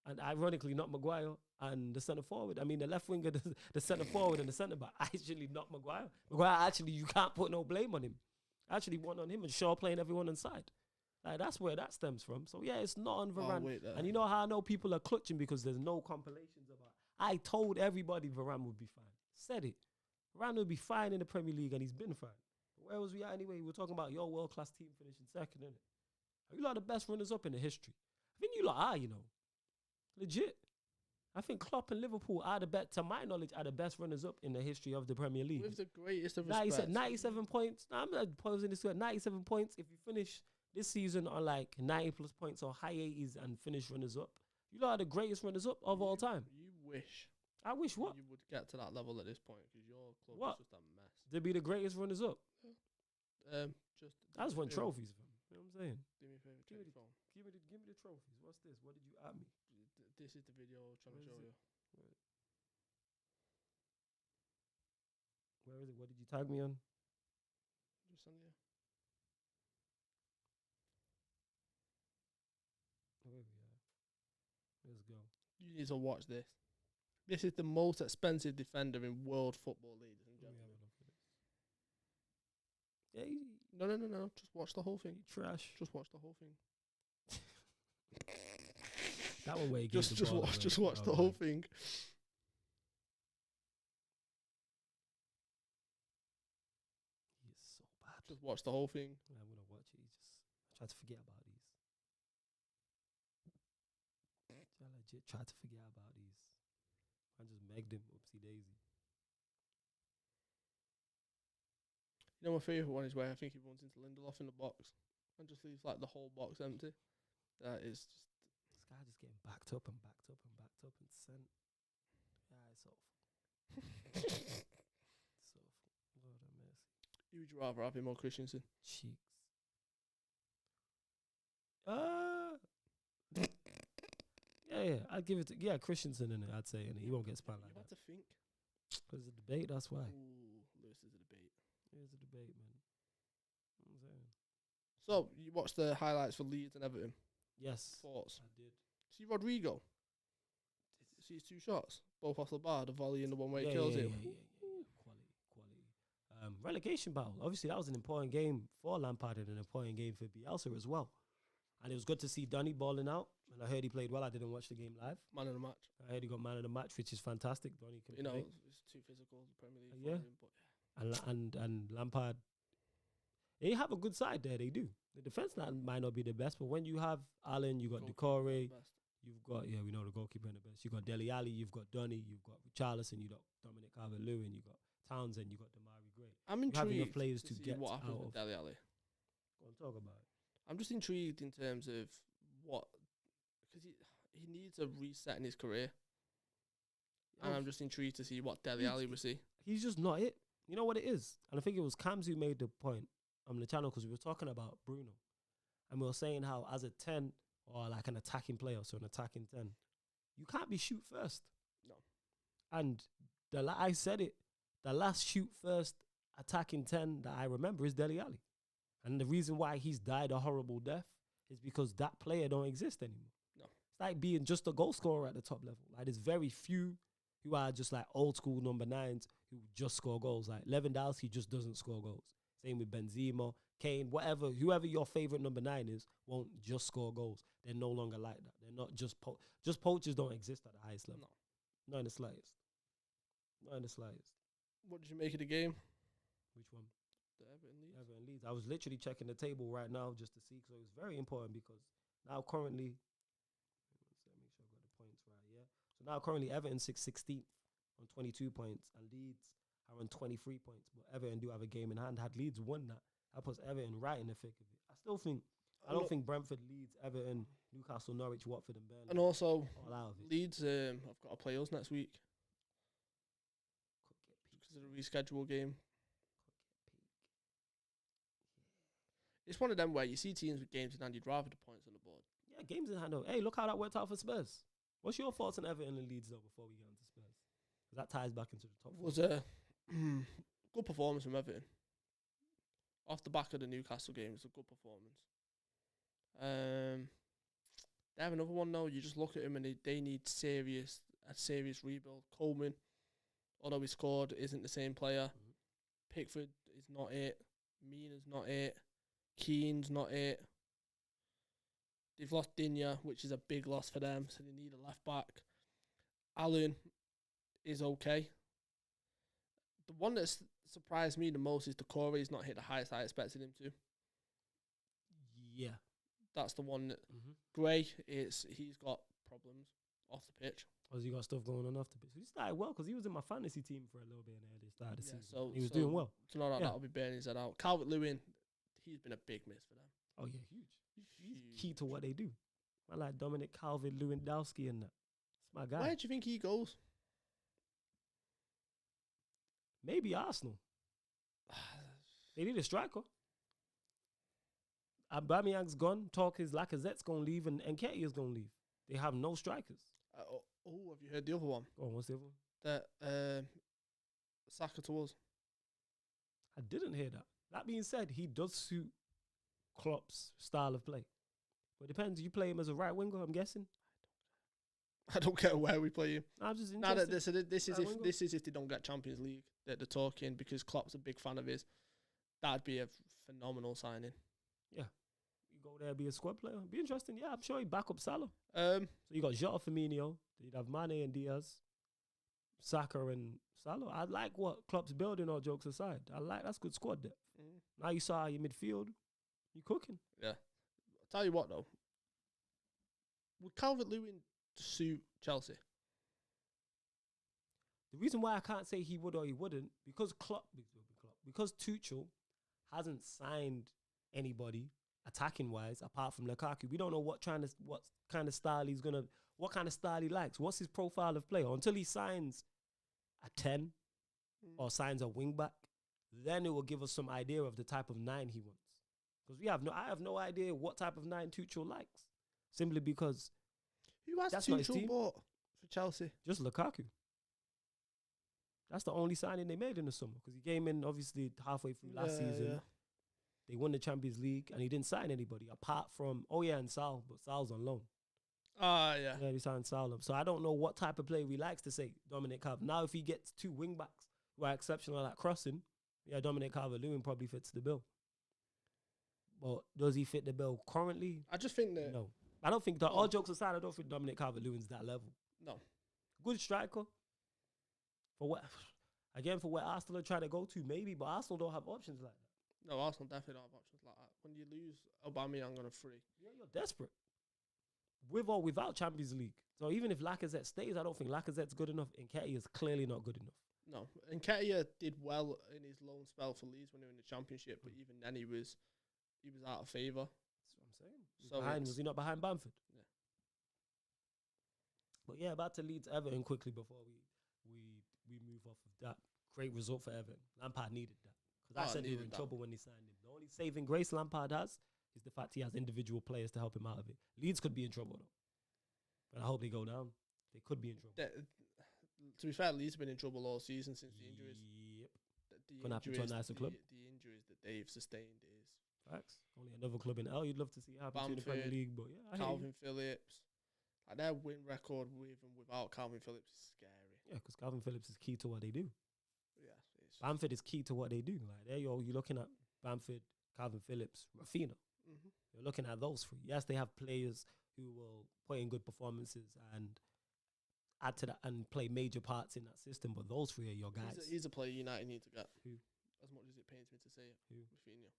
and ironically not Maguire, and the centre-forward. I mean, the left winger, the centre-forward and the centre-back, actually not Maguire. Maguire, actually, you can't put no blame on him. Actually, one on him and Shaw playing everyone inside. Like, that's where that stems from. So, yeah, it's not on Varane. And you know how I know people are clutching because there's no compilations about it. I told everybody Varane would be fine. Said it. Varane would be fine in the Premier League, and he's been fine. Where was we at anyway? We were talking about your world-class team finishing second, innit? You lot are the best runners-up in the history. I think you lot are, you know. Legit. I think Klopp and Liverpool are to my knowledge, are the best runners-up in the history of the Premier League. With the greatest of respect. 97 points. I'm not posing this to 97 points. If you finish this season on like 90 plus points or high 80s and finish runners-up, you lot are the greatest runners-up of all time. You wish. I wish what? You would get to that level at this point because your club is just a mess. To be the greatest runners-up. Yeah. I just want trophies, fam. You know what I'm saying? Do me a favor, check your phone. Give me the trophies. What's this? What did you add me? This is the video I'm trying to show you. Where is it? What did you tag me on? Just send you. Where we are? Let's go. You need to watch this. This is the most expensive defender in world football, ladies and gentlemen. Yeah, no. Just watch the whole thing. Trash. Just watch the whole thing. That one way. Just watch the whole thing. He's so bad. Just watch the whole thing. I'm gonna watch it. I try to forget about these. I legit try to forget about these. I just megged him. Oopsie daisy. You know, my favourite one is where I think he runs into Lindelof in the box and just leaves like the whole box empty. That is just. This guy just getting backed up and backed up and backed up and sent. Yeah, it's awful. It's awful. Lord have mercy. Who would you rather have, him or Christensen? Cheeks. Yeah, I'd give it to Christensen in it. I'd say in it. He won't get spun like You that. had to think. Because it's a debate. That's why. Ooh, Lewis is a debate. It's a debate, man. You know what I'm saying? So you watched the highlights for Leeds and Everton. Yes, Thoughts? I did. See Rodrigo. See his 2 shots, both off the bar, the volley and the one where he kills him. Yeah. Quality. Relegation battle. Obviously, that was an important game for Lampard and an important game for Bielsa as well. And it was good to see Donny balling out. And I heard he played well. I didn't watch the game live. Man of the match. I heard he got man of the match, which is fantastic. Donny can play. It's too physical, the Premier League. For him, but And Lampard, they have a good side there. They do. The defense might not be the best, but when you have Haaland, you got Decore, you've got we know the goalkeeper in the best. You got Dele Alli, you've got Donny, you've got Richarlison, you got Dominic Calvert-Lewin, you got Townsend, you got Damari Gray. I'm you have intrigued enough players to see get what happens out with of. Dele Alli. Go on, talk about it. I'm just intrigued in terms of what, because he needs a reset in his career, and I'm just intrigued to see what Dele Alli will see. He's just not it. You know what it is, and I think it was Cams who made the point on the channel because we were talking about Bruno, and we were saying how as a 10 or like an attacking player, so an attacking 10, you can't be shoot first. No. And I said it, the last shoot first attacking 10 that I remember is Dele Alli. And the reason why he's died a horrible death is because that player don't exist anymore. No. It's like being just a goal scorer at the top level. Like there's very few who are just like old school number 9s who just score goals. Like Lewandowski just doesn't score goals. Same with Benzema, Kane, whoever your favorite number 9 is, won't just score goals. They're no longer like that. They're not just poachers don't exist at the highest level. No. Not in the slightest. Not in the slightest. What did you make of the game? Which one? The Everton Leeds. Everton Leeds. I was literally checking the table right now just to see, because it was very important because now currently, let me make sure I got the points right, yeah. So now currently Everton 16th on 22 points and Leeds are on 23 points, but Everton do have a game in hand. Had Leeds won that puts Everton right in the thick of it. I don't think Brentford, Leeds, Everton, Newcastle, Norwich, Watford and Burnley. And also, all out of it. Leeds have got to play us next week. Because of the reschedule game. It's one of them where you see teams with games in hand, you'd rather the points on the board. Yeah, games in hand. Hey, look how that worked out for Spurs. What's your thoughts on Everton and Leeds, though, before we get into Spurs? Because that ties back into the top It four. was a good performance from Everton. Off the back of the Newcastle game, it's a good performance. They have another one, though. You just look at them and they need a serious rebuild. Coleman, although he scored, isn't the same player. Mm-hmm. Pickford is not it. Mina's not it. Keane's not it. They've lost Digne, which is a big loss for them, so they need a left back. Allen is okay. The one that's surprised me the most is Decore. He's not hit the highest I expected him to. Yeah. That's the one that Gray he's got problems off the pitch. Has he got stuff going on off the pitch? He started well because he was in my fantasy team for a little bit in the early start of the season. So he was doing well. So no, that'll be burning his head out. Calvert-Lewin, he's been a big miss for them. Oh yeah, huge. He's key to what they do. I like Dominic Calvert-Lewandowski and that. That's my guy. Where do you think he goes? Maybe Arsenal. They need a striker. Aubameyang's gone. Talk is Lacazette's going to leave and Nketiah's going to leave. They have no strikers. Have you heard the other one? Oh, what's the other one? That Saka to us. I didn't hear that. That being said, he does suit Klopp's style of play. But it depends. You play him as a right winger, I'm guessing. I don't care where we play him. I'm just interested. This is if they don't get Champions League that they're talking, because Klopp's a big fan of his. That'd be a phenomenal signing. Yeah. You go there, be a squad player. Be interesting. Yeah, I'm sure he'd back up Salah. So you got Jota, Firmino. You'd have Mane and Diaz. Saka and Salah. I like what Klopp's building, all jokes aside. That's good squad depth. Now you saw your midfield. You cooking. Yeah. I'll tell you what, though. Would Calvert-Lewin suit Chelsea? The reason why I can't say he would or he wouldn't, because Tuchel hasn't signed anybody attacking wise, apart from Lukaku. We don't know what kind of style what kind of style he likes. What's his profile of player? Until he signs a 10 or signs a wing back, then it will give us some idea of the type of 9 he wants. Because I have no idea what type of 9 Tuchel likes. Simply because who has that's not his Tuchel team. bought for Chelsea? Just Lukaku. That's the only signing they made in the summer. Because he came in, obviously, halfway through last season. Yeah. They won the Champions League, and he didn't sign anybody apart from, and Sal, but Sal's on loan. Yeah. Yeah, he signed Sal. So I don't know what type of player he likes to say, Dominic Calvert. Now, if he gets 2 wing-backs who are exceptional at crossing, Dominic Calvert-Lewin probably fits the bill. But does he fit the bill currently? I just think that... No. I don't think that, all jokes aside, I don't think Dominic Calvert-Lewin's that level. No. Good striker. For what Arsenal are trying to go to, maybe, but Arsenal don't have options like that. No, Arsenal definitely don't have options like that. When you lose Aubameyang on a free. Yeah, you're desperate. With or without Champions League. So even if Lacazette stays, I don't think Lacazette's good enough. Nketiah is clearly not good enough. No. Nketiah did well in his loan spell for Leeds when they were in the Championship, but even then he was out of favour. That's what I'm saying. Was he not behind Bamford? Yeah. But yeah, back to Leeds Everton quickly before we move off of that. Great result for Everton. Lampard needed that. Because I said they were in trouble when they signed him. The only saving grace Lampard has is the fact he has individual players to help him out of it. Leeds could be in trouble, though. But I hope they go down. They could be in trouble. To be fair, Leeds have been in trouble all season since the injuries. Yep. Couldn't happen to a nicer club. The injuries that they've sustained is... Facts. Only another club in L you'd love to see happen to the Premier League. But yeah, Calvin Phillips. Like their win record with and without Calvin Phillips is scary. Yeah, because Calvin Phillips is key to what they do. Yeah, Bamford is key to what they do. Like there you're looking at Bamford, Calvin Phillips, Rafinha. Mm-hmm. You're looking at those 3. Yes, they have players who will put in good performances and add to that and play major parts in that system, but those 3 are your guys. He's a player United need to get. Who? As much as it pains me to say it. Who? Rafinha.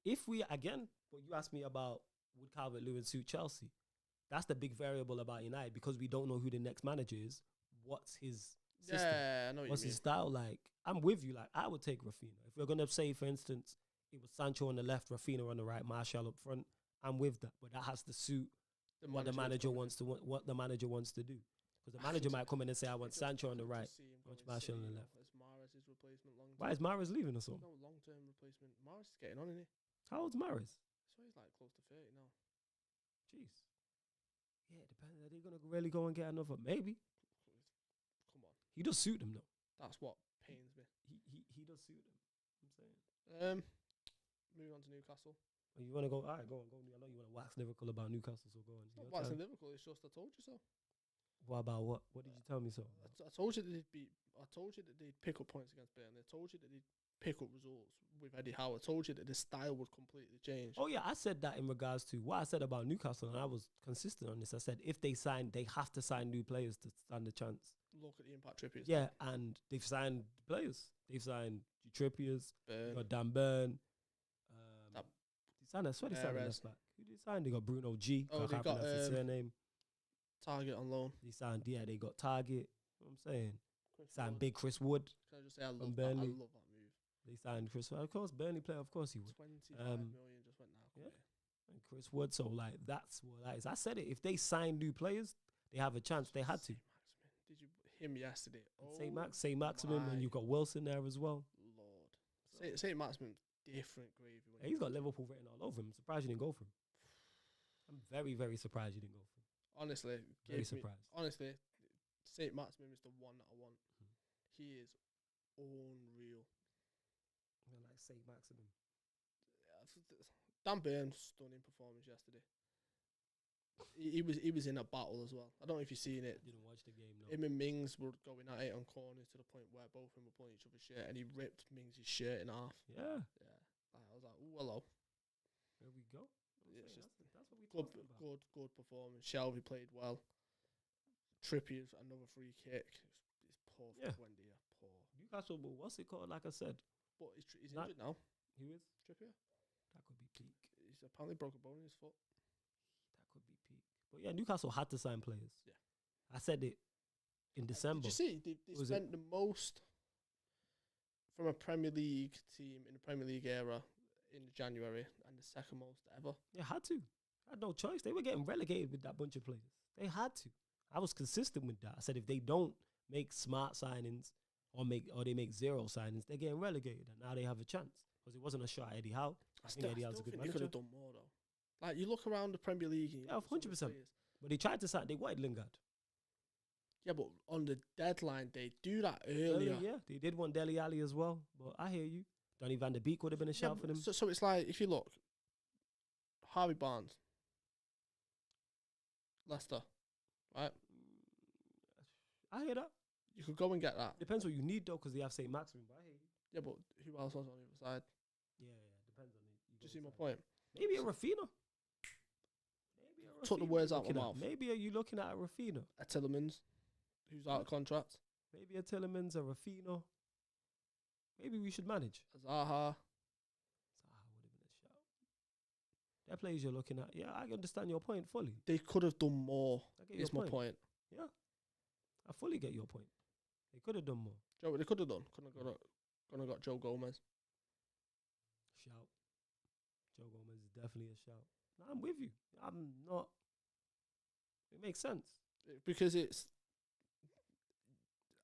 If we, again, what you asked me about would Calvert-Lewin suit Chelsea, that's the big variable about United because we don't know who the next manager is. What's his system? Yeah, I know what What's you mean. his style like? I'm with you. Like, I would take Rafinha. If we're going to say, for instance, it was Sancho on the left, Rafinha on the right, Martial up front, I'm with that. But that has to suit what the manager wants to do. Because the manager might come in and say, I want Sancho on the right, I want Martial on the left. As Mahrez' replacement long-term. Why is Mahrez leaving or something? No, long-term replacement. Mahrez is getting on, isn't he? How old's Mahrez? So he's like close to 30 now. Jeez. Yeah, it depends. Are they going to really go and get another? Maybe. Come on. He does suit them, though. That's what pains me. He does suit them. I'm saying. Moving on to Newcastle. Oh, you want to go? All right, go on. I know you want to wax lyrical about Newcastle, so go on. It's not waxing lyrical. It's just I told you so. What about what? What did you tell me so? I told you that they'd beat. I told you that they'd pick up points against Burnley. I told you that they'd pick up results with Eddie Howe. I told you that the style would completely change. Oh yeah, I said that in regards to what I said about Newcastle, and I was consistent on this. I said if they sign, they have to sign new players to stand a chance. Look at the impact Trippier's Yeah, and they've signed players. They've signed Trippier's, Burn. got Dan Burn. They signed, I swear they signed a Perez. left back. Who did they sign? They got Bruno G. Oh, I they can't got, pronounce his surname. Target on loan. They signed, they got Target. You know what I'm saying? Chris Signed Wood. Big Chris Wood. Can I just say I love that? I Burnley. love that move. They signed Chris Wood. Of course, Burnley player, of course he would. 25 million just went now. Yeah. And Chris Wood, so like that's what that is. I said it. If they sign new players, they have a chance. They had to. Did you him yesterday? Oh, Saint Maximin, and you've got Wilson there as well. Lord. Saint Maximin, different gravy. Yeah, he's got Liverpool written all over him. I'm surprised you didn't go for him. I'm very, very surprised you didn't go for him. Honestly, Very surprised. Honestly, Saint Maximin is the one that I want. He is unreal. I like Saint Maximin. Dan Burn, stunning performance yesterday. He was in a battle as well. I don't know if you've seen it. Didn't watch the game, no. Him and Mings were going at it on corners to the point where both of them were pulling each other's shirt, and he ripped Mings' shirt in half. Yeah. I was like, ooh, hello. There we go. It's just that's what we good, talking about. good performance. Shelby played well. Trippier's another free kick. It's poor for Wendy. Poor. Newcastle, but what's it called? Like I said, But he's injured now. who is? Trippier. That could be peak. He's apparently broke a bone in his foot. That could be peak. But yeah, Newcastle had to sign players. Yeah. I said it in December. Did you see? They spent the most from a Premier League team in the Premier League era in January and the second most ever. They had to. Had no choice. They were getting relegated with that bunch of players. They had to. I was consistent with that. I said if they don't make smart signings or they make zero signings, they're getting relegated. And now they have a chance. Because it wasn't a shot at Eddie Howe. I think Eddie Howe's a good manager. They could have done more, though. Like, you look around the Premier League. And 100%. But they tried to sign. They wanted Lingard. Yeah, but on the deadline, they do that earlier. Yeah, they did want Dele Alli as well. But I hear you. Donny van der Beek would have been a shout for them. So it's like, if you look, Harvey Barnes, Leicester, right? I hear that. You could go and get that. Depends what you need, though, because they have St. Maximin. But I hear you. Yeah, but who else was on the other side? Yeah, depends on it. Do you see my point? Maybe a Rafinha. Took the words out of my mouth. Maybe are you looking at a Rafinha? A Tillemans, who's out of contract. Maybe a Tillemans, a Rafinha. Maybe we should manage. Zaha. Zaha would have been a shout. That players you're looking at. Yeah, I understand your point fully. They could have done more. Is my point. Yeah, I fully get your point. They could have done more. Joe, they could have done. Couldn't have got Joe Gomez. Shout. Joe Gomez is definitely a shout. No, I'm with you. I'm not. It makes sense. Because it's...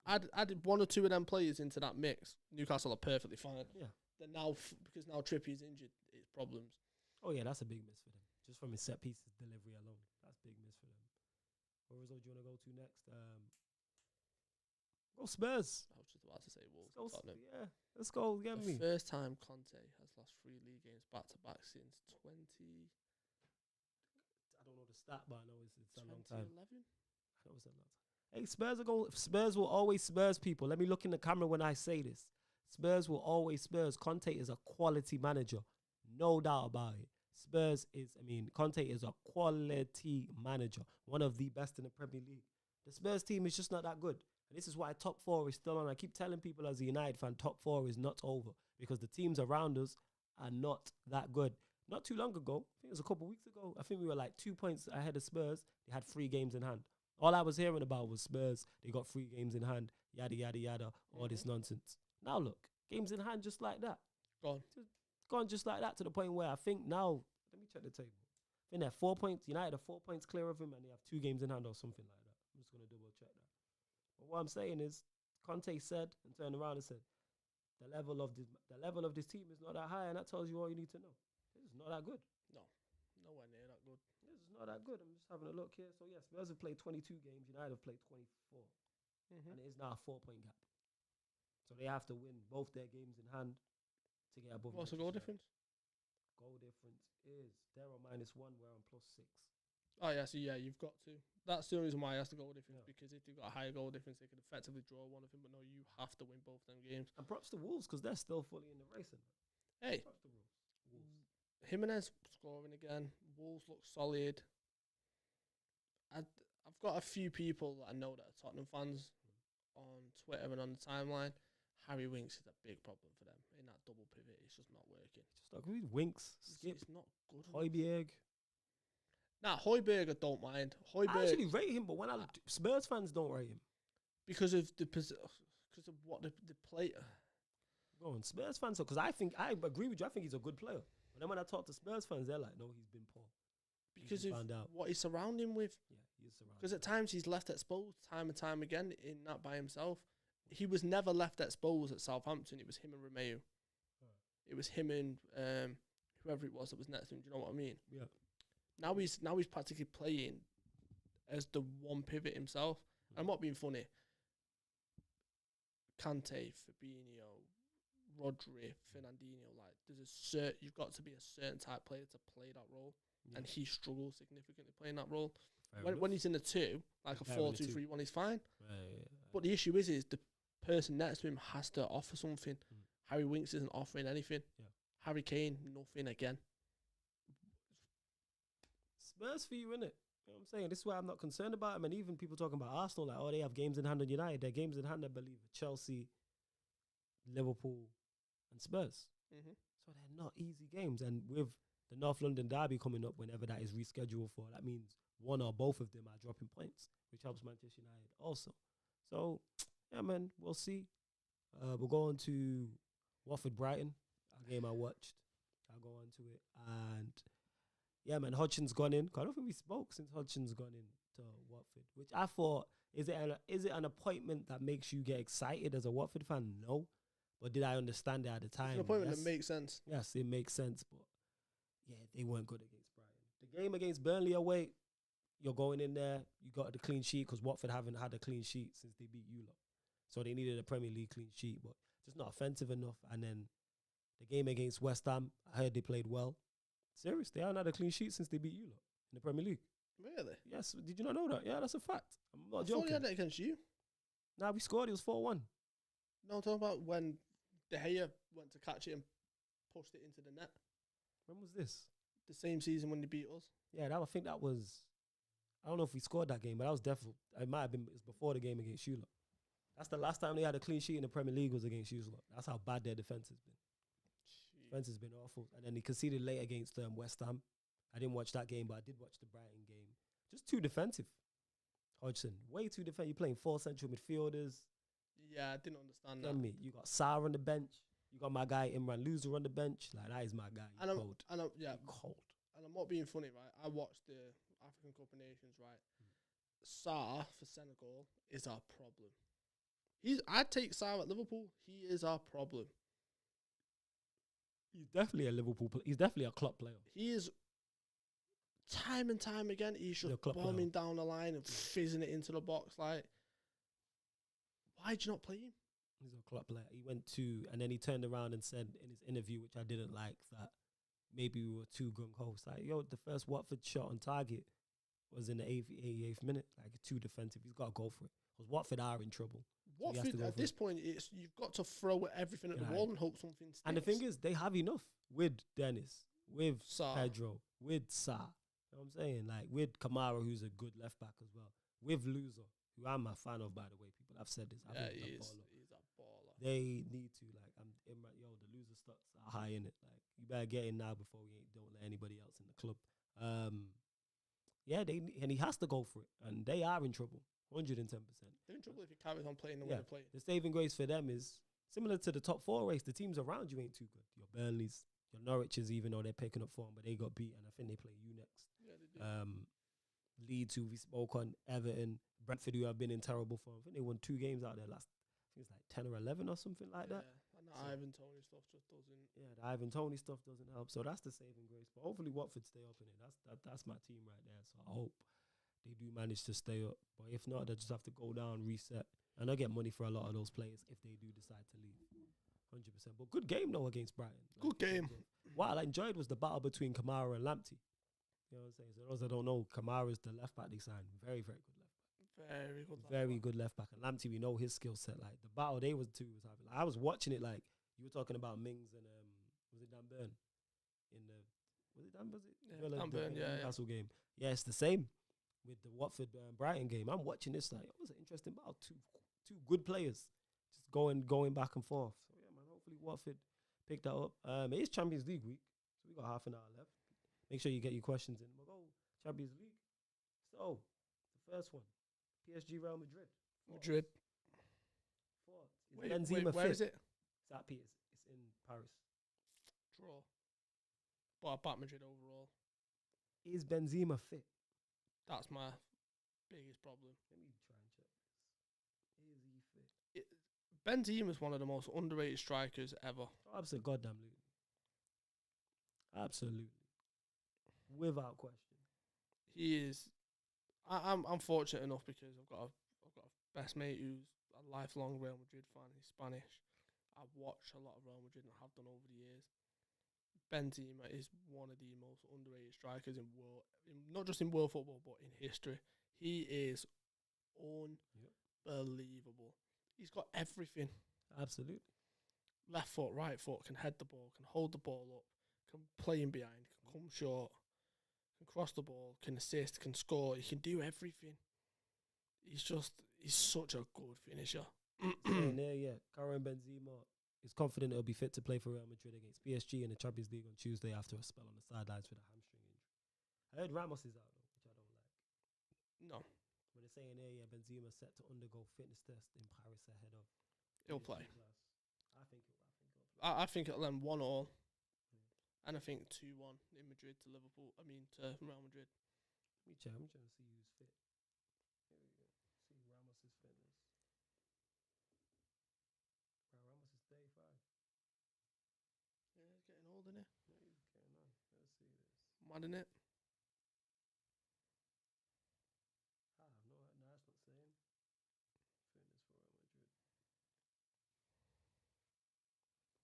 Add one or two of them players into that mix. Newcastle are perfectly fine. Yeah. Then now, because now Trippier's injured, it's problems. Oh, yeah, that's a big miss for them. Just from his set pieces delivery alone. That's a big miss for them. Where result do you want to go to next? Go Spurs. I was just about to say Wolves. Yeah, let's go. Get me. First time Conte has lost 3 league games back-to-back since 20... I don't know the stat, but I know it's a long time. 2011? I know it's a long time. Hey, Spurs will always Spurs, people. Let me look in the camera when I say this. Spurs will always Spurs. Conte is a quality manager. No doubt about it. Conte is a quality manager. One of the best in the Premier League. The Spurs team is just not that good. And this is why top 4 is still on. I keep telling people as a United fan, top 4 is not over. Because the teams around us are not that good. Not too long ago, I think it was a couple of weeks ago, I think we were like 2 points ahead of Spurs. They had 3 games in hand. All I was hearing about was Spurs. They got 3 games in hand, yada, yada, yada, all this nonsense. Now look, games in hand just like that. Gone just like that to the point where I think now, let me check the table. I think they're 4 points, United are 4 points clear of him and they have 2 games in hand or something like that. I'm just going to double check that. But what I'm saying is, Conte said and turned around and said, the level of this team is not that high and that tells you all you need to know. It's not that good. No, nowhere near that good. It's not that good. I'm just having a look here. So, yes, Spurs have played 22 games. United have played 24. And it is now a 4-point gap. So, they have to win both their games in hand to get above. What's the goal difference? Goal difference is they're on -1, we're on +6. Oh, yeah, so yeah, you've got to. That's the only reason why I asked the goal difference, because if they've got a higher goal difference, they could effectively draw one of them, but no, you have to win both them games. And props to Wolves, because they're still fully in the race. Hey. Props to Wolves. Jimenez scoring again. Wolves look solid. I've got a few people that I know that are Tottenham fans on Twitter and on the timeline. Harry Winks is a big problem for them in that double pivot. It's just not working. Just not good. Winks, Skip, it's not good. Højbjerg. Nah, Højbjerg I don't mind. I actually rate him, but when Spurs fans don't rate him because of what the play. Go on, Spurs fans. Because I agree with you. I think he's a good player. But then when I talk to Spurs fans, they're like, no, he's been poor. Because of what he's surrounding with. Yeah, he's surrounded. Because at times he's left exposed time and time again in that by himself. He was never left exposed at Southampton. It was him and Romeu. It was him and whoever it was that was next to him. Do you know what I mean? Yeah. Now he's practically playing as the one pivot himself. I'm not being funny. Kante, Fabinho, Rodri, Fernandinho, you've got to be a certain type player to play that role, and he struggles significantly playing that role. When he's in the 2, like a 4-2-3-1, he's fine. But the issue is the person next to him has to offer something. Harry Winks isn't offering anything. Harry Kane, nothing again. Spurs for you, innit? You know what I'm saying? This is why I'm not concerned about him. And even people talking about Arsenal, like, oh, they have games in hand on United. Their games in hand, I believe, Chelsea, Liverpool, and Spurs. So they're not easy games. And with the North London derby coming up whenever that is rescheduled for, that means one or both of them are dropping points, which helps Manchester United also. So, yeah, man, we'll see. We'll go on to Watford Brighton, a game I watched. I I'll go on to it. And yeah, man, Hodgson's gone in. I don't think we spoke since Hodgson's gone in to Watford, which I thought, is it an appointment that makes you get excited as a Watford fan? No. But did I understand it at the time? It's an appointment Yes. that makes sense. Yes, it makes sense. But yeah, they weren't good against Brighton. The game against Burnley away, you're going in there, you got the clean sheet because Watford haven't had a clean sheet since they beat you lot. So they needed a Premier League clean sheet, but just not offensive enough. And then the game against West Ham, I heard they played well. Serious, they haven't had a clean sheet since they beat you lot in the Premier League. Really? Yes, did you not know that? Yeah, that's a fact. I'm not I thought joking. he had it against you. Nah, we scored, it was 4-1. No, I'm talking about when De Gea went to catch it and pushed it into the net. When was this? The same season when they beat us. Yeah, I think that was, I don't know if we scored that game, but that was definitely, it might have been, it's before the game against you lot. That's the last time they had a clean sheet in the Premier League was against you lot. That's how bad their defense has been. Defense has been awful. And then he conceded late against West Ham. I didn't watch that game, but I did watch the Brighton game. Just too defensive. Hodgson, way too defensive. You're playing 4 central midfielders. Yeah, I didn't understand Tell that. me, you got Sarr on the bench. You got my guy Imran Loser on the bench. Like, that is my guy. He's cold. Yeah, Cold. and I'm not being funny, right? I watched the African Cup of Nations, right? Sarr for Senegal is our problem. I'd take Sarr at Liverpool. He is our problem. He's definitely a Liverpool player. He's definitely a Klopp player. He is, time and time again, he's just bombing down the line and fizzing it into the box. Like, why'd you not play him? He's a Klopp player. He went to, and then he turned around and said in his interview, which I didn't like, that maybe we were too gung-ho. It's like, yo, the first Watford shot on target was in the 88th minute. Like, too defensive. He's got to go for it. Because Watford are in trouble. Watford, So at this point, you've got to throw everything at the wall and hope something sticks. And the thing is, they have enough with Dennis, with Sarr. Pedro, with Sarr. You know what I'm saying? Like, with Kamara, who's a good left-back as well. With Loser, who I'm a fan of, by the way. People have said this. I think he's a baller. They need to, like, the Loser stats are high in it. Like, you better get in now before don't let anybody else in the club. Yeah, and he has to go for it. And they are in trouble. 110%. They're in trouble if he carries on playing the way they're playing. The saving grace for them is similar to the top 4 race. The teams around you ain't too good. Your Burnleys, your Norwiches, even though they're picking up form, but they got beat, and I think they play you next. Yeah, they do. Leeds, who we spoke on, Everton, Brentford, who have been in terrible form. I think they won 2 games out there last. I think it's like 10 or 11 or something like that. And the Ivan Toney stuff just doesn't. Yeah, the Ivan Toney stuff doesn't help. So that's the saving grace. But hopefully Watford stay up in it. That's my team right there. So I hope they do manage to stay up. But if not, they just have to go down, reset. And I get money for a lot of those players if they do decide to leave. 100%. But good game, though, against Brighton. Good game. What I enjoyed was the battle between Kamara and Lamptey. You know what I'm saying? So those that don't know, Kamara is the left back they signed. Very, very good left back. Very good. Very good left back. And Lamptey, we know his skill set. Like, the battle they was having. Like, I was watching it like, you were talking about Mings and, was it Dan Burn? Dan Burn, yeah. Newcastle game. Yeah, it's the same with the Watford Brighton game. I'm watching this like, it was an interesting battle. Two good players just going back and forth. So yeah, man, hopefully Watford pick that up. It is Champions League week, so we got half an hour left. Make sure you get your questions in. We'll go Champions League. So the first one, PSG Real Madrid. Madrid. Is Benzema fit? Where is it? It's at PS. It's in Paris. Draw. But I back Madrid overall. Is Benzema fit? That's my biggest problem. Let me try and check this. Is he fit? Benzema is one of the most underrated strikers ever. Oh, absolutely, goddamn. Absolutely. Without question. He is. I'm fortunate enough because I've got a best mate who's a lifelong Real Madrid fan. He's Spanish. I've watched a lot of Real Madrid and have done over the years. Benzema is one of the most underrated strikers in not just in world football, but in history. He is unbelievable. He's got everything. Absolutely. Left foot, right foot, can head the ball, can hold the ball up, can play in behind, can come short, can cross the ball, can assist, can score. He can do everything. He's such a good finisher. Karim Benzema is confident he'll be fit to play for Real Madrid against PSG in the Champions League on Tuesday after a spell on the sidelines with a hamstring injury. I heard Ramos is out, though, which I don't like. No. But they're saying Benzema set to undergo fitness test in Paris ahead of. He'll play. I think he'll play. I think it'll end 1-1. And I think 2-1 in Madrid to Liverpool. I mean, to Real Madrid. Let me check. I'm trying to see who's fit. Here we go. See Ramos' fitness. Bro, Ramos is 35. Yeah, he's getting old, isn't he? Yeah, he's getting on. Let's see this. Mad, innit? No, that's not saying. Fitness for Real Madrid.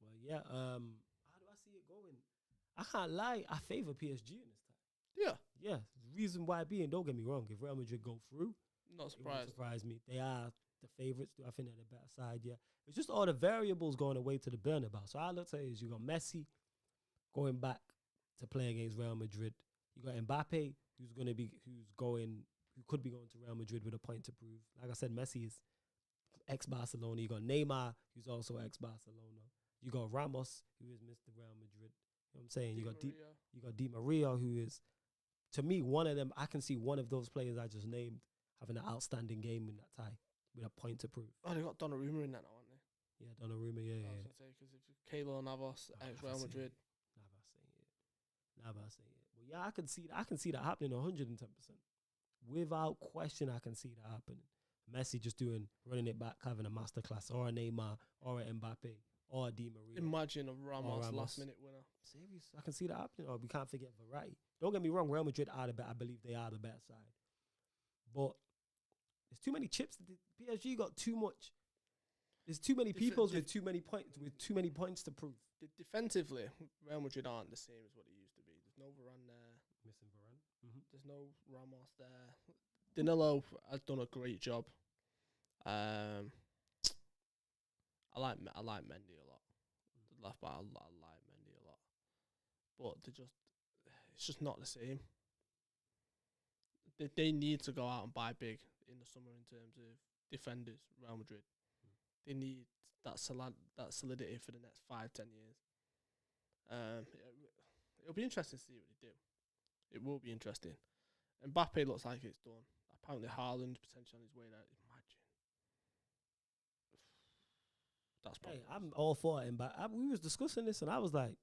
Well, yeah. How do I see it going? I can't lie. I favor PSG in this time. Yeah. Yeah. Reason why being, don't get me wrong, if Real Madrid go through, Not it won't surprised. surprise me. They are the favorites. I think they're the better side. Yeah. It's just all the variables going away to the Bernabeu. So all I'll tell you is you got Messi going back to play against Real Madrid. You got Mbappe, who could be going to Real Madrid with a point to prove. Like I said, Messi is ex-Barcelona. You got Neymar, who's also ex-Barcelona. You got Ramos, who is Mr. Real Madrid. You know what I'm saying? You got Di Maria, who is, to me, one of them. I can see one of those players I just named having an outstanding game in that tie with a point to prove. Oh, they got Donnarumma in that now, haven't they? Yeah, Donnarumma, I was going to say, because if Keylor Navas, ex-Real Madrid. Never say it. Well, yeah, I can see that happening 110%. Without question, I can see that happening. Messi just running it back, having a masterclass, or a Neymar, or a Mbappe, or a Di Maria. Imagine a Ramos last-minute winner. Serious, I can see that happening. Or we can't forget variety. Don't get me wrong, Real Madrid are the better. I believe they are the better side. But there's too many chips. The PSG got too much. There's too many people with too many points to prove. Defensively, Real Madrid aren't the same as what they used to be. There's no Varane there. Missing Varane. Mm-hmm. There's no Ramos there. Danilo has done a great job. I like Mendy a lot. The left back, I like Mendy a lot. But it's just not the same. They need to go out and buy big in the summer in terms of defenders. Real Madrid. They need that solidity for the next 5-10 years. It'll be interesting to see what they do. It will be interesting. Mbappe looks like it's done. Apparently Haaland potentially on his way there. Imagine. That's probably. Hey, I'm all for it. We was discussing this and I was like,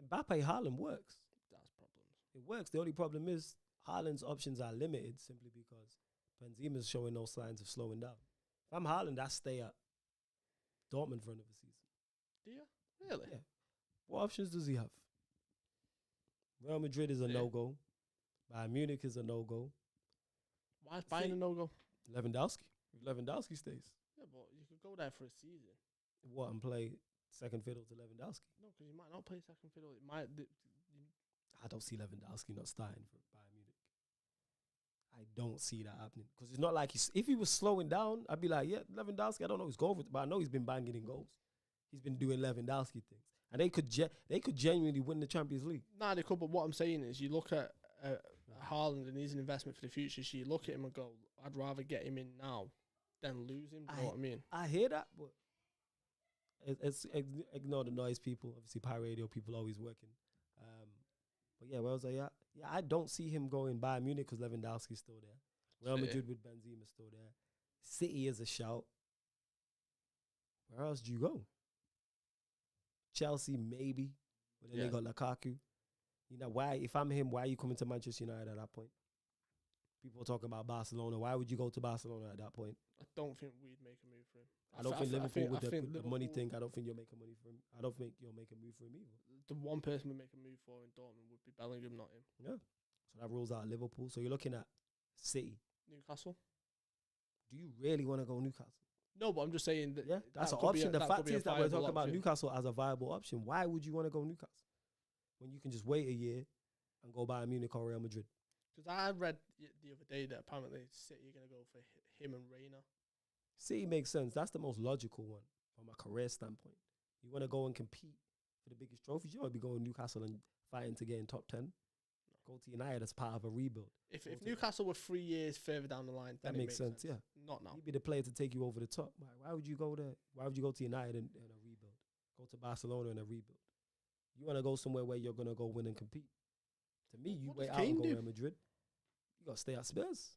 Mbappe Haaland works. That's problems. It works. The only problem is Haaland's options are limited simply because Benzema's showing no signs of slowing down. If I'm Haaland, I stay at Dortmund for another season. Do you? Really? Yeah. What options does he have? Real Madrid is a no-go. Bayern Munich is a no-go. Why is Bayern a no-go? Lewandowski. If Lewandowski stays. Yeah, but you could go there for a season. What, and play second fiddle to Lewandowski? No, because you might not play second fiddle. It might. I don't see Lewandowski not starting for Bayern Munich. I don't see that happening. Because it's not like if he was slowing down, I'd be like, yeah, Lewandowski, I don't know his goal, but I know he's been banging in goals. He's been doing Lewandowski things. And they could genuinely win the Champions League. Nah, they could, but what I'm saying is you look at Haaland and he's an investment for the future, so you look at him and go, I'd rather get him in now than lose him. You know what I mean? I hear that, but it's ignore the noise, people. Obviously, Pi Radio people always working. But yeah, where was I at? Yeah, I don't see him going Bayern Munich because Lewandowski's still there. Real Madrid with Benzema still there. City is a shout. Where else do you go? Chelsea, maybe. But then they got Lukaku. You know, why? If I'm him, why are you coming to Manchester United at that point? People are talking about Barcelona. Why would you go to Barcelona at that point? I don't think we'd make a move for him. I don't think Liverpool with the money thing. I don't think you'll make a money for him. I don't think you'll make a move for him either. The one person we make a move for in Dortmund would be Bellingham, not him. Yeah. So that rules out Liverpool. So you're looking at City. Newcastle. Do you really want to go Newcastle? No, but I'm just saying that. Yeah, that's an option. The fact is that we're talking about Newcastle as a viable option. Why would you want to go Newcastle when you can just wait a year and go Bayern Munich or Real Madrid? Because I read the other day that apparently City are going to go for him and Reina. City makes sense. That's the most logical one from a career standpoint. You want to go and compete for the biggest trophies. You want to be going Newcastle and fighting to get in top 10. Go to United as part of a rebuild. If Newcastle were 3 years further down the line, then that makes sense. Yeah, not now. He'd be the player to take you over the top. Why would you go there? Why would you go to United and a rebuild? Go to Barcelona and a rebuild. You want to go somewhere where you're gonna go win and compete. To me, you wait out and go Real Madrid. You gotta stay at Spurs.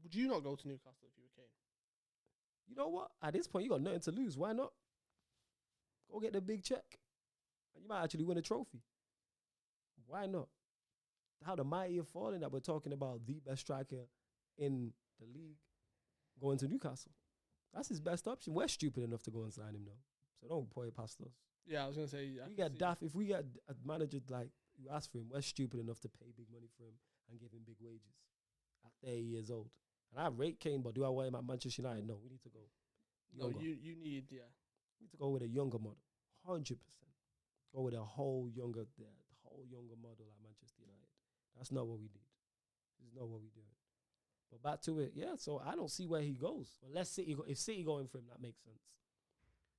Would you not go to Newcastle if you were Kane? You know what? At this point, you got nothing to lose. Why not? Go get the big check. And you might actually win a trophy. Why not? How the mighty have fallen that we're talking about the best striker in the league going to Newcastle. That's his best option. We're stupid enough to go and sign him now. So don't point it past us. Yeah, I was going to say. We get daft. If we get a manager like you ask for him, we're stupid enough to pay big money for him and give him big wages at 30 years old. And I rate Kane, but do I want him at Manchester United? No, we need to go younger. No, you need, yeah. We need to go with a younger model, 100%. Go with a whole younger model at Manchester United. That's not what we need. This is not what we're doing. But back to it, yeah. So I don't see where he goes. Unless if City going for him, that makes sense.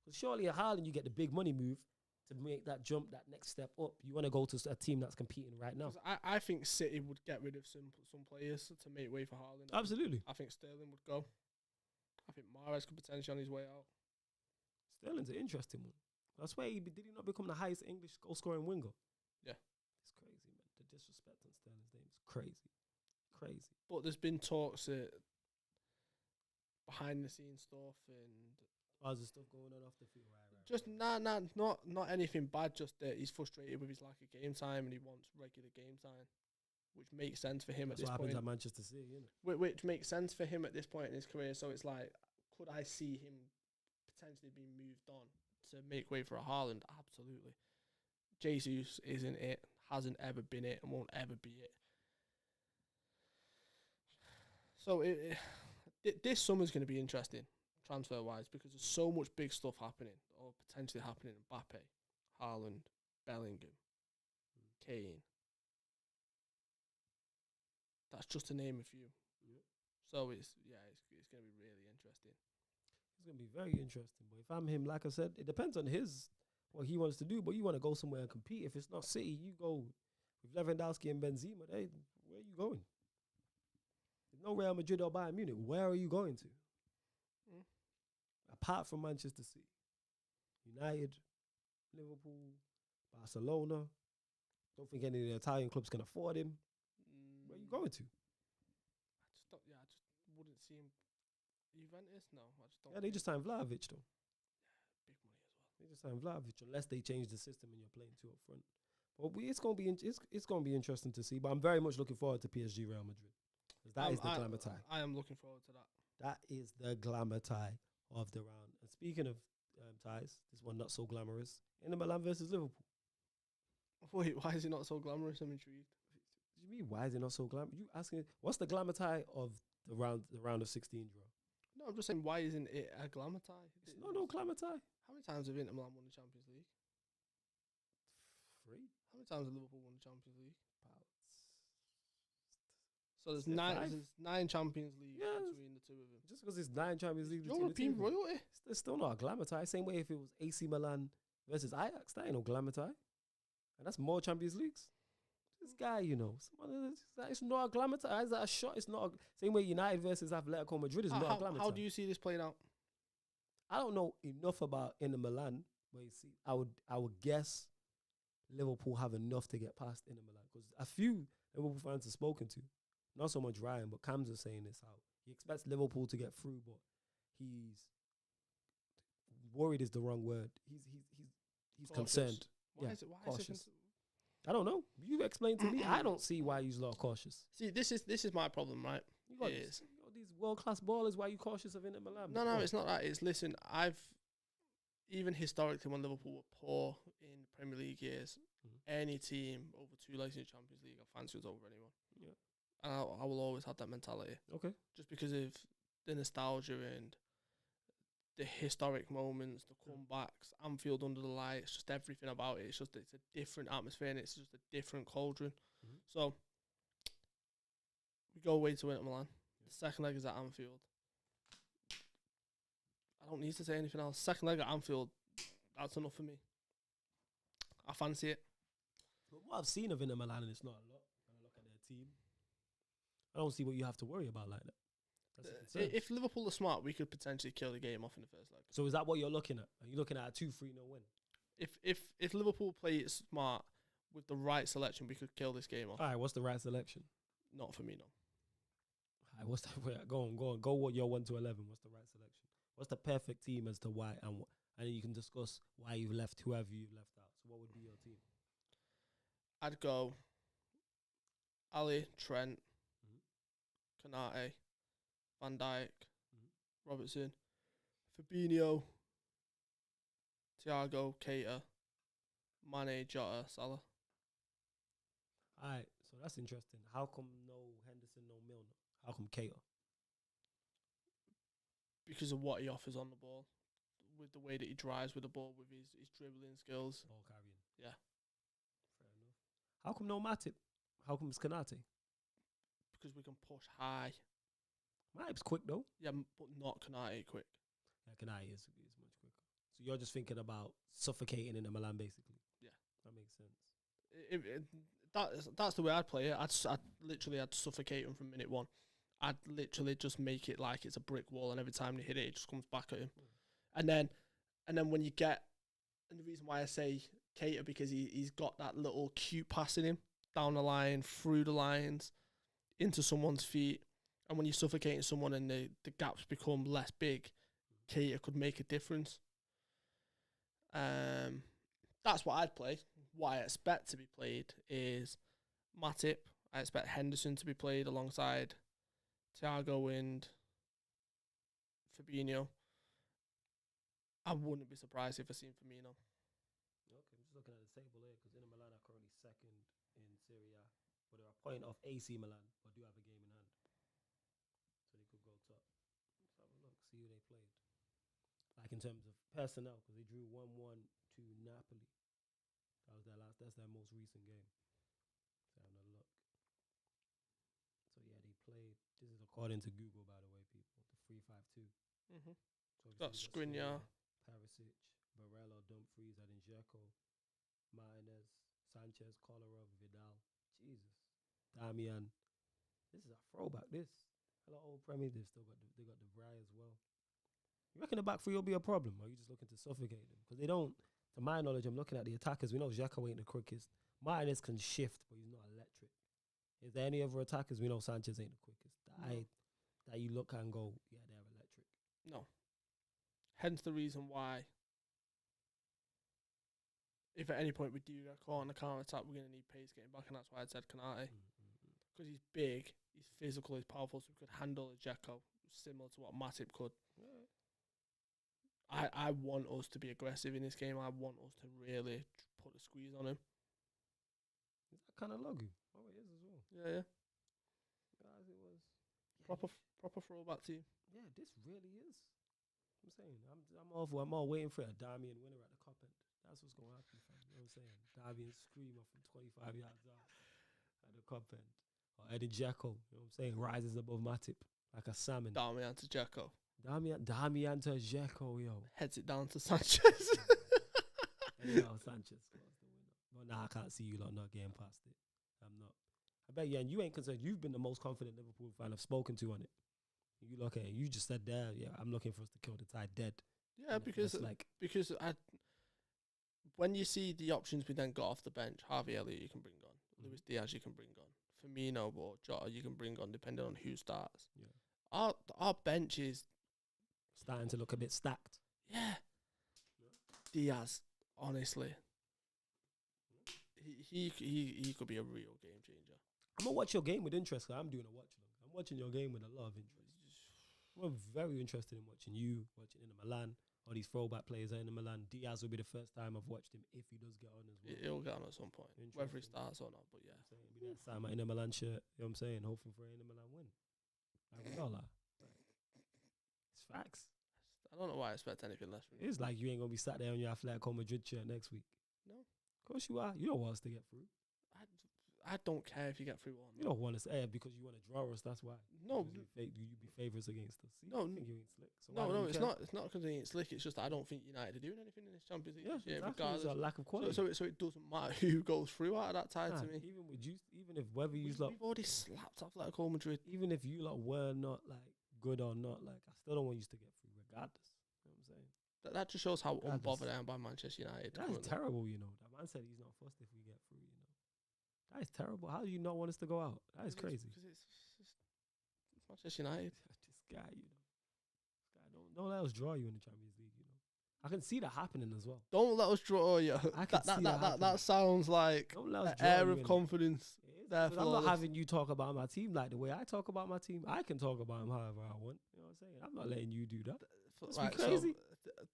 Because surely at Haaland, you get the big money move to make that jump, that next step up. You want to go to a team that's competing right now. I think City would get rid of some players to make way for Haaland. Absolutely. I think Sterling would go. I think Mahrez could potentially on his way out. Sterling's an interesting one. I swear, did he not become the highest English goal-scoring winger? Yeah. It's crazy, man. The disrespect on Sterling's name is crazy. Crazy. But there's been talks behind-the-scenes stuff and... How's the stuff going on off the field? Right. Just, not anything bad, just that he's frustrated with his lack of game time and he wants regular game time, which makes sense for him at this point. That's what happens at Manchester City, isn't it? Which makes sense for him at this point in his career, so it's like, could I see him potentially being moved on to make way for a Haaland? Absolutely. Jesus isn't it, hasn't ever been it, and won't ever be it. So this summer's going to be interesting, transfer-wise, because there's so much big stuff happening, or potentially happening. Mbappe, Haaland, Bellingham, Kane. That's just to name a few. Yep. So it's going to be really interesting. It's going to be very interesting. But if I'm him, like I said, it depends on what he wants to do. But you want to go somewhere and compete. If it's not City, you go with Lewandowski and Benzema. Where are you going? There's no Real Madrid or Bayern Munich. Where are you going to? Apart from Manchester City, United, Liverpool, Barcelona. Don't think any of the Italian clubs can afford him. Where are you going to? I just wouldn't see him. Juventus? No, I just don't. Yeah, they just signed Vlahovic though. Yeah, big money as well. They just signed Vlahovic unless they change the system and you're playing two up front. But it's gonna be interesting to see. But I'm very much looking forward to PSG Real Madrid. Because that is the glamour tie. I am looking forward to that. That is the glamour tie of the round. And speaking of ties, this one not so glamorous. Inter Milan versus Liverpool. Wait, why is it not so glamorous? I'm intrigued. What do you mean, why is it not so glamorous? You asking, what's the glamour tie of the round of 16 draw? No, I'm just saying, why isn't it a glamour tie? It's no glamour tie. How many times have Inter Milan won the Champions League? 3. How many times have Liverpool won the Champions League? About. So there's 9 Champions League between the two of them. Just because it's 9 Champions League between European the two royalty. It's still not a glamour tie. Same way if it was AC Milan versus Ajax, that ain't no glamour tie. And that's more Champions Leagues. This guy, it's not a glamour tie. Is that a shot? It's not. Same way United versus Atletico Madrid is not a glamour tie. How do you see this playing out? I don't know enough about Inter Milan, but you see, I would guess Liverpool have enough to get past Inter Milan because a few Liverpool fans have spoken to, not so much Ryan, but Cam's was saying this out. He expects Liverpool to get through, but he's worried is the wrong word. He's concerned. Why is it cautious. I don't know. You explain to me. I don't see why you're a lot cautious. See, this is my problem, right? You got these world-class ballers. Why are you cautious of Inter Milan? No, it's not that. It's, listen, even historically when Liverpool were poor in Premier League years, any team over 2 legs in the Champions League, I fancy was over anyone. Yeah. And I will always have that mentality. Okay. Just because of the nostalgia and the historic moments, the comebacks, Anfield under the lights, just everything about it. It's a different atmosphere and it's just a different cauldron. So we go away to Inter Milan. The second leg is at Anfield. I don't need to say anything else. Second leg at Anfield, that's enough for me. I fancy it. But what I've seen of Inter Milan, and it's not a lot, when I look at their team, I don't see what you have to worry about like that. If Liverpool are smart, we could potentially kill the game off in the first leg. So is that what you're looking at? Are you looking at a 2-3-0 win? If Liverpool play it smart with the right selection, we could kill this game off. All right, what's the right selection? Not for me, no. All right, what's that? Go on. Go what your 1 to 11. What's the right selection? What's the perfect team as to why and then you can discuss why you've left whoever you've left out. So what would be your team? I'd go Ali, Trent, Mhm. Kanate, Van Dijk, Mhm. Robertson, Fabinho, Thiago, Keita, Mane, Jota, Salah. All right, so that's interesting. How come no Henderson, no Milner? How come Keita? Because of what he offers on the ball, with the way that he drives with the ball, with his dribbling skills. Ball carrying. Yeah. Fair enough. How come no Matip? How come it's Kanate? Because we can push high. Matip's quick though. Yeah, but not Kanate quick. Yeah, Kanate is much quicker. So you're just thinking about suffocating in the Milan, basically. Yeah. That makes sense. That's the way I'd play it. I'd suffocate him from minute one. I'd literally just make it like it's a brick wall, and every time they hit it, it just comes back at him. And then when you get, and the reason why I say Keita, because he's got that little cute pass in him down the line, through the lines, into someone's feet. And when you're suffocating someone and the gaps become less big, Keita could make a difference. That's what I'd play. What I expect to be played is Matip. I expect Henderson to be played alongside Thiago and Fabinho. I wouldn't be surprised if I seen Firmino. Okay, I'm just looking at the table here because Inter Milan are currently second in Serie A, but they're a point off AC Milan, but do have a game in hand, so they could go top. Let's have a look, see who they played. Like in terms of personnel, because they drew 1-1 to Napoli. That was their last. That's their most recent game. Let's have another look. So yeah, they played. This is according to Google, by the way, people. The 3-5-2. Mm-hmm. So Got Skriniar, Perisic, Barella, Dumfries, Edin Dzeko, Martinez, Sanchez, Kolarov, Vidal. Jesus, Damian. This is a throwback. This hello old Premier. They got the Bry as well. You reckon the back three will be a problem, or are you just looking to suffocate them? Because they don't. To my knowledge, I'm looking at the attackers. We know Dzeko ain't the quickest. Martinez can shift, but he's not electric. Is there any other attackers? We know Sanchez ain't the quickest. That you look and go, yeah, they're electric. No. Hence the reason why, if at any point we do get caught on the counter attack, we're going to need pace getting back, and that's why I said Kanate. Because he's big, he's physical, he's powerful, so he could handle a Dzeko, similar to what Matip could. Yeah. I want us to be aggressive in this game. I want us to really put a squeeze on him. Is that kind of logo? Oh, it is as well. Yeah. As it was. Proper throwback team. Yeah, this really is. I'm saying I'm all waiting for a Damian winner at the cup end. That's what's gonna happen, fam. You know what I'm saying? Damian screamer from 25 yards out at the cup end. Or Edin Dzeko, you know what I'm saying? Rises above Matip like a salmon. Damian to Dzeko. Damian to Dzeko, yo. Heads it down to Sanchez. Anyhow, Sanchez scores the winner. But nah, I can't see you lot not getting past it. I'm not. I bet you, and you ain't concerned. You've been the most confident Liverpool fan I've spoken to on it. You look at it. You just said there, yeah, I'm looking for us to kill the tie dead. Yeah, because when you see the options we then got off the bench, Harvey Elliott you can bring on, Luis Diaz you can bring on, Firmino or Jota you can bring on depending on who starts. Yeah. Our bench is starting to look a bit stacked. Yeah. Diaz, honestly, he could be a real game changer. I'm gonna watch your game with interest. Cause I'm doing a watch along. I'm watching your game with a lot of interest. I'm very interested in watching you, watching in the Milan. All these throwback players are in the Milan. Diaz will be the first time I've watched him if he does get on as well. He'll get on at some point, whether he starts or not. But yeah, be that time in the Milan shirt. You know what I'm saying? Hoping for an Inter Milan win. Like we all are. It's facts. I don't know why I expect anything less from you. It's like you ain't gonna be sat there on your Atletico Madrid shirt next week. No, of course you are. You don't want us to get through. I don't care if you get through or not. You don't want us because you want to draw us. That's why. No, you be favourites against us. See, no, I think you ain't slick. So no, it's not. It's not because they ain't slick. It's just that I don't think United are doing anything in this Champions League this year. Exactly. Regardless, a lack of quality. So it doesn't matter who goes through out of that tie to me. Even with you, even if whether you we've already slapped Atletico Madrid. Even if you lot were not like good or not, like I still don't want you to get through regardless. You know what I'm saying? That just shows how unbothered I am by Manchester United. That's terrible, you know. That man said he's not fussed if we get through, you know. That is terrible. How do you not want us to go out? That is crazy. Because it's Manchester United. This guy, you know. This guy don't let us draw you in the Champions League, you know. I can see that happening as well. Don't let us draw you. I can see that happening. That sounds like Don't let us an draw air you of in it. confidence. I'm not having you talk about my team like the way I talk about my team. I can talk about them however I want. You know what I'm saying? I'm not letting you do that. That's Right, crazy.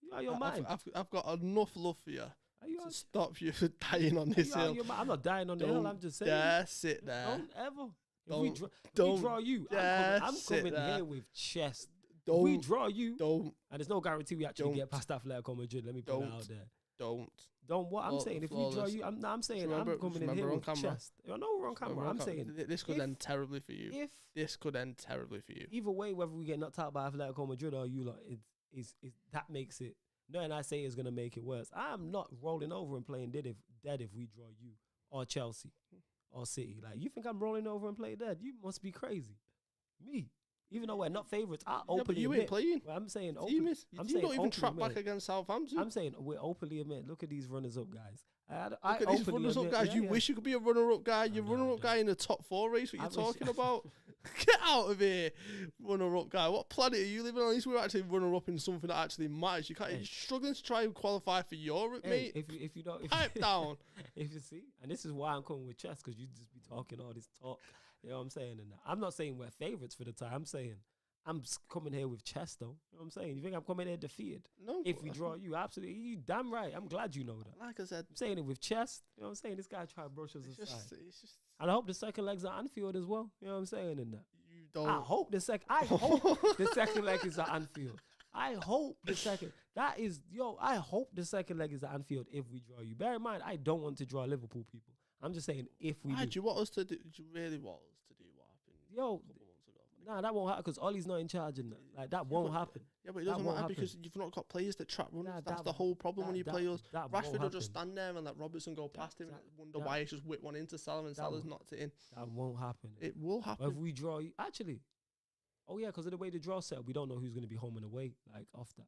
You out your mind. I've got enough love for you Are you to out- stop you dying on are this you out hill. your mind? I'm not dying on the hill. I'm just saying. Dare sit there. Don't ever. If Don't we draw you, dare I'm sit coming there. here with chest. If we draw you, Don't and there's no guarantee we actually Don't. get past Atletico Madrid. Let me put it Don't. out there. don't. What I'm saying, if we draw Flawless. you, I'm saying Remember- I'm coming in remember here on with camera. chest. I know we're on camera. I'm saying this could if- end terribly for you. if This could end terribly for you. either way, whether we get knocked out by Atletico Madrid or you lot, it's that makes it. Nothing I say is gonna make it worse. I'm not rolling over and playing dead if we draw you or Chelsea or City. Like, you think I'm rolling over and playing dead? You must be crazy. Me, even though we're not favourites, I Yeah, but openly you admit. ain't playing. Well, I'm saying Team openly. is. I'm You saying don't even openly trap back admit. against Southampton. I'm saying we openly admit. Look at these runners up guys. I Look at these openly runners-up admit- guys. yeah, You yeah. wish you could be a runner-up guy. You're know, runner-up I guy in the top 4 race. What I you wish- talking about? Get out of here, runner-up guy. What planet are you living on? At least we're actually runner-up in something that actually matters. You can't. Hey. You're struggling to try and qualify for Europe, Hey, mate. if you don't, Pipe down. if you see, and this is why I'm coming with chess, because you just be talking all this talk. You know what I'm saying? And I'm not saying we're favourites for the time. I'm saying I'm coming here with chess, though. You know what I'm saying? You think I'm coming here defeated? No. If we draw you, absolutely. You damn right. I'm glad you know that. Like I said, I'm saying it with chest. You know what I'm saying? This guy tried to brush us it's aside. just And I hope the second leg's at Anfield as well. You know what I'm saying? In that. you don't. I hope the second leg is at Anfield. I hope the second. I hope the second leg is at Anfield if we draw you. Bear in mind, I don't want to draw Liverpool people. I'm just saying if we Why do. do you want us to do? Do you really want us to do what happened? Yo, a couple months ago? Nah, that won't happen because Ollie's not in charge in that. Like, that won't happen. Yeah, but it That doesn't won't matter happen. because you've not got players that trap runners. Nah, That's that- the whole problem when you play us. That won't Rashford will just happen. stand there and let Robertson go past him and wonder that- why he's just whipped one into Salah and Salah's won't- knocked it in. That won't happen. It will Or happen. if we draw you, actually. Oh yeah, because of the way the draw set, up, we don't know who's going to be home and away. Like off that.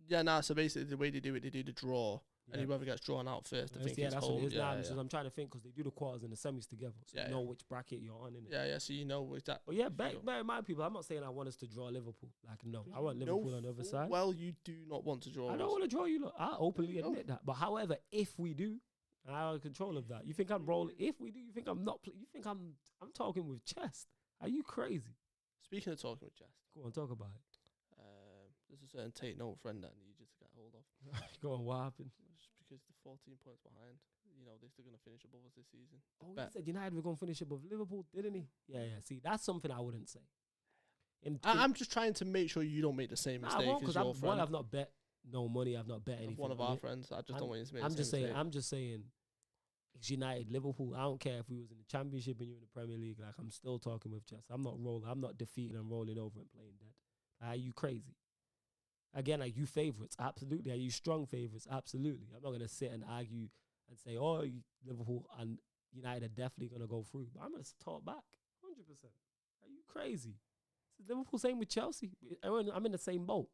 Yeah, nah, so basically the way they do it, they do the draw. And Yeah. whoever gets drawn out first, I think Yeah, it's that's home. what it is. Yeah, Nah, yeah. so I'm trying to think because they do the quarters and the semis together, so Yeah, you know yeah. which bracket you're on. Innit? Yeah, so you know exactly. But yeah, bear in mind, people. I'm not saying I want us to draw Liverpool. Like, no, I want Liverpool on the other side. Well, you do not want to draw. I don't us. want to draw you. Look, I openly No. admit that. But however, if we do, I have control of that. You think I'm rolling? If we do, you think I'm not? You think I'm talking with chest? Are you crazy? Speaking of talking with chest, Go on, talk about it. there's a certain Tate Note friend that I need you to get hold of. Go on, what happened? Just because they're 14 points behind. You know, they're going to finish above us this season. Oh, he Bet. said United were going to finish above Liverpool, didn't he? Yeah. See, that's something I wouldn't say. I'm just trying to make sure you don't make the same I mistake won't as because your friend. I've not bet no money. I've not bet anything. One of on our it. friends. I just don't want you to make I'm the just same saying. mistake. I'm just saying. It's United, Liverpool. I don't care if we was in the Championship and you in the Premier League. Like, I'm still talking with chess. I'm not rolling. I'm not defeating and rolling over and playing dead. Are you crazy? Again, are you favourites? Absolutely. Are you strong favourites? Absolutely. I'm not gonna sit and argue and say, oh, Liverpool and United are definitely gonna go through. But I'm gonna talk back. 100%. Are you crazy? It's Liverpool same with Chelsea. I'm in the same boat.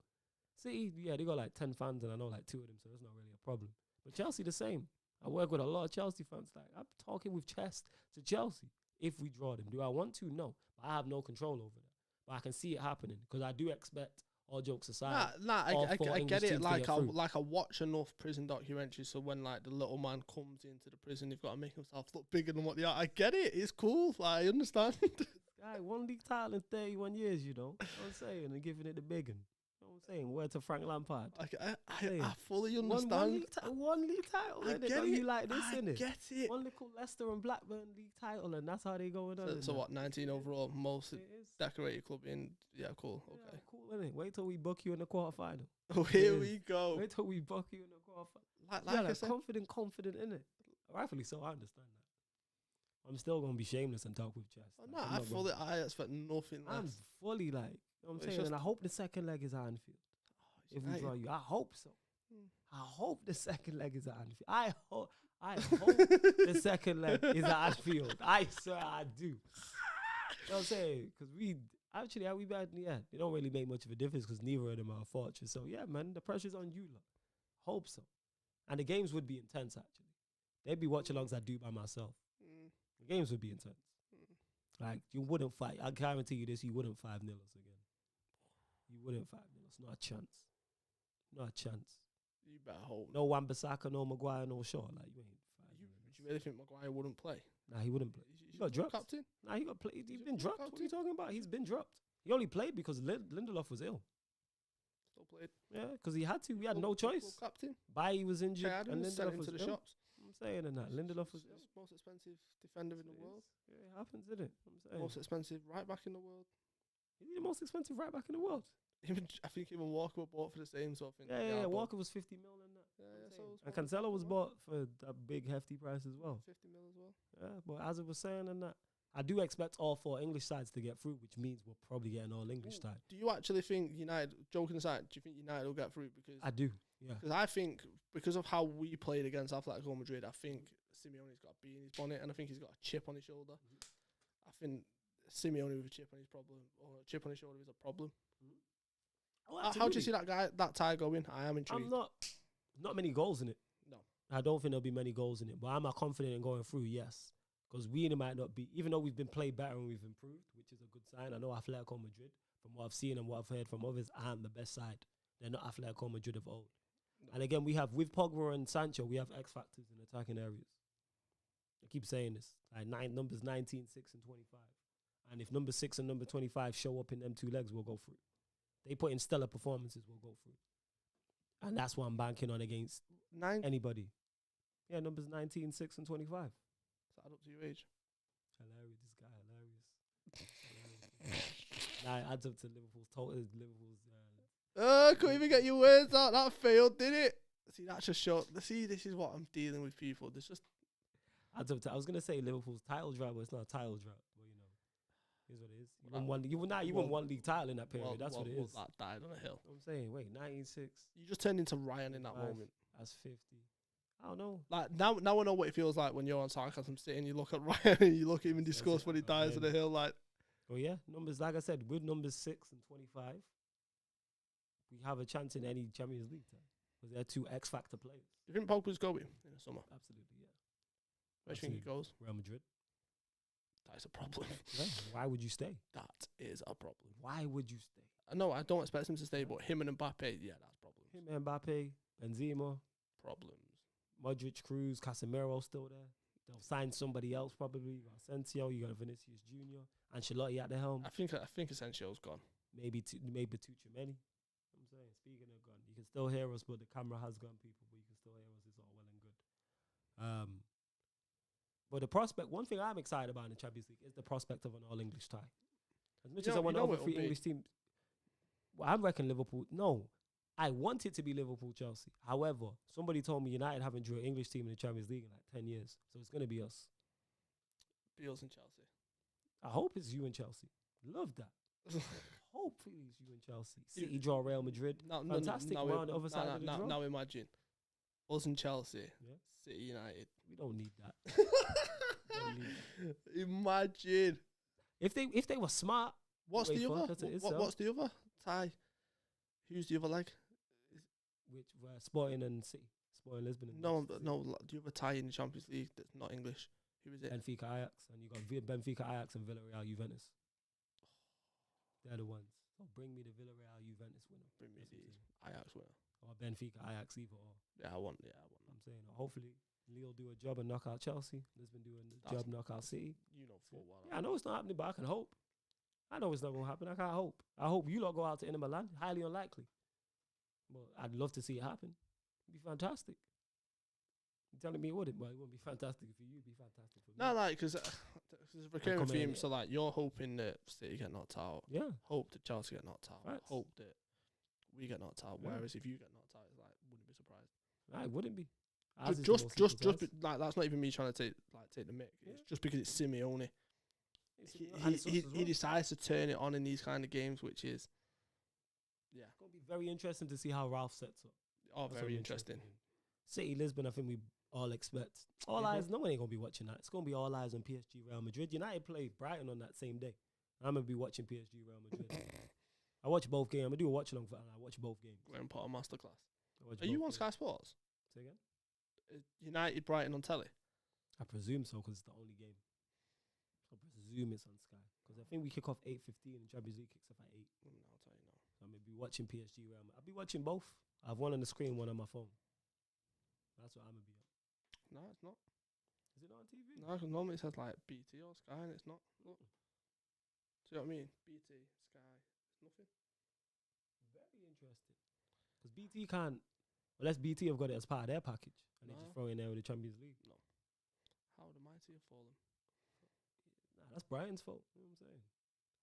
City, yeah, they got like 10 fans and I know like 2 of them, so that's not really a problem. But Chelsea the same. I work with a lot of Chelsea fans. Like, I'm talking with chest to Chelsea if we draw them. Do I want to? No. But I have no control over that. But I can see it happening because I do expect, all jokes aside. I four get English it. teams to Like get through. I watch enough prison documentaries, so when like the little man comes into the prison, they've got to make himself look bigger than what they are. I get it. It's cool. Like, I understand. Guy, 1 league title in 31 years, you know what I'm saying? And giving it the big one. You know what I'm saying? Word to Frank Lampard. I fully One understand. league title, I innit? get Don't it. you like this, I innit? get it. One little Leicester and Blackburn league title, and that's how they going on. So what? 19 overall, most It is. decorated club in. Yeah, cool. Yeah, Okay. cool, innit? Wait till we book you in the quarterfinal. Oh, here is. we go. Wait till we book you in the quarterfinal. Like Yeah, I like said, confident, innit? Rightfully so, I understand that. I'm still gonna be shameless and talk with chest. no, I expect nothing I'm less. fully like, you know what I'm It's saying? just- And I hope the second leg is at Anfield. If we draw you, I hope so. I hope the second leg is at Anfield. I hope the second leg is at Anfield. I swear I do. You know what I'm saying? Because are we bad? Yeah, they don't really make much of a difference because neither of them are a fortress. So yeah, man, the pressure's on you lot. Hope so. And the games would be intense, actually. They'd be watch-alongs I do by myself. The games would be intense. Like, you wouldn't fight. I guarantee you this, you wouldn't 5-0 us again. You wouldn't 5-0 us. Not a chance. Not a chance. You better hope. No Wan-Bissaka, no Maguire, no Shaw. Like you ain't. Do you really think Maguire wouldn't play? Nah, he wouldn't play. He got dropped. Captain? Nah, he got played. He's been he dropped. What are you talking about? He's been dropped. He only played because Lindelof was ill. Still played. Yeah, because he had to. We had no choice. Captain. Bailly was injured and Lindelof was to the ill. shops. I'm saying that Lindelof was ill. Most expensive defender in the world. Yeah, it happens, isn't it? I'm saying. Most expensive right back in the world. Is he the most expensive right back in the world? I think even Walker was bought for the same sort of thing. Yeah. Walker was 50 mil and that. And Cancelo was bought for a big hefty price as well. 50 mil as well. Yeah, but as I was saying and that, I do expect all 4 English sides to get through, which means we'll probably get an all English side. Do you actually think United, joking aside, do you think United will get through? Because I do, yeah. Because I think, because of how we played against Atletico Madrid, I think Simeone's got a bee in his bonnet and I think he's got a chip on his shoulder. I think Simeone with a chip on his shoulder is a problem. How do you see that tie going? I am intrigued. Not many goals in it. No. I don't think there'll be many goals in it, but I'm confident in going through, yes. Because we might not be, even though we've been played better and we've improved, which is a good sign. I know Atletico Madrid, from what I've seen and what I've heard from others, aren't the best side. They're not Atletico Madrid of old. No. And again, with Pogba and Sancho, we have X factors in attacking areas. I keep saying this. Like numbers 19, 6, and 25. And if number 6 and number 25 show up in them 2 legs, we'll go through. They put in stellar performances, we'll go through. And that's what I'm banking on against anybody. Yeah, numbers 19, 6, and 25. Does that add up to your age? Hilarious. This guy, hilarious. Nah, it adds up to Liverpool's total. Couldn't even get your words out. That failed, did it? See, that's just short. See, this is what I'm dealing with, people. There's just adds up to. I was gonna say Liverpool's title drought, but it's not a title drought. But you know, here's what it is. You won one league title in that period. That's what it is. That died on a hill. I'm saying, wait, 19-6. You just turned into Ryan in that moment. That's 50. I don't know. Like now I know what it feels like when you're on sarcasm sitting. You look at Ryan and you look at him and discuss when he dies on the hill. Like, oh yeah, numbers. Like I said, with numbers 6 and 25, we have a chance in any Champions League time because they're 2 X factor players. Do you think Pogba's going in the summer? Absolutely, yeah. Where do you think he goes? Real Madrid. That's a problem. Yeah. Why would you stay? That is a problem. Why would you stay? No, I don't expect him to stay, but him and Mbappe, yeah, that's problems. Him and Mbappe, Benzema. Problems. Modric, Cruz, Casemiro still there. They'll sign somebody else probably. Asensio, you got Vinicius Jr. Ancelotti at the helm. I think Asensio's gone. Maybe Tuchel. I'm saying, speaking of gone, you can still hear us, but the camera has gone, people. But you can still hear us. It's all well and good. But the prospect, one thing I'm excited about in the Champions League is the prospect of an all-English tie. As much as I want over 3 English teams, well, I reckon Liverpool. No, I want it to be Liverpool-Chelsea. However, somebody told me United haven't drew an English team in the Champions League in like 10 years. So it's going to be us. Beals and Chelsea. I hope it's you and Chelsea. Love that. Hopefully it's you and Chelsea. City draw Real Madrid. Fantastic. We're on the other side of the draw. Now imagine us and Chelsea. Yeah. City United. We don't need that. Imagine if they were smart. What's the other? What's the other tie? Who's the other leg? Which Sporting and City, Sporting Lisbon. And no. Do you have a tie in the Champions League that's not English? Who is it? Benfica, Ajax, and you got Benfica, Ajax, and Villarreal, Juventus. They're the ones. So bring me the Villarreal, Juventus winner. Bring me the Ajax winner. Or Benfica, Ajax, either or. Yeah, I want. I'm saying, hopefully, Lille do a job and knock out Chelsea. Lisbon doing the job, knock out City. You know full well. Yeah, I know it's not happening, but I can hope. I know it's not going to happen. I can't hope. I hope you lot go out to Inter Milan. Highly unlikely. But I'd love to see it happen. It'd be fantastic. You're telling me it wouldn't, but it wouldn't be fantastic for you. It'd be fantastic for me. No, like, because there's a recurring theme. So, like, you're hoping that City get knocked out. Yeah. Hope that Chelsea get knocked out. Right. Hope that we get knocked out. Yeah. Whereas if you get knocked out, it's like, wouldn't be surprised. Nah, it wouldn't be. Like, that's not even me trying to take the mic. Yeah. It's just because it's Simeone. He decides to turn it on in these kind of games, which is, yeah. It's going to be very interesting to see how Ralf sets up. Oh, very interesting. City, Lisbon, I think we all expect. All eyes, no one ain't going to be watching that. It's going to be all eyes on PSG, Real Madrid. United play Brighton on that same day. I'm going to be watching PSG, Real Madrid. I watch both games. I'm going to do a watch-along for I watch both games. Graham Potter masterclass. Are you on Sky Sports? Say again? United, Brighton on telly? I presume so, because it's the only game. I presume it's on Sky. Because I think we kick off 8:15 and Champions League kicks off at 8. I'll tell you now. So I'm going to be watching PSG, Real Madrid. I'll be watching both. I have one on the screen, one on my phone. That's what I'm gonna be on. No, it's not. Is it not on TV? No, 'cause normally it says like BT or Sky, and it's not. Look. See what I mean? BT, Sky, it's nothing. Very interesting. Because BT can't, unless BT have got it as part of their package, and they No. just throw in there with the Champions League. How the mighty have fallen. Nah, that's Brighton's fault. You know what I'm saying?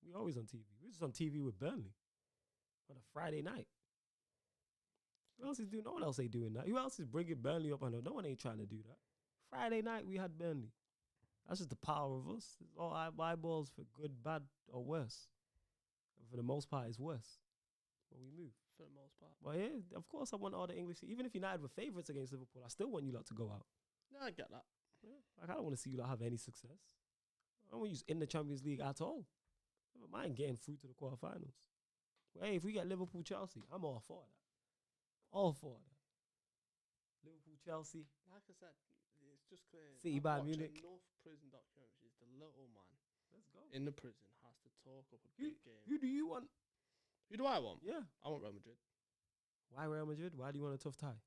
We always on TV. We're just on TV with Burnley on a Friday night. Who else is doing? No one else ain't doing that. Who else is bringing Burnley up? I know no one ain't trying to do that. Friday night we had Burnley. That's just the power of us. It's all eyeballs for good, bad, or worse. And for the most part, it's worse. But we move. For the most part. But yeah, of course I want all the English. Even if United were favourites against Liverpool, I still want you lot to go out. No, I get that. Yeah. Like I don't want to see you lot have any success. I don't want you in the Champions League at all. Never mind getting through to the quarterfinals. But hey, if we get Liverpool, Chelsea, I'm all for that. All for that. Liverpool, Chelsea. Like I said, it's just clear. City, I've Bayern watched Munich. enough prison documentaries. The little man Let's go. in the prison has to talk up a big game. Who do you want? Who do I want? Yeah. I want Real Madrid. Why Real Madrid? Why do you want a tough tie?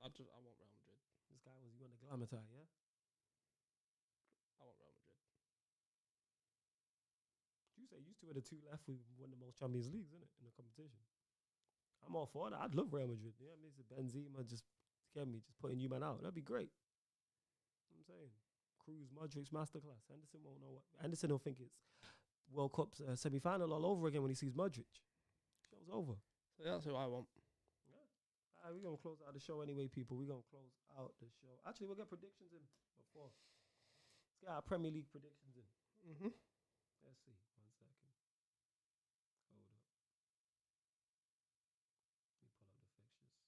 I want Real Madrid. This guy was, you want a glamour tie, yeah? I want Real Madrid. You say used to the two left who won the most Champions Leagues, isn't it, in the competition? I'm all for that. I'd love Real Madrid. Yeah, Mr. Benzema just putting you man out. That'd be great. You know what I'm saying? Cruz, Modric, masterclass. Henderson won't know what. Henderson will think it's World Cup's semi-final all over again when he sees Modric. Show's over. So that's who I want. Yeah. We're going to close out the show anyway, people. We're going to close out the show. Actually, we'll get predictions in before. Let's get our Premier League predictions in. Mm-hmm. Let's see. 1 second. Hold up. Let me pull up the fixtures.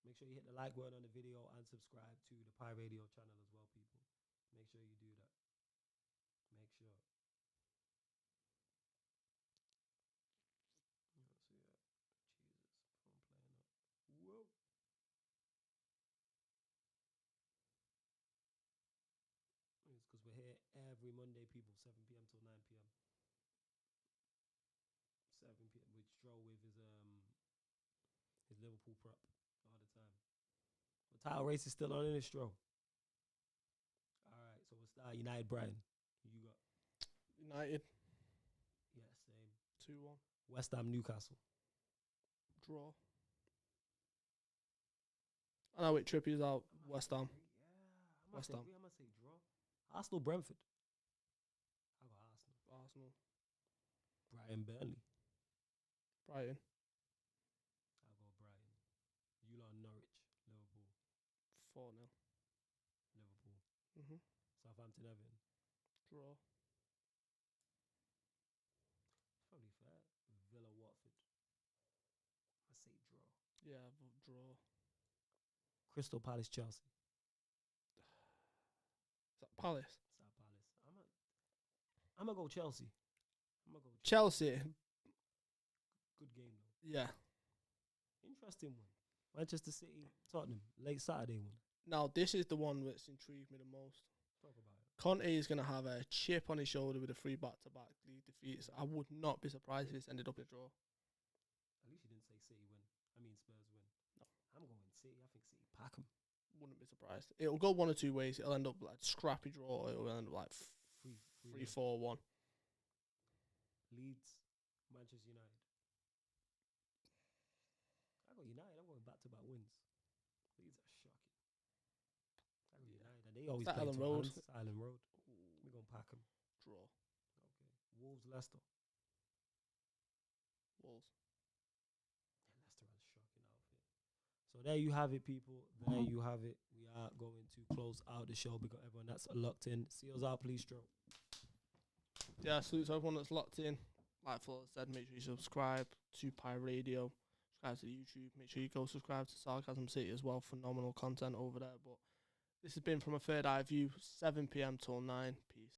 Make sure you hit the like button on the video and subscribe to the Pi Radio channel as well, people. Make sure you do that. Make sure. Let's see that. Jesus, phone playing up. Whoa. It's because we're here every Monday, people, 7 p.m. till 9 p.m. 7 p.m. with Stroll with his Liverpool prop all the time. The title race is still on in his Stroll. All right, so we'll start United Brighton. Who you got? United. Yeah, same. 2-1. West Ham Newcastle. Draw. I know it. Trippier's out. West Ham. Yeah, West Ham. I'm gonna say draw. Arsenal Brentford. I got Arsenal. Arsenal. Brighton Burnley. Brighton. I'll go Brighton. You lot Norwich. Liverpool. 4-0. Liverpool. Mm-hmm. Southampton Everton. Draw. It's probably fair. Villa Watford. I say draw. Yeah, draw. Crystal Palace Chelsea. Is that Palace? South Palace. I'm gonna go Chelsea. Chelsea. Good game though. Yeah. Interesting one. Manchester City, Tottenham, late Saturday one. Now, this is the one that's intrigued me the most. Talk about it. Conte is going to have a chip on his shoulder with the 3 back-to-back league defeats. I would not be surprised if this ended up a draw. At least you didn't say City win. I mean Spurs win. No. I'm going City. I think City pack them. Wouldn't be surprised. It'll go one or two ways. It'll end up like scrappy draw. It'll end up like 3-4-1. Leeds, Manchester United. I go United. I'm going back-to-back wins. Leeds are shocking. I go United. And they always That play Island to Road. hands. Island Road. We're going to pack them. Draw. Okay. Wolves, Leicester. Wolves. Yeah, Leicester has a shocking outfit. So there you have it, people. There you have it. We are going to close out the show because everyone that's locked in. See us out, please, Stroke. Yeah, salute to everyone that's locked in. Like Flo said, make sure you subscribe to Pi Radio. Subscribe to the YouTube. Make sure you go subscribe to Sarcasm City as well. Phenomenal content over there. But this has been From a Third Eye View, 7 p.m. till 9. Peace.